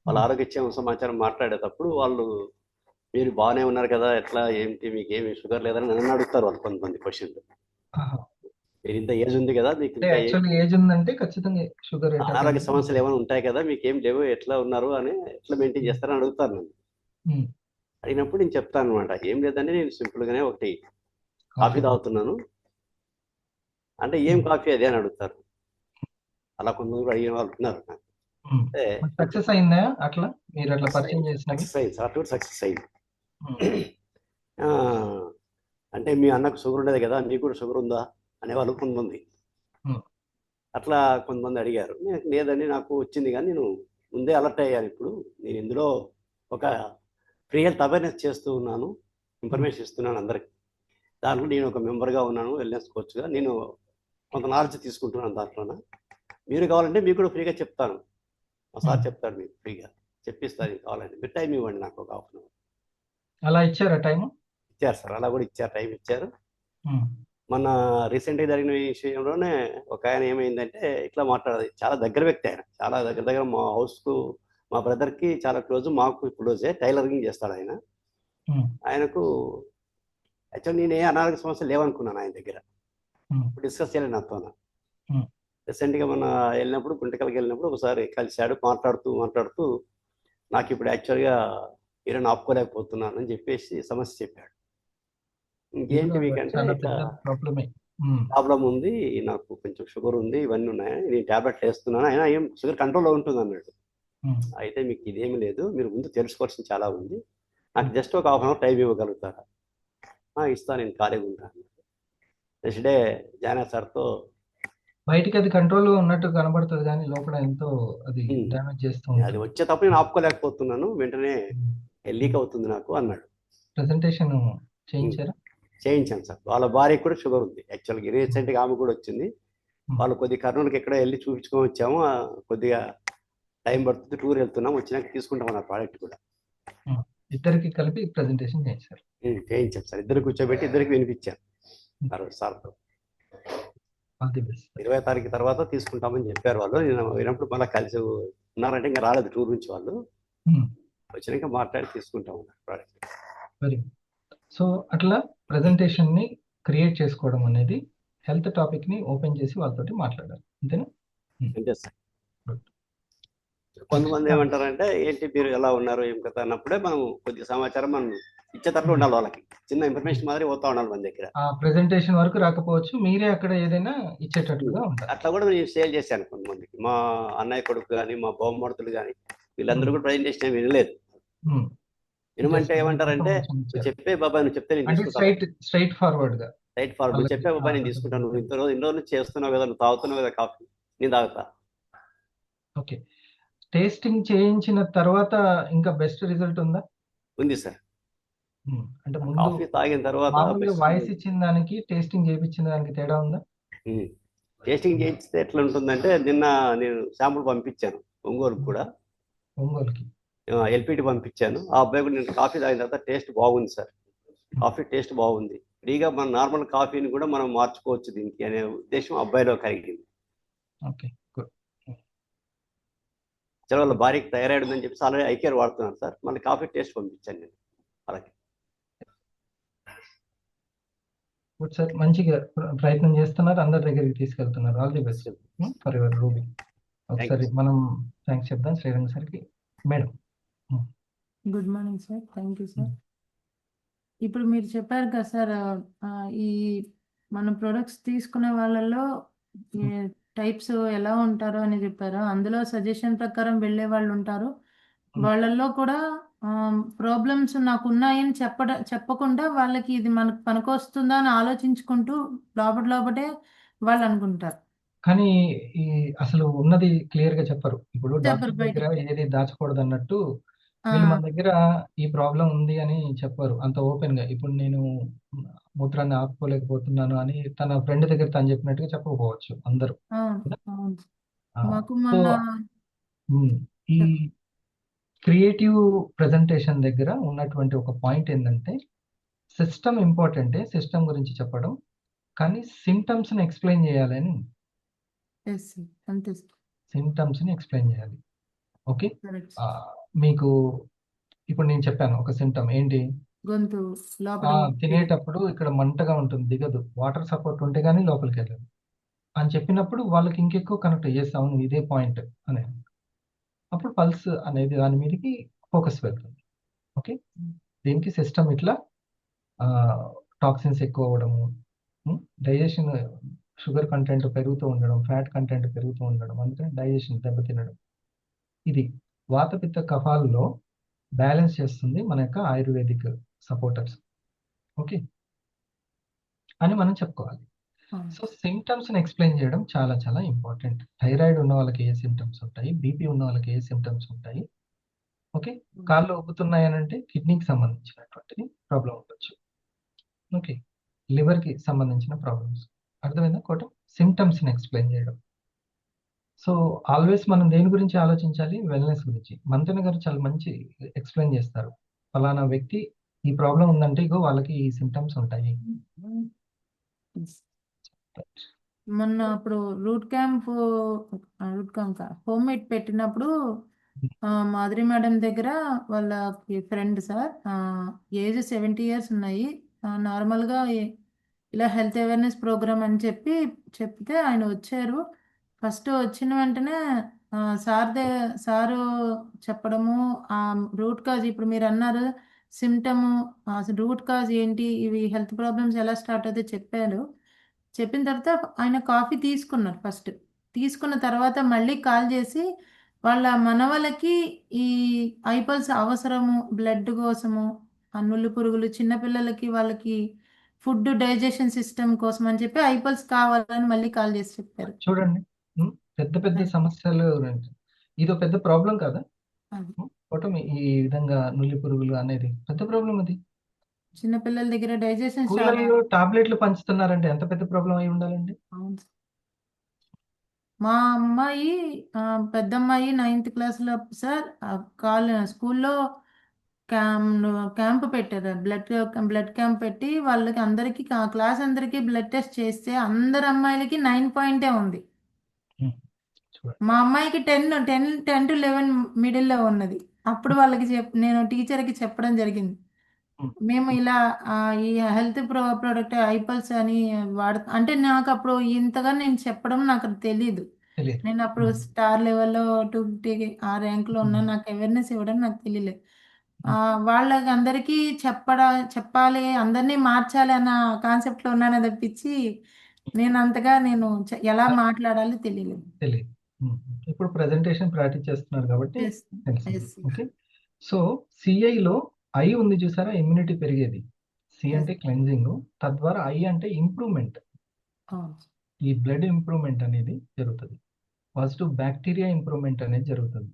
వాళ్ళ ఆరోగ్యక్షేమ సమాచారం మాట్లాడేటప్పుడు వాళ్ళు మీరు బాగానే ఉన్నారు కదా, ఎట్లా ఏంటి, మీకు ఏమి షుగర్ లేదని నన్ను అడుగుతారు వాళ్ళు కొంతమంది క్వశ్చన్లు. మీరు ఇంత ఏజ్ ఉంది కదా, మీకు ఏజ్ ఉందంటే ఖచ్చితంగా షుగర్, అనారోగ్య సమస్యలు ఏమైనా ఉంటాయి కదా, మీకు ఏం లేవు, ఎట్లా ఉన్నారు అని ఎట్లా మెయింటైన్ చేస్తారని అడుగుతారు నన్ను. అడిగినప్పుడు నేను చెప్తాను అనమాట, ఏం లేదంటే నేను సింపుల్ గానే ఒకటి కాఫీ తాగుతున్నాను అంటే, ఏం కాఫీ అది అని అడుగుతారు. అలా కొంతమంది కూడా అడిగిన వాళ్ళు ఉన్నారు. సక్సెస్ అయిందా అట్లా మీరు అట్లా పరిచయం చేసిన? సక్సెస్ అయింది సార్, అటు సక్సెస్ అయింది. అంటే మీ అన్నకు షుగర్ ఉండేది కదా, మీకు కూడా షుగర్ ఉందా అనేవాళ్ళు కొంతమంది. అట్లా కొంతమంది అడిగారు. లేదండి నాకు వచ్చింది, కానీ నేను ముందే అలర్ట్ అయ్యాను. ఇప్పుడు నేను ఇందులో ఒక ఫ్రీ హెల్త్ అవేర్నెస్ చేస్తూ ఉన్నాను, ఇన్ఫర్మేషన్ ఇస్తున్నాను అందరికి. దాంట్లో నేను ఒక మెంబర్గా ఉన్నాను, వెల్నెస్ కోచ్గా. నేను కొంత నాలెడ్జ్ తీసుకుంటున్నాను దాంట్లోన. మీరు కావాలంటే మీకు కూడా ఫ్రీగా చెప్తాను, మా సార్ చెప్తాడు, మీకు ఫ్రీగా చెప్పిస్తాను. కావాలంటే మీరు టైం ఇవ్వండి నాకు ఒక హాఫ్ అన్ అవర్. అలా ఇచ్చారా టైం? ఇచ్చారు సార్, అలా కూడా ఇచ్చారు, టైం ఇచ్చారు. మన రీసెంట్గా జరిగిన విషయంలోనే ఒక ఆయన ఏమైందంటే ఇట్లా మాట్లాడదు, చాలా దగ్గర వ్యక్తి ఆయన, చాలా దగ్గర మా హౌస్కు మా బ్రదర్కి చాలా క్లోజ్, మాకు క్లోజే. టైలరింగ్ చేస్తాడు ఆయన. ఆయనకు యాక్చువల్ నేను ఏ అనారోగ్య సమస్యలు లేవనుకున్నాను ఆయన దగ్గర, డిస్కస్ చేయలేదు నాతో. రీసెంట్గా మన వెళ్ళినప్పుడు గుంటకల్కి వెళ్ళినప్పుడు ఒకసారి కలిశాడు. మాట్లాడుతూ నాకు ఇప్పుడు యాక్చువల్గా ఈరోజు ఆపుకోలేకపోతున్నాను అని చెప్పేసి సమస్య చెప్పాడు. ఇంకేంటి మీకంటే ఇట్లా ప్రాబ్లం ఉంది, నాకు కొంచెం షుగర్ ఉంది, ఇవన్నీ ఉన్నాయి, నేను ట్యాబ్లెట్లు వేస్తున్నాను, అయినా ఏం షుగర్ కంట్రోల్లో ఉంటుంది అన్నాడు. అయితే మీకు ఇదేమి లేదు, మీరు ముందు తెలుసుకోవాల్సింది చాలా ఉంది, నాకు జస్ట్ ఒక హాఫ్ అన్ అవర్ టైం ఇవ్వగలుగుతారా? ఇస్తాను, నేను ఖాళీగా ఉంటాను. నెక్స్ట్ డే జానా సార్తో బయటికి అది కంట్రోల్ ఉన్నట్టు కనబడుతుంది, కానీ లోపల ఎంతో అది డ్యామేజ్ చేస్తుంది. అది వచ్చేటప్పుడు నేను ఆపుకోలేకపోతున్నాను, వెంటనే లీక్ అవుతుంది నాకు అన్నాడు. ప్రెజెంటేషన్ చేయించారా? చేయించాను సార్. వాళ్ళ భార్యకి కూడా షుగర్ ఉంది యాక్చువల్గా, రీసెంట్గా ఆమె కూడా వచ్చింది. వాళ్ళు కొద్దిగా కర్నూలుకి ఎక్కడో వెళ్ళి చూపించుకొని వచ్చాము, కొద్దిగా టైం పడుతుంది, టూర్ వెళ్తున్నాం, వచ్చినాక తీసుకుంటాం అన్న ప్రోడక్ట్ కూడా. ఇద్దరికి కలిపి ప్రెజెంటేషన్ చేయించారు? చేయించాం సార్, ఇద్దరు కూర్చోబెట్టి ఇద్దరికి వినిపించాను సార్తో. 20వ తారీఖు తర్వాత తీసుకుంటామని చెప్పారు వాళ్ళు. నేను వినప్పుడు మళ్ళీ కలిసి ఉన్నారంటే ఇంకా రాలేదు టూర్ నుంచి వాళ్ళు, వచ్చినాక మాట్లాడి తీసుకుంటాం ప్రోడక్ట్. Very good. సో అట్లా ప్రెజెంటేషన్ ని క్రియేట్ చేసుకోవడం అనేది హెల్త్ టాపిక్ ని ఓపెన్ చేసి వాళ్ళతోటి మాట్లాడాలి, అంతేనా? అంతే సార్. కొంతమంది ఏమంటారంటే ఏంటి మీరు ఎలా ఉన్నారు ఏం కదా అన్నప్పుడే మనం కొద్దిగా సమాచారం మనం ఇచ్చేటట్లు ఉండాలి, వాళ్ళకి చిన్న ఇన్ఫర్మేషన్ మాదిరి పోతా ఉండాలి మన దగ్గర. ఆ ప్రెజెంటేషన్ వరకు రాకపోవచ్చు, మీరే అక్కడ ఏదైనా ఇచ్చేటట్లుగా ఉండాలి. అట్లా కూడా నేను సేల్ చేశాను కొంతమందికి. మా అన్నయ్య కొడుకు కానీ మా బొమ్మడుతులు కానీ వీళ్ళందరూ కూడా ప్రెజెంటేషన్ వినలేదు. వినమంటే ఏమంటారంటే చెప్పే బాబాయ్ నువ్వు చెప్తే నేను స్ట్రైట్ ఫార్వర్డ్ చెప్పే బాబాయ్ నేను తీసుకుంటాను, నువ్వు ఇన్ని రోజులు చేస్తున్నావు కదా, నువ్వు తాగుతున్నావు కదా కాఫీ, నేను తాగుతా. ఓకే, టేస్టింగ్ చేయించిన తర్వాత ఇంకా బెస్ట్ రిజల్ట్ ఉందా? ఉంది సార్. అంటే ముందు కాఫీ తాగిన తర్వాత మామూలుగా బెస్ట్ వాయిస్ ఇచ్చిన దానికి టేస్టింగ్ చేయించిన దానికి తేడా ఉందా? టేస్టింగ్ చేయిస్తే ఎట్లా ఉంటుందంటే నిన్న నేను శాంపుల్ పంపించాను ఒంగోలుకి కూడా, ఒంగోలుకి ఎల్పిటి పంపించాను. ఆ అబ్బాయి కూడా నేను కాఫీ తాగిన తర్వాత టేస్ట్ బాగుంది సార్, కాఫీ టేస్ట్ బాగుంది, ఫ్రీగా మన నార్మల్ కాఫీని కూడా మనం మార్చుకోవచ్చు దీనికి అనే ఉద్దేశం అబ్బాయిలో కలిగింది. Okay, good. చాలా వాళ్ళ భార్యకి థైరాయిడ్ ఉందని చెప్పేసి ఆల్రెడీ ఐకేర్ వాడుతున్నారు సార్, మళ్ళీ కాఫీ టేస్ట్ పంపించాను నేను అలాగే. గుడ్ సార్, మంచిగా ప్రయత్నం చేస్తున్నారు, అందరి దగ్గరికి తీసుకెళ్తున్నారు. All the best for your ruby. ఒకసారి మనం థ్యాంక్స్ చెప్దాం శ్రీరంగ సార్కి. Madam. Good morning sir, thank you sir. ఇప్పుడు మీరు చెప్పారు కదా సార్, ఈ మన ప్రొడక్ట్స్ తీసుకునే వాళ్ళలో టైప్స్ ఎలా ఉంటారో అని చెప్పారు. అందులో సజెషన్ ప్రకారం వెళ్ళే వాళ్ళు ఉంటారు, వాళ్ళల్లో కూడా ప్రాబ్లమ్స్ నాకు ఉన్నాయని చెప్పకుండా వాళ్ళకి ఇది మనకు పనికొస్తుందా అని ఆలోచించుకుంటూ లోపటే వాళ్ళు అనుకుంటారు. కానీ ఈ అసలు ఉన్నది క్లియర్ గా చెప్పరు. ఇప్పుడు డాక్టర్ చెప్పరు దగ్గర బయటికి. ఏది దాచకూడదు అన్నట్టు వీళ్ళు మన దగ్గర ఈ ప్రాబ్లం ఉంది అని చెప్పరు అంత ఓపెన్ గా. ఇప్పుడు నేను మూత్రాన్ని ఆపుకోలేకపోతున్నాను అని తన ఫ్రెండ్ దగ్గర తను చెప్పినట్టుగా చెప్పకపోవచ్చు అందరూ. అవును. మాకు సో మొన్న ఈ క్రియేటివ్ ప్రెజెంటేషన్ దగ్గర ఉన్నటువంటి ఒక పాయింట్ ఏంటంటే, సిస్టమ్ ఇంపార్టెంటే, సిస్టమ్ గురించి చెప్పడం, కానీ సిమ్టమ్స్ ని ఎక్స్ప్లెయిన్ చేయాలని. సిమ్టమ్స్ ని ఎక్స్ప్లెయిన్ చేయాలి. ఓకే, మీకు ఇప్పుడు నేను చెప్పాను ఒక సిమ్టమ్ ఏంటి, గొంతు తినేటప్పుడు ఇక్కడ మంటగా ఉంటుంది, దిగదు, వాటర్ సపోర్ట్ ఉంటే గానీ లోపలికి వెళ్ళదు అని చెప్పినప్పుడు వాళ్ళకి ఇంకెక్కువ కనెక్ట్ అయ్యేసి అవును ఇదే పాయింట్ అనే అప్పుడు పల్స్ అనేది దాని మీదకి ఫోకస్ వెళ్తుంది. ఓకే, దీనికి సిస్టమ్ ఇట్లా టాక్సిన్స్ ఎక్కువ అవ్వడము, డైజెషన్ షుగర్ కంటెంట్ పెరుగుతూ ఉండడం, ఫ్యాట్ కంటెంట్ పెరుగుతూ ఉండడం, అందుకని డైజెషన్ దెబ్బతినడం. ఇది వాతపిత్త కఫాల్లో బ్యాలెన్స్ చేస్తుంది మన యొక్క ఆయుర్వేదిక్ సపోర్టర్స్. ఓకే అని మనం చెప్పుకోవాలి. సో సిమ్టమ్స్ ని ఎక్స్ప్లెయిన్ చేయడం చాలా చాలా ఇంపార్టెంట్. థైరాయిడ్ ఉన్న వాళ్ళకి ఏ సిమ్టమ్స్ ఉంటాయి, బీపీ ఉన్న వాళ్ళకి ఏ సిమ్టమ్స్ ఉంటాయి, ఓకే, కాళ్ళు ఉబ్బుతున్నాయి అని అంటే కిడ్నీకి సంబంధించినటువంటి ప్రాబ్లం ఉండొచ్చు, ఓకే, లివర్ కి సంబంధించిన ప్రాబ్లమ్స్. అర్థమైందా కోట? సిమ్టమ్స్ ని ఎక్స్ప్లెయిన్ చేయడం. సో ఆల్వేస్ మనం దేని గురించి ఆలోచించాలి, వెల్నెస్ గురించి. మంతెన గారు చాలా మంచి ఎక్స్ప్లెయిన్ చేస్తారు, ఫలానా వ్యక్తి ఈ ప్రాబ్లం ఉందంటే ఇగో వాళ్ళకి ఈ సిమ్టమ్స్ ఉంటాయి. మొన్న అప్పుడు రూట్ క్యాంప్ హోమ్ మేడ్ పెట్టినప్పుడు మాధురి మేడం దగ్గర వాళ్ళకి ఫ్రెండ్ సార్, ఏజ్ 70 years ఉన్నాయి, నార్మల్గా ఇలా హెల్త్ అవేర్నెస్ ప్రోగ్రామ్ అని చెప్తే ఆయన వచ్చారు. ఫస్ట్ వచ్చిన వెంటనే సారు చెప్పడము, ఆ రూట్ కాజ్ ఇప్పుడు మీరు అన్నారు సిమ్టము, రూట్ కాజ్ ఏంటి, ఇవి హెల్త్ ప్రాబ్లమ్స్ ఎలా స్టార్ట్ అవుతాయి చెప్పారు. చెప్పిన తర్వాత ఆయన కాఫీ తీసుకున్నారు. ఫస్ట్ తీసుకున్న తర్వాత మళ్ళీ కాల్ చేసి వాళ్ళ మనవలకి ఈ ఐపల్స్ అవసరము, బ్లడ్ కోసము, నులి పురుగులు, చిన్నపిల్లలకి వాళ్ళకి ఫుడ్ డైజెషన్ సిస్టమ్ కోసం అని చెప్పి ఐపల్స్ కావాలని మళ్ళీ కాల్ చేసి చెప్పారు. చూడండి, పెద్ద పెద్ద సమస్యలు, ఇదో పెద్ద ప్రాబ్లం కదా కూటమి. ఈ విధంగా నులి పురుగులు అనేది పెద్ద ప్రాబ్లం. అది చిన్నపిల్లల దగ్గర డైజెషన్ స్కూళ్ళల్లో టాబ్లెట్లు పంచుతున్నారంటే ఎంత పెద్ద ప్రాబ్లం అయి ఉండాలండి. మా అమ్మాయి పెద్దమ్మాయి 9th క్లాస్లో సార్ స్కూల్లో క్యాంప్ పెట్టారు, బ్లడ్ క్యాంప్ పెట్టి వాళ్ళకి అందరికి క్లాస్ అందరికి బ్లడ్ టెస్ట్ చేస్తే అందరు అమ్మాయిలకి 9 పాయింటే ఉంది. మా అమ్మాయికి 10 to 11 మిడిల్లో ఉన్నది. అప్పుడు వాళ్ళకి నేను టీచర్కి చెప్పడం జరిగింది, మేము ఇలా ఈ హెల్త్ ప్రోడక్ట్ ఐపల్స్ అని అంటే నాకు అప్పుడు ఇంతగా నేను చెప్పడం నాకు తెలీదు. నేను అప్పుడు స్టార్ లెవెల్లో 250 ఆ ర్యాంక్లో ఉన్నా, నాకు అవేర్నెస్ ఇవ్వడం నాకు తెలియలేదు. వాళ్ళకి అందరికీ చెప్పాలి, అందరినీ మార్చాలి అన్న కాన్సెప్ట్లో ఉన్నాను తప్పించి నేను అంతగా ఎలా మాట్లాడాలో తెలియలేదు. ఇప్పుడు ప్రెజెంటేషన్ ప్రాక్టీస్ చేస్తున్నారు కాబట్టి ఓకే. సో సిఐలో ఐ ఉంది చూసారా, ఇమ్యూనిటీ పెరిగేది. సి అంటే క్లెన్జింగ్, తద్వారా ఐ అంటే ఇంప్రూవ్మెంట్. ఈ బ్లడ్ ఇంప్రూవ్మెంట్ అనేది జరుగుతుంది, పాజిటివ్ బ్యాక్టీరియా ఇంప్రూవ్మెంట్ అనేది జరుగుతుంది,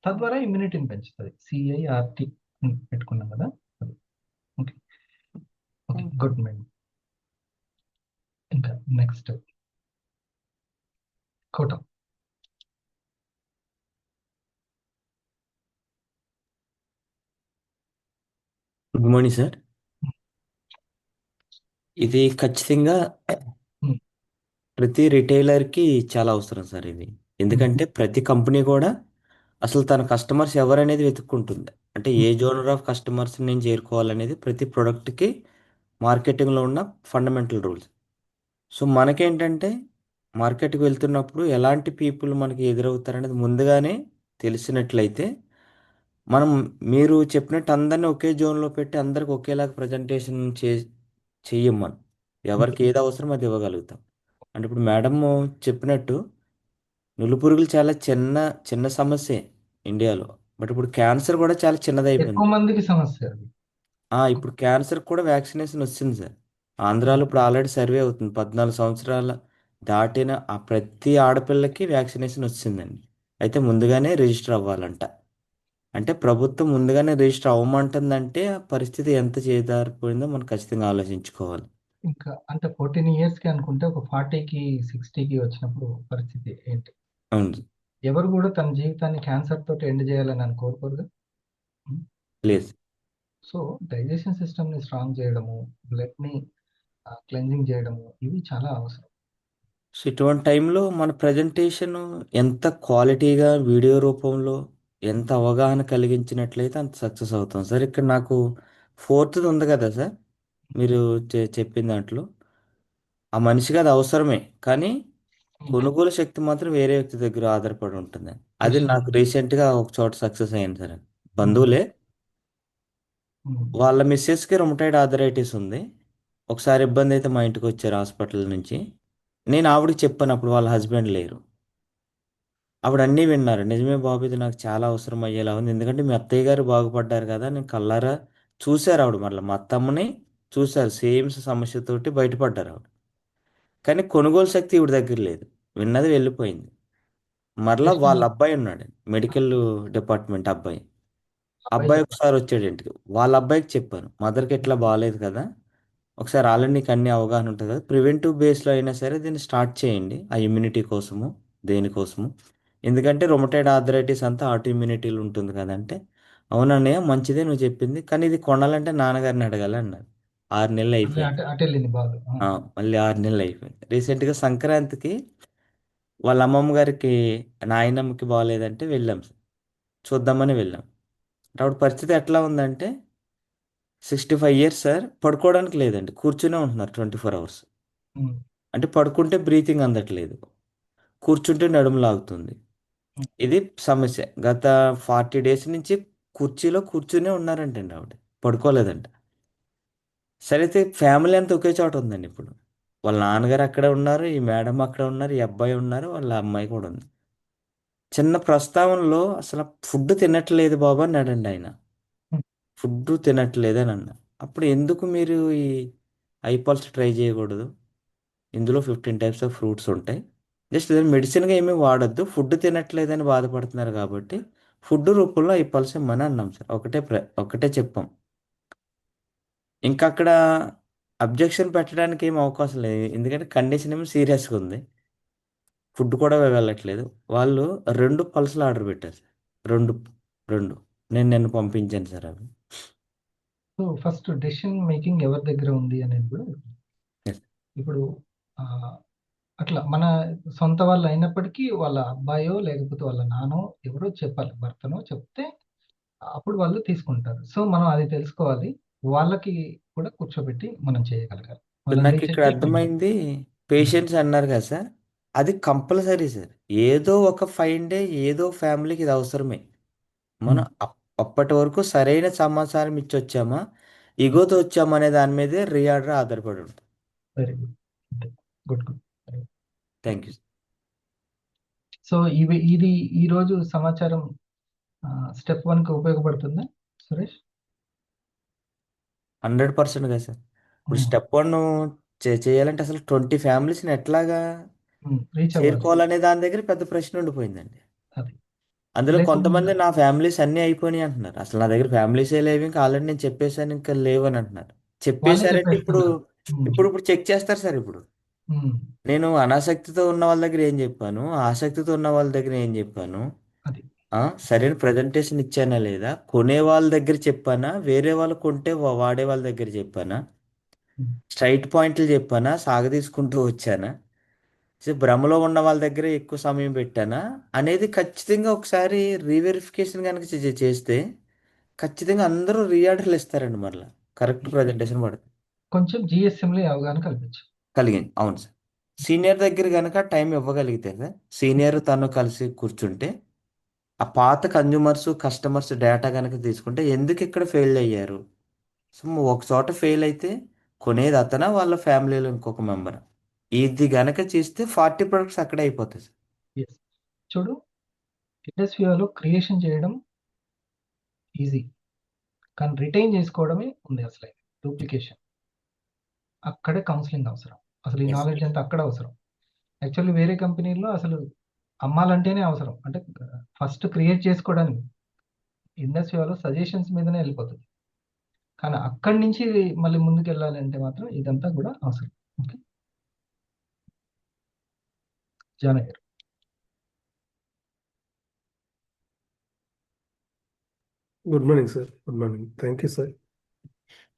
తద్వారా ఇమ్యూనిటీని పెంచుతుంది. సిఐఆర్టీ పెట్టుకున్నాం కదా. Good madam. ఇంకా నెక్స్ట్ కోటం. Good morning sir. ఇది ఖచ్చితంగా ప్రతి రిటైలర్కి చాలా అవసరం సార్ ఇది. ఎందుకంటే ప్రతి కంపెనీ కూడా అసలు తన కస్టమర్స్ ఎవరనేది వెతుక్కుంటుంది. అంటే ఏ జోనర్ ఆఫ్ కస్టమర్స్ నేను చేరుకోవాలనేది ప్రతి ప్రొడక్ట్కి మార్కెటింగ్లో ఉన్న ఫండమెంటల్ రూల్స్. సో మనకేంటంటే మార్కెట్కి వెళ్తున్నప్పుడు ఎలాంటి పీపుల్ మనకి ఎదురవుతారనేది ముందుగానే తెలిసినట్లయితే మనం మీరు చెప్పినట్టు అందరినీ ఒకే జోన్లో పెట్టి అందరికి ఒకేలాగా ప్రజెంటేషన్ చెయ్యం మనం. ఎవరికి ఏది అవసరం అది ఇవ్వగలుగుతాం. అంటే ఇప్పుడు మేడం చెప్పినట్టు నులిపురుగులు చాలా చిన్న చిన్న సమస్యే ఇండియాలో. బట్ ఇప్పుడు క్యాన్సర్ కూడా చాలా చిన్నదైపోయింది. ఎక్కువ మందికి సమస్య అది. ఇప్పుడు క్యాన్సర్ కూడా వ్యాక్సినేషన్ వచ్చింది సార్. ఆంధ్రాలో ఇప్పుడు ఆల్రెడీ సర్వే అవుతుంది. 14 సంవత్సరాల దాటిన ఆ ప్రతి ఆడపిల్లకి వ్యాక్సినేషన్ వచ్చిందండి. అయితే ముందుగానే రిజిస్టర్ అవ్వాలంట. అంటే ప్రభుత్వం ముందుగానే రిజిస్టర్ అవ్వమంటుందంటే ఆ పరిస్థితి ఎంత చేదారిపోయిందో మనం ఖచ్చితంగా ఆలోచించుకోవాలి. ఇంకా అంటే 14 ఇయర్స్‌కి అనుకుంటే ఒక 40కి, 60కి వచ్చినప్పుడు పరిస్థితి ఏంటి? అవును. ఎవరు కూడా తన జీవితాన్ని క్యాన్సర్ తోటి ఎండ్ చేయాలని అని కోరుకోరుగా. లేదు. సో డైజెషన్ సిస్టమ్‌ని స్ట్రాంగ్ చేయడము, బ్లడ్‌ని క్లెన్జింగ్ చేయడము ఇవి చాలా అవసరం. సో ఇటువంటి టైంలో మన ప్రజెంటేషన్ ఎంత క్వాలిటీగా వీడియో రూపంలో ఎంత అవగాహన కలిగించినట్లయితే అంత సక్సెస్ అవుతాం సార్. ఇక్కడ నాకు 4th ఉంది కదా సార్, మీరు చెప్పిన దాంట్లో ఆ మనిషికి అది అవసరమే, కానీ కొనుగోలు శక్తి మాత్రం వేరే వ్యక్తి దగ్గర ఆధారపడి ఉంటుంది. అది నాకు రీసెంట్గా ఒక చోట సక్సెస్ అయింది సార్. బంధువులే, వాళ్ళ మిస్సెస్కి రొమటైడ్ ఆర్థరైటిస్ ఉంది. ఒకసారి ఇబ్బంది అయితే మా ఇంటికి వచ్చారు హాస్పిటల్ నుంచి. నేను ఆవిడకి చెప్పాను, అప్పుడు వాళ్ళ హస్బెండ్ లేరు. ఆవిడ అన్నీ విన్నారు. నిజమే బాబు, ఇది నాకు చాలా అవసరం అయ్యేలా ఉంది. ఎందుకంటే మీ అత్తయ్య గారు బాగుపడ్డారు కదా, నేను కళ్ళారా చూశారు ఆవిడ. మళ్ళీ మా అత్తమ్మని చూశారు, సేమ్ సమస్యతోటి బయటపడ్డారు ఆవిడ. కానీ కొనుగోలు శక్తి ఈవిడ దగ్గర లేదు. విన్నది వెళ్ళిపోయింది. మరలా వాళ్ళ అబ్బాయి ఉన్నాడు, మెడికల్ డిపార్ట్మెంట్ అబ్బాయి. అబ్బాయి ఒకసారి వచ్చాడు ఇంటికి. వాళ్ళ అబ్బాయికి చెప్పాను, మదర్కి ఎట్లా బాగాలేదు కదా, ఒకసారి ఆల్రెడీ నీకు అన్ని అవగాహన ఉంటుంది కదా, ప్రివెంటివ్ బేస్లో అయినా సరే దీన్ని స్టార్ట్ చేయండి, ఆ ఇమ్యూనిటీ కోసము దేనికోసము. ఎందుకంటే రొమటైడ్ ఆర్థరైటిస్ అంతా ఆటో ఇమ్యూనిటీలు ఉంటుంది కదంటే, అవునన్నయ్య మంచిదే నువ్వు చెప్పింది, కానీ ఇది కొనాలంటే నాన్నగారిని అడగాలి అన్నారు. 6 నెలలు అయిపోయింది. అటెళ్ళింది బాగా. మళ్ళీ 6 నెలలు అయిపోయింది. రీసెంట్గా సంక్రాంతికి వాళ్ళ అమ్మమ్మ గారికి నాయనమ్మకి బాగాలేదంటే వెళ్ళాం సార్, చూద్దామని వెళ్ళాం. ఆవిడ పరిస్థితి ఎట్లా ఉందంటే 65 ఇయర్స్ సార్, పడుకోవడానికి లేదండి, కూర్చునే ఉంటున్నారు 24 అవర్స్. అంటే పడుకుంటే బ్రీతింగ్ అందట్లేదు, కూర్చుంటే నడుము లాగుతుంది. ఇది సమస్య. గత 40 డేస్ నుంచి కుర్చీలో కూర్చునే ఉన్నారంటండి ఆవిడ, పడుకోలేదంట. సరే అయితే ఫ్యామిలీ అంతా ఒకే చోట ఉందండి ఇప్పుడు. వాళ్ళ నాన్నగారు అక్కడే ఉన్నారు, ఈ మేడం అక్కడ ఉన్నారు, ఈ అబ్బాయి ఉన్నారు, వాళ్ళ అమ్మాయి కూడా ఉంది. చిన్న ప్రస్తావనలో అసలు ఫుడ్ తినట్లేదు బాబా అన్నాడండి ఆయన. ఫుడ్ తినట్లేదు అని అన్నా. అప్పుడు ఎందుకు మీరు ఈ ఐపల్స్ ట్రై చేయకూడదు, ఇందులో 15 టైప్స్ ఆఫ్ ఫ్రూట్స్ ఉంటాయి, జస్ట్ దాన్ని మెడిసిన్గా ఏమీ వాడద్దు, ఫుడ్ తినట్లేదని బాధపడుతున్నారు కాబట్టి ఫుడ్ రూపంలో ఐపల్స్ ఇమ్మని అన్నాం సార్. ఒకటే చెప్పాం. ఇంకా అక్కడ అబ్జెక్షన్ పెట్టడానికి ఏం అవకాశం లేదు, ఎందుకంటే కండిషన్ ఏమో సీరియస్గా ఉంది, ఫుడ్ కూడా వెళ్ళట్లేదు. వాళ్ళు 2 పల్స్లు ఆర్డర్ పెట్టారు సార్. 2 నేను పంపించాను సార్ అవి. సో ఫస్ట్ డెసిషన్ మేకింగ్ ఎవరి దగ్గర ఉంది అనేది కూడా ఇప్పుడు అట్లా మన సొంత వాళ్ళు అయినప్పటికీ వాళ్ళ అబ్బాయో లేకపోతే వాళ్ళ నానో ఎవరో చెప్పాలి, భర్తనో చెప్తే అప్పుడు వాళ్ళు తీసుకుంటారు. సో మనం అది తెలుసుకోవాలి, వాళ్ళకి కూడా కూర్చోబెట్టి మనం చేయగలగాలి. నాకు ఇక్కడ అర్థమైంది, పేషెంట్స్ అన్నారు కదా సార్, అది కంపల్సరీ సార్. ఏదో ఒక 5 డే ఏదో ఫ్యామిలీకి ఇది అవసరమే. మనం అప్పటి వరకు సరైన సమాచారం ఇచ్చి వచ్చామా, ఇగోతో వచ్చామా అనే దాని మీదే రీఆర్డర్ ఆధారపడి ఉంటుంది. Very good, good good. Thank you. So ఇది ఈరోజు సమాచారం స్టెప్ 1కి ఉపయోగపడుతుందా సురేష్? 100% కదా సార్. ఇప్పుడు స్టెప్ 1 చేయాలంటే అసలు 20 ఫ్యామిలీస్ని ఎట్లాగా చేరుకోవాలనే దాని దగ్గర పెద్ద ప్రశ్న ఉండిపోయిందండి. అందులో కొంతమంది నా ఫ్యామిలీస్ అన్నీ అయిపోయినాయి అంటున్నారు. అసలు నా దగ్గర ఫ్యామిలీసే లేవు, ఇంకా ఆల్రెడీ నేను చెప్పేసాను ఇంకా లేవని అంటున్నారు. వాళ్ళే చెప్పేశారంటే ఇప్పుడు చెప్పేస్తున్నారు. ఇప్పుడు ఇప్పుడు చెక్ చేస్తారు సార్. ఇప్పుడు నేను అనాసక్తితో ఉన్న వాళ్ళ దగ్గర ఏం చెప్పాను, ఆసక్తితో ఉన్న వాళ్ళ దగ్గర ఏం చెప్పాను, అది సరైన ప్రజెంటేషన్ ఇచ్చానా లేదా, కొనే వాళ్ళ దగ్గర చెప్పానా, వేరే వాళ్ళు కొంటే వాడే వాళ్ళ దగ్గర చెప్పానా, స్ట్రైట్ పాయింట్లు చెప్పానా, సాగదీసుకుంటూ వచ్చానా, భ్రమలో ఉన్న వాళ్ళ దగ్గర ఎక్కువ సమయం పెట్టానా అనేది ఖచ్చితంగా ఒకసారి రీవెరిఫికేషన్ కనుక చేస్తే ఖచ్చితంగా అందరూ రీఆర్డర్లు ఇస్తారండి. మరలా కరెక్ట్ ప్రజెంటేషన్ పడుతుంది. కొంచెం జిఎస్ఎంలో అవగాహన కల్పించు. కలిగింది. అవును సార్. సీనియర్ దగ్గర కనుక టైం ఇవ్వగలిగితే సార్, సీనియర్ తను కలిసి కూర్చుంటే ఆ పాత కస్టమర్స్ డేటా కనుక తీసుకుంటే ఎందుకు ఇక్కడ ఫెయిల్ అయ్యారు, సో ఒక చోట ఫెయిల్ అయితే కొనేది అతనా వాళ్ళ ఫ్యామిలీలో ఇంకొక మెంబర్, ఇది గనక చేస్తే 40 ప్రొడక్ట్స్ అక్కడే అయిపోతాయి సార్. Yes. చూడు, ఇండస్ట్రీలో క్రియేషన్ చేయడం ఈజీ, కానీ రిటైన్ చేసుకోవడమే ఉంది అసలు. డూప్లికేషన్ అక్కడే కౌన్సిలింగ్ అవసరం. అసలు ఈ Yes, నాలెడ్జ్ అంతా అక్కడ అవసరం. యాక్చువల్లీ వేరే కంపెనీల్లో అసలు అమ్మాలంటేనే అవసరం, అంటే ఫస్ట్ క్రియేట్ చేసుకోవడానికి. ఇండస్ట్రీలో సజెషన్స్ మీదనే వెళ్ళిపోతుంది, కానీ అక్కడి నుంచి మళ్ళీ ముందుకు వెళ్ళాలంటే మాత్రం ఇదంతా కూడా అవసరం. ఓకే, జానయ్య గారు. Good morning sir. Good morning. Thank you sir.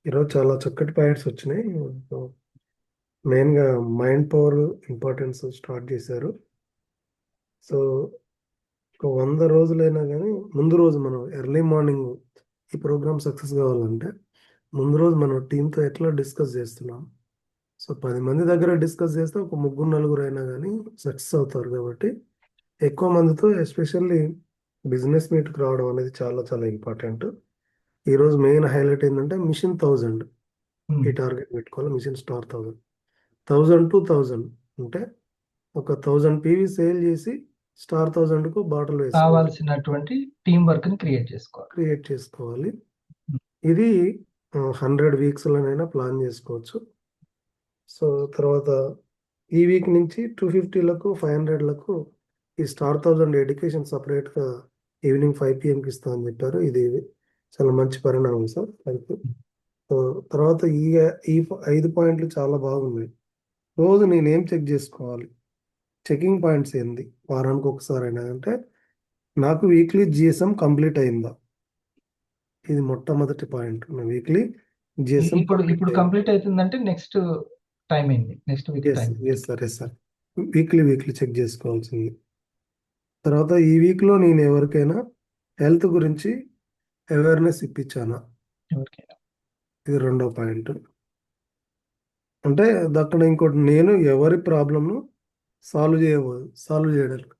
ఈరోజు చాలా చక్కటి పాయింట్స్ వచ్చినాయి. మెయిన్గా మైండ్ పవర్ ఇంపార్టెన్స్ స్టార్ట్ చేశారు. సో ఒక 100 రోజులైనా కానీ ముందు రోజు మనం ఎర్లీ మార్నింగ్ ఈ ప్రోగ్రామ్ సక్సెస్ కావాలంటే ముందు రోజు మనం టీంతో ఎట్లా డిస్కస్ చేస్తున్నాం. సో 10 మంది దగ్గర డిస్కస్ చేస్తే ఒక 3-4 అయినా కానీ సక్సెస్ అవుతారు. కాబట్టి ఎక్కువ మందితో ఎస్పెషల్లీ బిజినెస్ మీట్కి రావడం అనేది చాలా చాలా ఇంపార్టెంట్. ఈరోజు మెయిన్ హైలైట్ ఏంటంటే మిషన్ 1000 ఈ టార్గెట్ పెట్టుకోవాలి. మిషన్ స్టార్ 1000 to 1000 అంటే ఒక 1000 PV సేల్ చేసి స్టార్ 1000కు బాటిల్ వేసుకోవాలి. కావాల్సినటువంటి టీం వర్క్ ని క్రియేట్ చేసుకోవాలి. ఇది 100 వీక్స్లోనైనా ప్లాన్ చేసుకోవచ్చు. సో తర్వాత ఈ వీక్ నుంచి 250లకు 500లకు ఈ స్టార్ 1000 ఎడ్యుకేషన్ సపరేట్గా ఈవినింగ్ 5 PM ఇస్తా అని చెప్పారు. ఇది చాలా మంచి పరిణామం సార్. సో తర్వాత ఈ 5 పాయింట్లు చాలా బాగున్నాయి. రోజు నేనేం చెక్ చేసుకోవాలి, చెకింగ్ పాయింట్స్ ఏంది, వారానికి ఒకసారి అయినా అంటే నాకు వీక్లీ GSM కంప్లీట్ అయిందా, ఇది మొట్టమొదటి పాయింట్. వీక్లీ GSM ఇప్పుడు కంప్లీట్ అవుతుందంటే నెక్స్ట్ టైం ఏంది, next week time. Yes sir. Weekly check చేసుకోవాల్సింది. తర్వాత ఈ వీక్లో నేను ఎవరికైనా హెల్త్ గురించి అవేర్నెస్ ఇప్పించానా, ఎవరికైనా. ఇది రెండో పాయింట్. అంటే అక్కడ ఇంకోటి, నేను ఎవరి ప్రాబ్లమ్ను సాల్వ్ చేయడానికి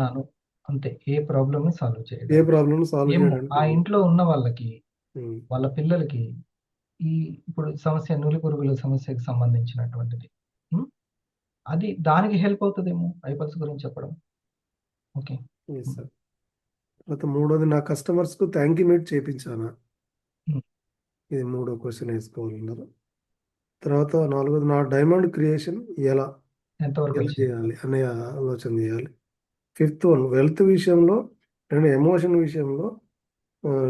నాను అంతే, ఏ ప్రాబ్లమ్ సాల్వ్ ఏ చేయడం, ప్రాబ్లమ్ సాల్వ్ ఏమో చేయడానికి ఆ ఇంట్లో ఉన్న వాళ్ళకి, ఉమ్, వాళ్ళ పిల్లలకి ఈ ఇప్పుడు సమస్య నూలి పురుగుల సమస్యకి సంబంధించినటువంటిది, అది దానికి హెల్ప్ అవుతుందేమో ఐపల్స్ గురించి చెప్పడం. Okay, yes sir. తర్వాత మూడోది, నా కస్టమర్స్కు థ్యాంక్ యూ మీట్ చేయించానా, ఇది మూడో క్వశ్చన్ వేసుకోవాలన్నారు. తర్వాత నాలుగోది, నా డైమండ్ క్రియేషన్ ఎలా ఎంతవరకు వచ్చింది? చేయాలి అనే ఆలోచన చేయాలి. ఫిఫ్త్ వన్, వెల్త్ విషయంలో నేను ఎమోషన్ విషయంలో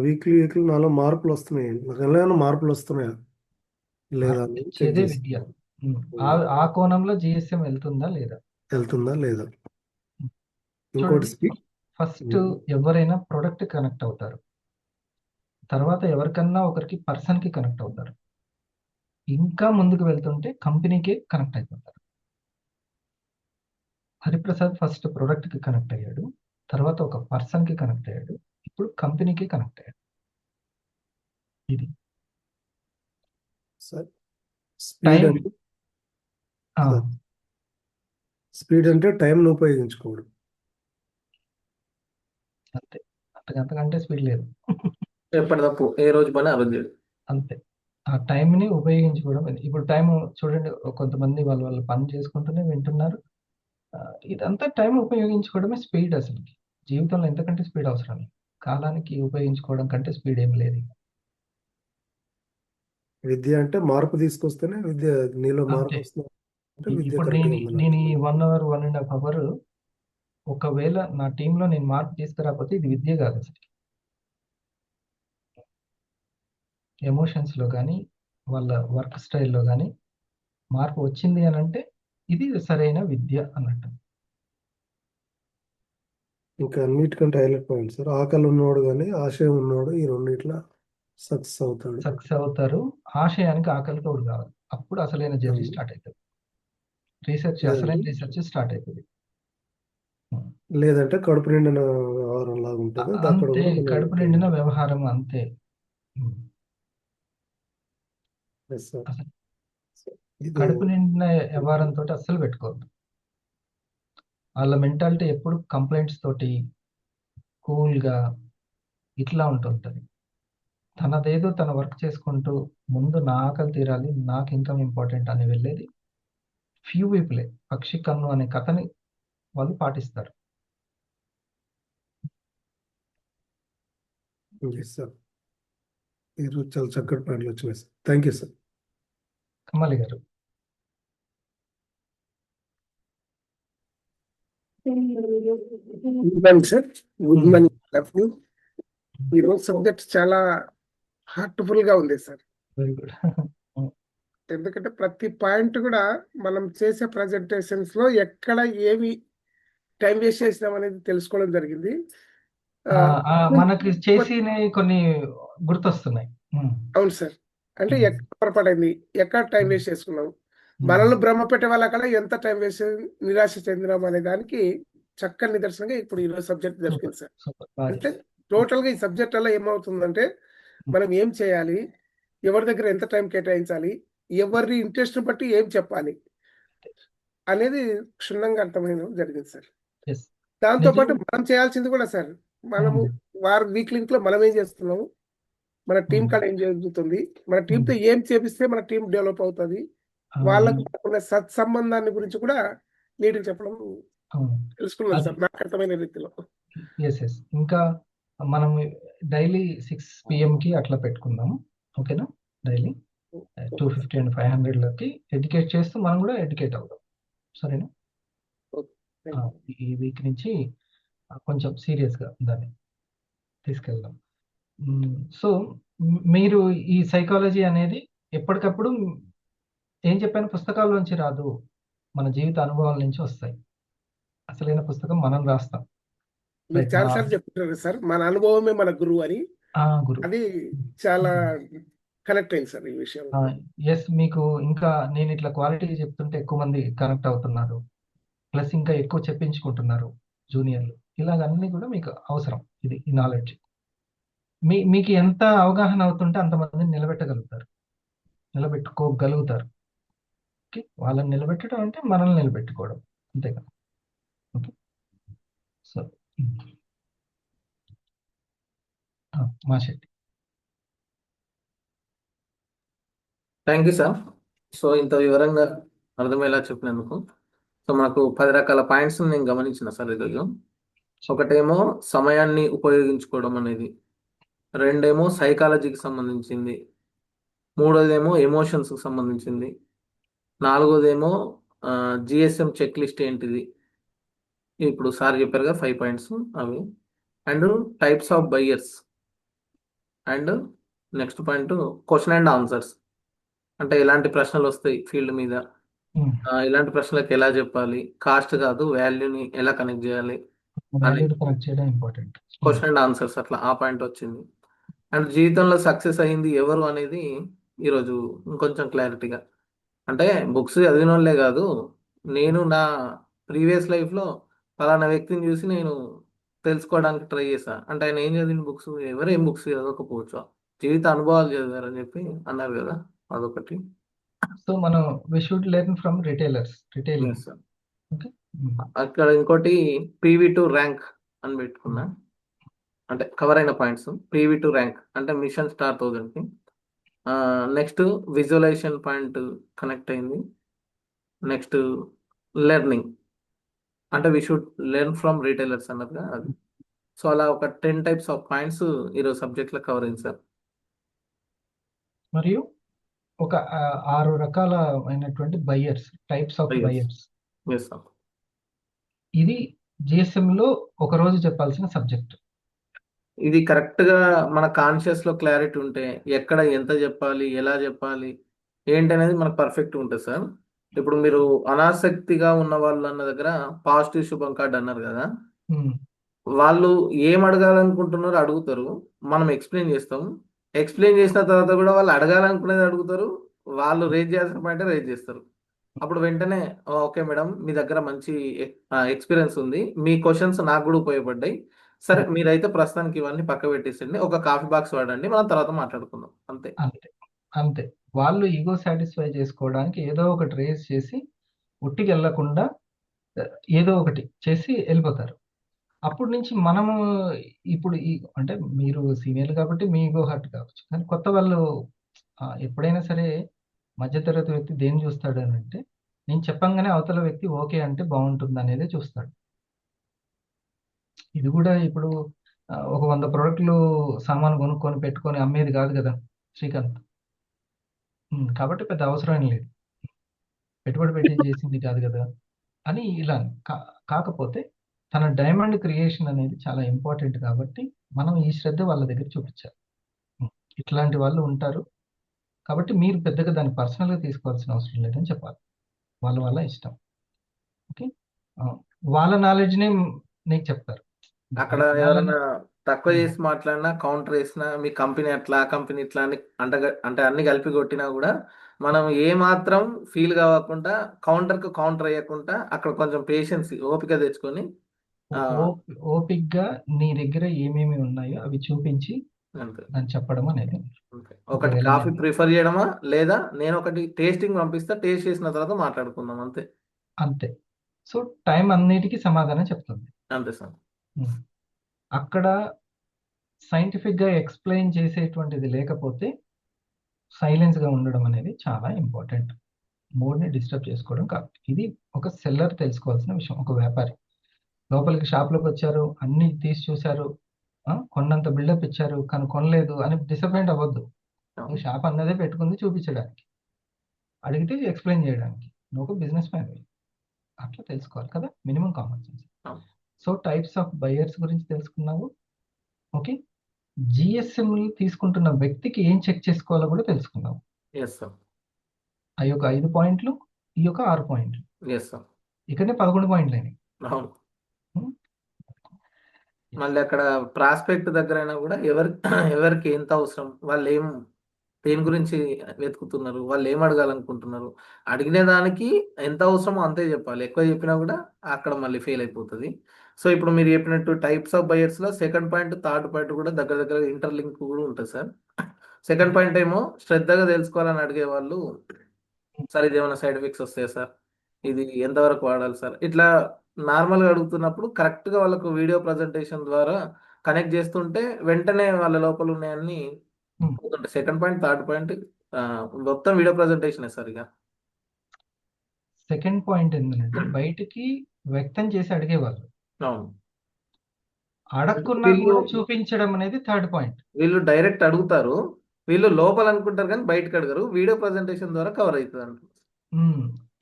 వీక్లీ నాలో మార్పులు వస్తున్నాయి, నాకు ఎలా మార్పులు వస్తున్నాయా లేదా అని చెక్ ఇచ్చేదే చేసి విద్య. ఆ కోణంలో జిఎస్ఎం వెళ్తుందా లేదా. ఇంకోటి ఫస్ట్ ఎవరైనా ప్రొడక్ట్ కనెక్ట్ అవుతారు, తర్వాత ఎవరికన్నా ఒకరికి పర్సన్ కి కనెక్ట్ అవుతారు, ఇంకా ముందుకు వెళ్తుంటే కంపెనీకే కనెక్ట్ అయిపోతారు. హరిప్రసాద్ ఫస్ట్ ప్రొడక్ట్ కి కనెక్ట్ అయ్యాడు, తర్వాత ఒక పర్సన్ కి కనెక్ట్ అయ్యాడు, ఇప్పుడు కంపెనీకి కనెక్ట్ అయ్యాడు. ఇది స్పీడ్ అంటే టైంను ఉపయోగించుకోవడం. అంతే, అంతకంటే స్పీడ్ లేదు. ఎప్పటిదప్పుడు ఏ రోజు పని ఆ రోజు చేయడం. అంతే, ఆ టైంని ఉపయోగించుకోవడం. ఇప్పుడు టైం చూడండి, కొంతమంది వాళ్ళ పని చేసుకుంటూనే వింటున్నారు. ఇదంతా టైం ఉపయోగించుకోవడమే స్పీడ్. అసలు జీవితంలో ఎంతకంటే స్పీడ్ అవసరం లేదు. కాలానికి ఉపయోగించుకోవడం కంటే స్పీడ్ ఏం లేదు. విద్య అంటే మార్పు తీసుకొస్తేనే విద్య, నీలో మార్పు వస్తుంది. ఇప్పుడు నేను ఈ 1 hour 1.5 hour ఒకవేళ నా టీంలో నేను మార్పు తీసుకురాకపోతే ఇది విద్య కాదు. అసలు ఎమోషన్స్లో కానీ వాళ్ళ వర్క్ స్టైల్‌లో గాని మార్పు వచ్చింది అనంటే ఇది సరైన విద్య అన్నట్టు. ఇంకా అన్నిటికంటే హైలైట్ పాయింట్ సార్, ఆకలి ఉన్నవాడు కానీ ఆశయం ఉన్నవాడు ఈ రెండిట్లా సక్సెస్ అవుతాడు. సక్సెస్ అవుతారు. ఆశయానికి ఆకలి తోడు కావాలి. అప్పుడు అసలైన జర్నీ అవును. స్టార్ట్ అయితది. అసలైన రీసెర్చ్ స్టార్ట్ అయితది. లేదంటే కడుపు నిండిన వ్యవహారం లాగా ఉంటుంది. అక్కడ అంతే, కూడా మనం కడుపు నిండిన వ్యవహారం అంతే. హ్మ్. Yes, sir. అసలు ఇది కడుపు నిండిన వ్యవహారంతోటి అస్సలు పెట్టుకోవద్దు. వాళ్ళ మెంటాలిటీ ఎప్పుడు కంప్లైంట్స్ తోటి కూల్‌గా ఇట్లా ఉంటుంటది. తనదేదో తన వర్క్ చేసుకుంటూ ముందు నా ఆకలి తీరాలి, నాకు ఇన్‌కమ్ ఇంపార్టెంట్ అని వెళ్ళేది ఫ్యూ పీపులే. పక్షి కన్ను అనే కథని వాళ్ళు పాటిస్తారు. yes, sir. ఈరోజు చాలా చక్కటి పాయింట్లు వచ్చినాయి sir. Thank you sir. Kamali garu. Good morning sir. Good morning love. ఈరోజు సబ్జెక్ట్ చాలా హార్ట్ఫుల్ గా ఉంది సార్. Very good. ఎందుకంటే ప్రతి పాయింట్ కూడా మనం చేసే ప్రజెంటేషన్స్ లో ఎక్కడ ఏమి టైం వేస్ట్ చేసినాం అనేది తెలుసుకోవడం జరిగింది. మనకి చేసినవి కొన్ని గుర్తొస్తున్నాయి. అవును సార్. అంటే ఎక్కడ పొరపాటైంది, ఎక్కడ టైం వేస్ట్ చేసుకున్నాం, మనల్ని భ్రమ పెట్టే వాళ్ళకన్నా ఎంత టైం వేస్ట్ నిరాశ చెందినాం అనే దానికి చక్కని నిదర్శనంగా ఇప్పుడు ఈరోజు సబ్జెక్ట్ దొరికింది సార్. అంటే టోటల్ గా ఈ సబ్జెక్ట్ వల్ల ఏమవుతుందంటే మనం ఏం చేయాలి, ఎవరి దగ్గర ఎంత టైం కేటాయించాలి, ఎవరి ఇంట్రెస్ట్ బట్టి ఏం చెప్పాలి అనేది క్షుణ్ణంగా అర్థమైన జరిగింది సార్. దాంతో పాటు మనం చేయాల్సింది కూడా సార్, మనము వారి వీక్ లింక్ లో మనం ఏం చేస్తున్నాము, మన టీం కాడ ఏం జరుగుతుంది, మన టీంతో ఏం చేపిస్తే మన టీం డెవలప్ అవుతుంది, వాళ్ళకు ఉన్న సత్సంబంధాన్ని గురించి కూడా నీట్గా చెప్పడం తెలుసుకున్నాను సార్ నాకు అర్థమైన రీతిలో. ఇంకా మనం డైలీ 6 PM అట్లా పెట్టుకుందాము. ఓకేనా? డైలీ 250 and 500 ఎడ్యుకేట్ చేస్తూ మనం కూడా ఎడ్యుకేట్ అవుతాం. సరేనా? ఈ వీక్ నుంచి కొంచెం సీరియస్గా దాన్ని తీసుకెళ్దాం. సో మీరు ఈ సైకాలజీ అనేది ఎప్పటికప్పుడు ఏం చెప్పాను, పుస్తకాల్లోంచి రాదు, మన జీవిత అనుభవాల నుంచి వస్తాయి. అసలైన పుస్తకం మనం రాస్తాం. మీరు చాలాసార్లు చెప్తున్నారు సార్, మన అనుభవమే మన గురువు అని. అది చాలా కనెక్ట్ అయింది సార్ ఈ విషయం. ఎస్, మీకు ఇంకా నేను ఇట్లా క్వాలిటీ చెప్తుంటే ఎక్కువ మంది కనెక్ట్ అవుతున్నారు, ప్లస్ ఇంకా ఎక్కువ చెప్పించుకుంటున్నారు జూనియర్లు. ఇలాగన్నీ కూడా మీకు అవసరం. ఇది ఈ నాలెడ్జ్ మీకు ఎంత అవగాహన అవుతుంటే అంతమందిని నిలబెట్టుకోగలుగుతారు. ఓకే, వాళ్ళని నిలబెట్టడం అంటే మనల్ని నిలబెట్టుకోవడం, అంతే కదా. ఓకే, సో మా Shetty. Thank you sir. So ఇంత వివరంగా అర్థమయ్యేలా చెప్పినందుకు. సో మనకు 10 రకాల పాయింట్స్ నేను గమనించిన సార్ ఈరోజు. ఒకటేమో సమయాన్ని ఉపయోగించుకోవడం అనేది, రెండేమో సైకాలజీకి సంబంధించింది, మూడోదేమో ఎమోషన్స్కి సంబంధించింది, నాలుగోదేమో GSM చెక్ లిస్ట్ ఏంటిది, ఇప్పుడు సార్ చెప్పారుగా 5 పాయింట్స్ అవి, and types of buyers, and next point question and answers, అంటే ఎలాంటి ప్రశ్నలు వస్తాయి ఫీల్డ్ మీద, ఇలాంటి ప్రశ్నలకు ఎలా చెప్పాలి, కాస్ట్ కాదు వాల్యూని ఎలా కనెక్ట్ చేయాలి, క్వశ్చన్ అండ్ ఆన్సర్స్, అట్లా ఆ పాయింట్ వచ్చింది. అండ్ జీవితంలో సక్సెస్ అయ్యింది ఎవరు అనేది ఈరోజు ఇంకొంచెం క్లారిటీగా, అంటే బుక్స్ చదివిన వాళ్ళే కాదు, నేను నా ప్రీవియస్ లైఫ్లో ఫలానా వ్యక్తిని చూసి నేను తెలుసుకోవడానికి ట్రై చేశా. అంటే ఆయన ఏం చదివిన బుక్స్, ఎవరేం బుక్స్ చదవకపోవచ్చు, జీవిత అనుభవాలు చదివారని చెప్పి అన్నారు కదా, అదొకటి. సో మనం we should learn from retailers. అక్కడ ఇంకోటి PV to ర్యాంక్ అని పెట్టుకున్నా, అంటే కవర్ అయిన పాయింట్స్. PV to ర్యాంక్ అంటే మిషన్ స్టార్ 1000కి. నెక్స్ట్ విజువలైజేషన్ పాయింట్ కనెక్ట్ అయింది. నెక్స్ట్ లెర్నింగ్ అంటే we should learn from retailers అన్నట్టుగా అది. సో అలా ఒక 10 టైప్స్ ఆఫ్ పాయింట్స్ ఈరోజు సబ్జెక్ట్లో కవర్ అయింది సార్. మరియు ఒక 6 రకాల అయినటువంటి బయ్యర్స్, టైప్స్ ఆఫ్ బయ్యర్స్. ఇది GSM లో ఒక రోజు చెప్పాల్సిన సబ్జెక్ట్. ఇది కరెక్ట్ గా మన కాన్షియస్ లో క్లారిటీ ఉంటే ఎక్కడ ఎంత చెప్పాలి, ఎలా చెప్పాలి, ఏంటి అనేది మనకు పర్ఫెక్ట్ ఉంటుంది సార్. ఇప్పుడు మీరు అనాసక్తిగా ఉన్న వాళ్ళు అన్న దగ్గర పాజిటివ్ శుభం కార్డ్ అన్నారు కదా, వాళ్ళు ఏం అడగాలనుకుంటున్నారో అడుగుతారు, మనం ఎక్స్ప్లెయిన్ చేస్తాం. ఎక్స్ప్లెయిన్ చేసిన తర్వాత కూడా వాళ్ళు అడగాలనుకునేది అడుగుతారు, వాళ్ళు రేజ్ చేయాల్సిన పాయింట్ రేజ్ చేస్తారు. అప్పుడు వెంటనే ఓకే మేడం, మీ దగ్గర మంచి ఎక్స్పీరియన్స్ ఉంది, మీ క్వశ్చన్స్ నాకు కూడా ఉపయోగపడ్డాయి, సరే మీరైతే ప్రస్తుతానికి ఇవన్నీ పక్క పెట్టేసండి, ఒక కాఫీ బాక్స్ వాడండి, మనం తర్వాత మాట్లాడుకుందాం, అంతే. అంతే అంతే. వాళ్ళు ఈగో సాటిస్ఫై చేసుకోవడానికి ఏదో ఒకటి రేస్ చేసి ఉట్టికి వెళ్ళకుండా ఏదో ఒకటి చేసి వెళ్ళిపోతారు. అప్పటి నుంచి మనము ఇప్పుడు అంటే మీరు సీనియర్ కాబట్టి మీ ఈగో హర్ట్ కావచ్చు, కానీ కొత్త వాళ్ళు ఎప్పుడైనా సరే మధ్యతరగతి వ్యక్తి దేన్ని చూస్తాడు అని అంటే, నేను చెప్పంగానే అవతల వ్యక్తి ఓకే అంటే బాగుంటుంది అనేది చూస్తాడు. ఇది కూడా ఇప్పుడు ఒక 100 ప్రోడక్ట్లు సామాను కొనుక్కొని పెట్టుకొని అమ్మేది కాదు కదా శ్రీకాంత్. కాబట్టి పెద్ద అవసరం లేదు, పెట్టుబడి పెట్టి చేసింది కాదు కదా అని ఇలా. కాకపోతే తన డైమండ్ క్రియేషన్ అనేది చాలా ఇంపార్టెంట్ కాబట్టి మనం ఈ శ్రద్ధ వాళ్ళ దగ్గర చూపించాలి. ఇట్లాంటి వాళ్ళు ఉంటారు కాబట్టి మీరు పెద్దగా దాన్ని పర్సనల్గా తీసుకోవాల్సిన అవసరం లేదని చెప్పాలి. వాళ్ళ వల్ల ఇష్టం. ఓకే, వాళ్ళ నాలెడ్జ్నే నీకు చెప్తారు. అక్కడ ఎవరైనా తక్కువ చేసి మాట్లాడినా, కౌంటర్ వేసినా, మీ కంపెనీ అట్లా, ఆ కంపెనీ ఇట్లా అని అంటే అన్ని కలిపి కొట్టినా కూడా మనం ఏ మాత్రం ఫీల్ కావకుండా, కౌంటర్కు కౌంటర్ అయ్యకుండా అక్కడ కొంచెం పేషెన్స్, ఓపిక తెచ్చుకొని ఓపిక్గా నీ దగ్గర ఏమేమి ఉన్నాయో అవి చూపించి అంతే దాన్ని చెప్పడం అనేది. ఒకటి కాఫీ ప్రిఫర్ చేయడమా, లేదా నేను ఒకటి టేస్టింగ్ పంపిస్తా, టేస్ట్ చేసిన తర్వాత మాట్లాడుకుందాం, అంతే. అంతే. సో టైం అన్నిటికీ సమాధానం చెప్తుంది. అంతే సార్. అక్కడ సైంటిఫిక్గా ఎక్స్ప్లెయిన్ చేసేటువంటిది లేకపోతే సైలెన్స్గా ఉండడం అనేది చాలా ఇంపార్టెంట్. మూడ్ని డిస్టర్బ్ చేసుకోవడం కాదు. ఇది ఒక సెల్లర్ తెలుసుకోవాల్సిన విషయం. ఒక వ్యాపారి లోపలికి షాప్లోకి వచ్చారు, అన్ని తీసి చూశారు, కొన్నంత బిల్డప్ ఇచ్చారు, కానీ కొనలేదు అని డిసప్పాయింట్ అవ్వద్దు. నువ్వు షాప్ అన్నదే పెట్టుకుంది చూపించడానికి, అడిగితే ఎక్స్ప్లెయిన్ చేయడానికి. నువ్వు ఒక బిజినెస్ మ్యాన్, అట్లా తెలుసుకోవాలి కదా, minimum common sense. So types of buyers గురించి తెలుసుకున్నావు. ఓకే, జిఎస్ఎం తీసుకుంటున్న వ్యక్తికి ఏం చెక్ చేసుకోవాలో కూడా తెలుసుకున్నావు. ఆ యొక్క 5 పాయింట్లు, ఈ యొక్క 6 పాయింట్లు, ఇక్కడనే 11 పాయింట్లు అయినాయి. మళ్ళీ అక్కడ ప్రాస్పెక్ట్ దగ్గర అయినా కూడా ఎవరికి ఎంత అవసరం, వాళ్ళు దేని గురించి వెతుకుతున్నారు, వాళ్ళు ఏం అడగాలనుకుంటున్నారు, అడిగిన దానికి ఎంత అవసరమో అంతే చెప్పాలి. ఎక్కువ చెప్పినా కూడా అక్కడ మళ్ళీ ఫెయిల్ అయిపోతుంది. సో ఇప్పుడు మీరు చెప్పినట్టు టైప్స్ ఆఫ్ బయర్స్ లో సెకండ్ పాయింట్, థర్డ్ పాయింట్ కూడా దగ్గర దగ్గర ఇంటర్లింక్ కూడా ఉంటుంది సార్. సెకండ్ పాయింట్ ఏమో శ్రద్ధగా తెలుసుకోవాలని అడిగే వాళ్ళు, సార్ ఇది ఏమైనా సైడ్ ఎఫెక్ట్స్ వస్తాయా సార్, ఇది ఎంతవరకు వాడాలి సార్, ఇట్లా నార్మల్గా అడుగుతున్నప్పుడు కరెక్ట్గా వాళ్ళకు వీడియో ప్రజెంటేషన్ ద్వారా కనెక్ట్ చేస్తుంటే వెంటనే వాళ్ళ లోపల ఉన్నాయన్నీ పోతుంటాయి. సెకండ్ పాయింట్, థర్డ్ పాయింట్ మొత్తం వీడియో ప్రజెంటేషన్ సార్. ఇక సెకండ్ పాయింట్ ఏంటంటే బయటికి వ్యక్తం చేసి అడిగేవాళ్ళు, అడగకున్నా కూడా చూపించడం అనేది థర్డ్ పాయింట్. వీళ్ళు డైరెక్ట్ అడుగుతారు, వీళ్ళు లోపల అనుకుంటారు కానీ బయటకు అడగరు, వీడియో ప్రజెంటేషన్ ద్వారా కవర్ అవుతుంది అంట.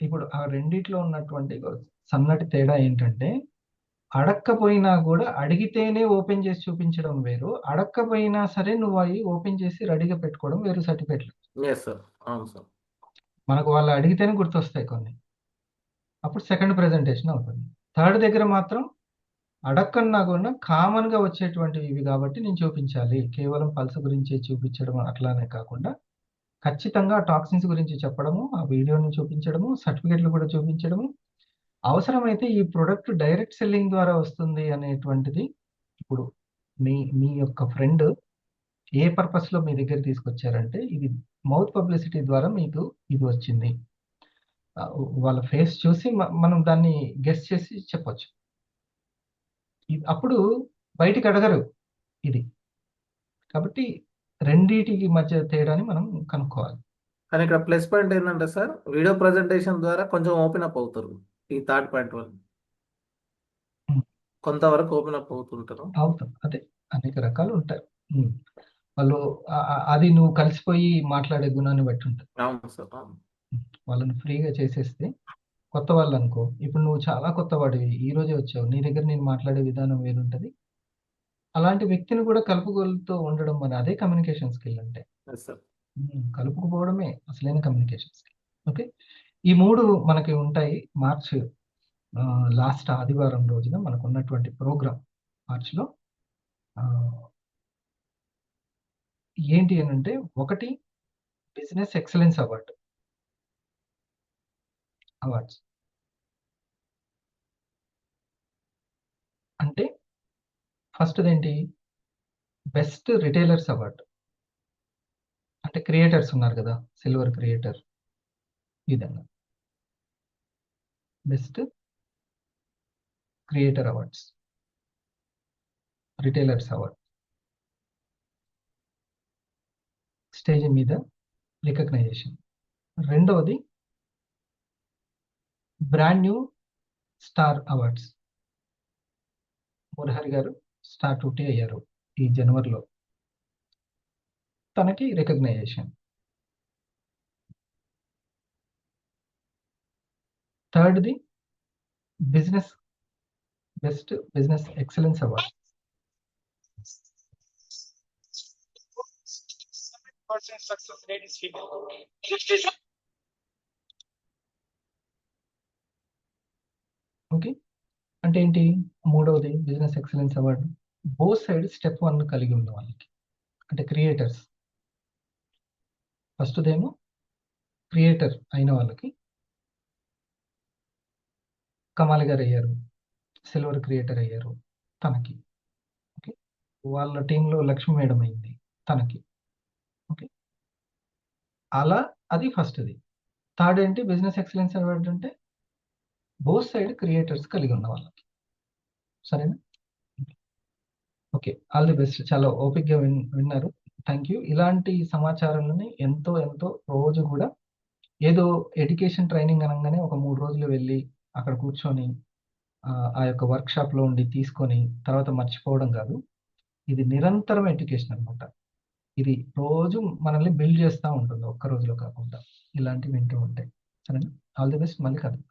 ఇప్పుడు ఆ రెండిట్లో ఉన్నటువంటి సన్నటి తేడా ఏంటంటే, అడక్కపోయినా కూడా అడిగితేనే ఓపెన్ చేసి చూపించడం వేరు, అడక్కపోయినా సరే నువ్వు అవి ఓపెన్ చేసి రెడీగా పెట్టుకోవడం వేరు. సర్టిఫికెట్లు మనకు వాళ్ళు అడిగితేనే గుర్తొస్తాయి కొన్ని, అప్పుడు సెకండ్ ప్రెజెంటేషన్ అవుతుంది. థర్డ్ దగ్గర మాత్రం అడక్కన్నా కూడా కామన్గా వచ్చేటువంటివి ఇవి కాబట్టి నేను చూపించాలి, కేవలం పల్స్ గురించి చూపించడం అట్లానే కాకుండా ఖచ్చితంగా టాక్సిన్స్ గురించి చెప్పడము, ఆ వీడియోని చూపించడము, సర్టిఫికెట్లు కూడా చూపించడము, అవసరమైతే ఈ ప్రొడక్ట్ డైరెక్ట్ సెల్లింగ్ ద్వారా వస్తుంది అనేటువంటిది. ఇప్పుడు మీ యొక్క ఫ్రెండ్ ఏ పర్పస్లో మీ దగ్గర తీసుకొచ్చారంటే, ఇది మౌత్ పబ్లిసిటీ ద్వారా మీకు ఇది వచ్చింది, వాళ్ళ ఫేస్ చూసి మనం దాన్ని గెస్ చేసి చెప్పొచ్చు. అప్పుడు బయటికి అడగరు ఇది. కాబట్టి రెండిటికి మధ్య తేడాని మనం కనుక్కోవాలి. కానీ ఇక్కడ ప్లస్ పాయింట్ ఏంటంటే సార్, వీడియో ప్రజెంటేషన్ ద్వారా కొంచెం ఓపెన్ అప్ అవుతారు. ఈ థర్డ్ పాయింట్ వల్ల కొంతవరకు ఓపెన్ అప్ అవుతుంటారు. అదే అనేక రకాలు ఉంటాయి. వాళ్ళు అది నువ్వు కలిసిపోయి మాట్లాడే గుణాన్ని బట్టి ఉంటుంది. అవును సార్. వాళ్ళని ఫ్రీగా చేసేస్తే, కొత్త వాళ్ళు అనుకో, ఇప్పుడు నువ్వు చాలా కొత్త వాడివి, ఈ రోజే వచ్చావు, నీ దగ్గర నేను మాట్లాడే విధానం వేరుంటది, అలాంటి వ్యక్తిని కూడా కలుపుగోలుతూ ఉండడం అదే కమ్యూనికేషన్ స్కిల్ అంటే. Yes sir. కలుపుకుపోవడమే అసలైన కమ్యూనికేషన్ స్కిల్. ఓకే. ఈ 3 మనకి ఉంటాయి. మార్చ్ లాస్ట్ ఆదివారం రోజున మనకున్నటువంటి ప్రోగ్రామ్ మార్చ్‌లో ఏంటి అనంటే, ఒకటి బిజినెస్ ఎక్సలెన్స్ అవార్డ్స్. అంటే ఫస్ట్‌దేంటి బెస్ట్ రిటైలర్స్ అవార్డ్. అంటే క్రియేటర్స్ ఉన్నారు కదా! సిల్వర్ క్రియేటర్ ఈ విధంగా. Best creator awards. Retailers award. Stage మీద రికగ్నైజేషన్. రెండవది brand new star awards. Murahari garu star 2T అయ్యారు ఈ జనవరిలో. తనకి రికగ్నైజేషన్. థర్డ్‌ది best business excellence award. success rate is female. Okay. అంటే ఏంటి? మూడవది business excellence award both side step 1 కలిగి ఉన్న వాళ్ళకి. అంటే క్రియేటర్స్. ఫస్ట్‌దేమో క్రియేటర్ అయిన వాళ్ళకి కమాలి గారు అయ్యారు. సిల్వర్ క్రియేటర్ అయ్యారు తనకి. ఓకే. వాళ్ళ టీంలో లక్ష్మి మేడం అయింది తనకి. ఓకే. అలా అది ఫస్ట్‌ది. థర్డ్ ఏంటి? బిజినెస్ ఎక్సలెన్స్ అవార్డ్ అంటే బోత్ సైడ్ క్రియేటర్స్ కలిగి ఉన్న వాళ్ళకి. సరేనా? ఓకే. All the best. చాలా ఓపికగా విన్నారు. Thank you. ఇలాంటి సమాచారాలని ఎంతో రోజు కూడా ఏదో ఎడ్యుకేషన్ ట్రైనింగ్ అనంగానే ఒక 3 రోజులు వెళ్ళి అక్కడ కూర్చొని ఆ యొక్క వర్క్‌షాప్‌లో ఉండి తీసుకొని తర్వాత మర్చిపోవడం కాదు. ఇది నిరంతరం ఎడ్యుకేషన్ అన్నమాట. ఇది రోజు మనల్ని బిల్డ్ చేస్తా ఉంటుంది. ఒక్క రోజులో కాకుండా. ఇలాంటివి వింటూ ఉంటే. సరేనా? All the best. మళ్ళీ కలుద్దాం.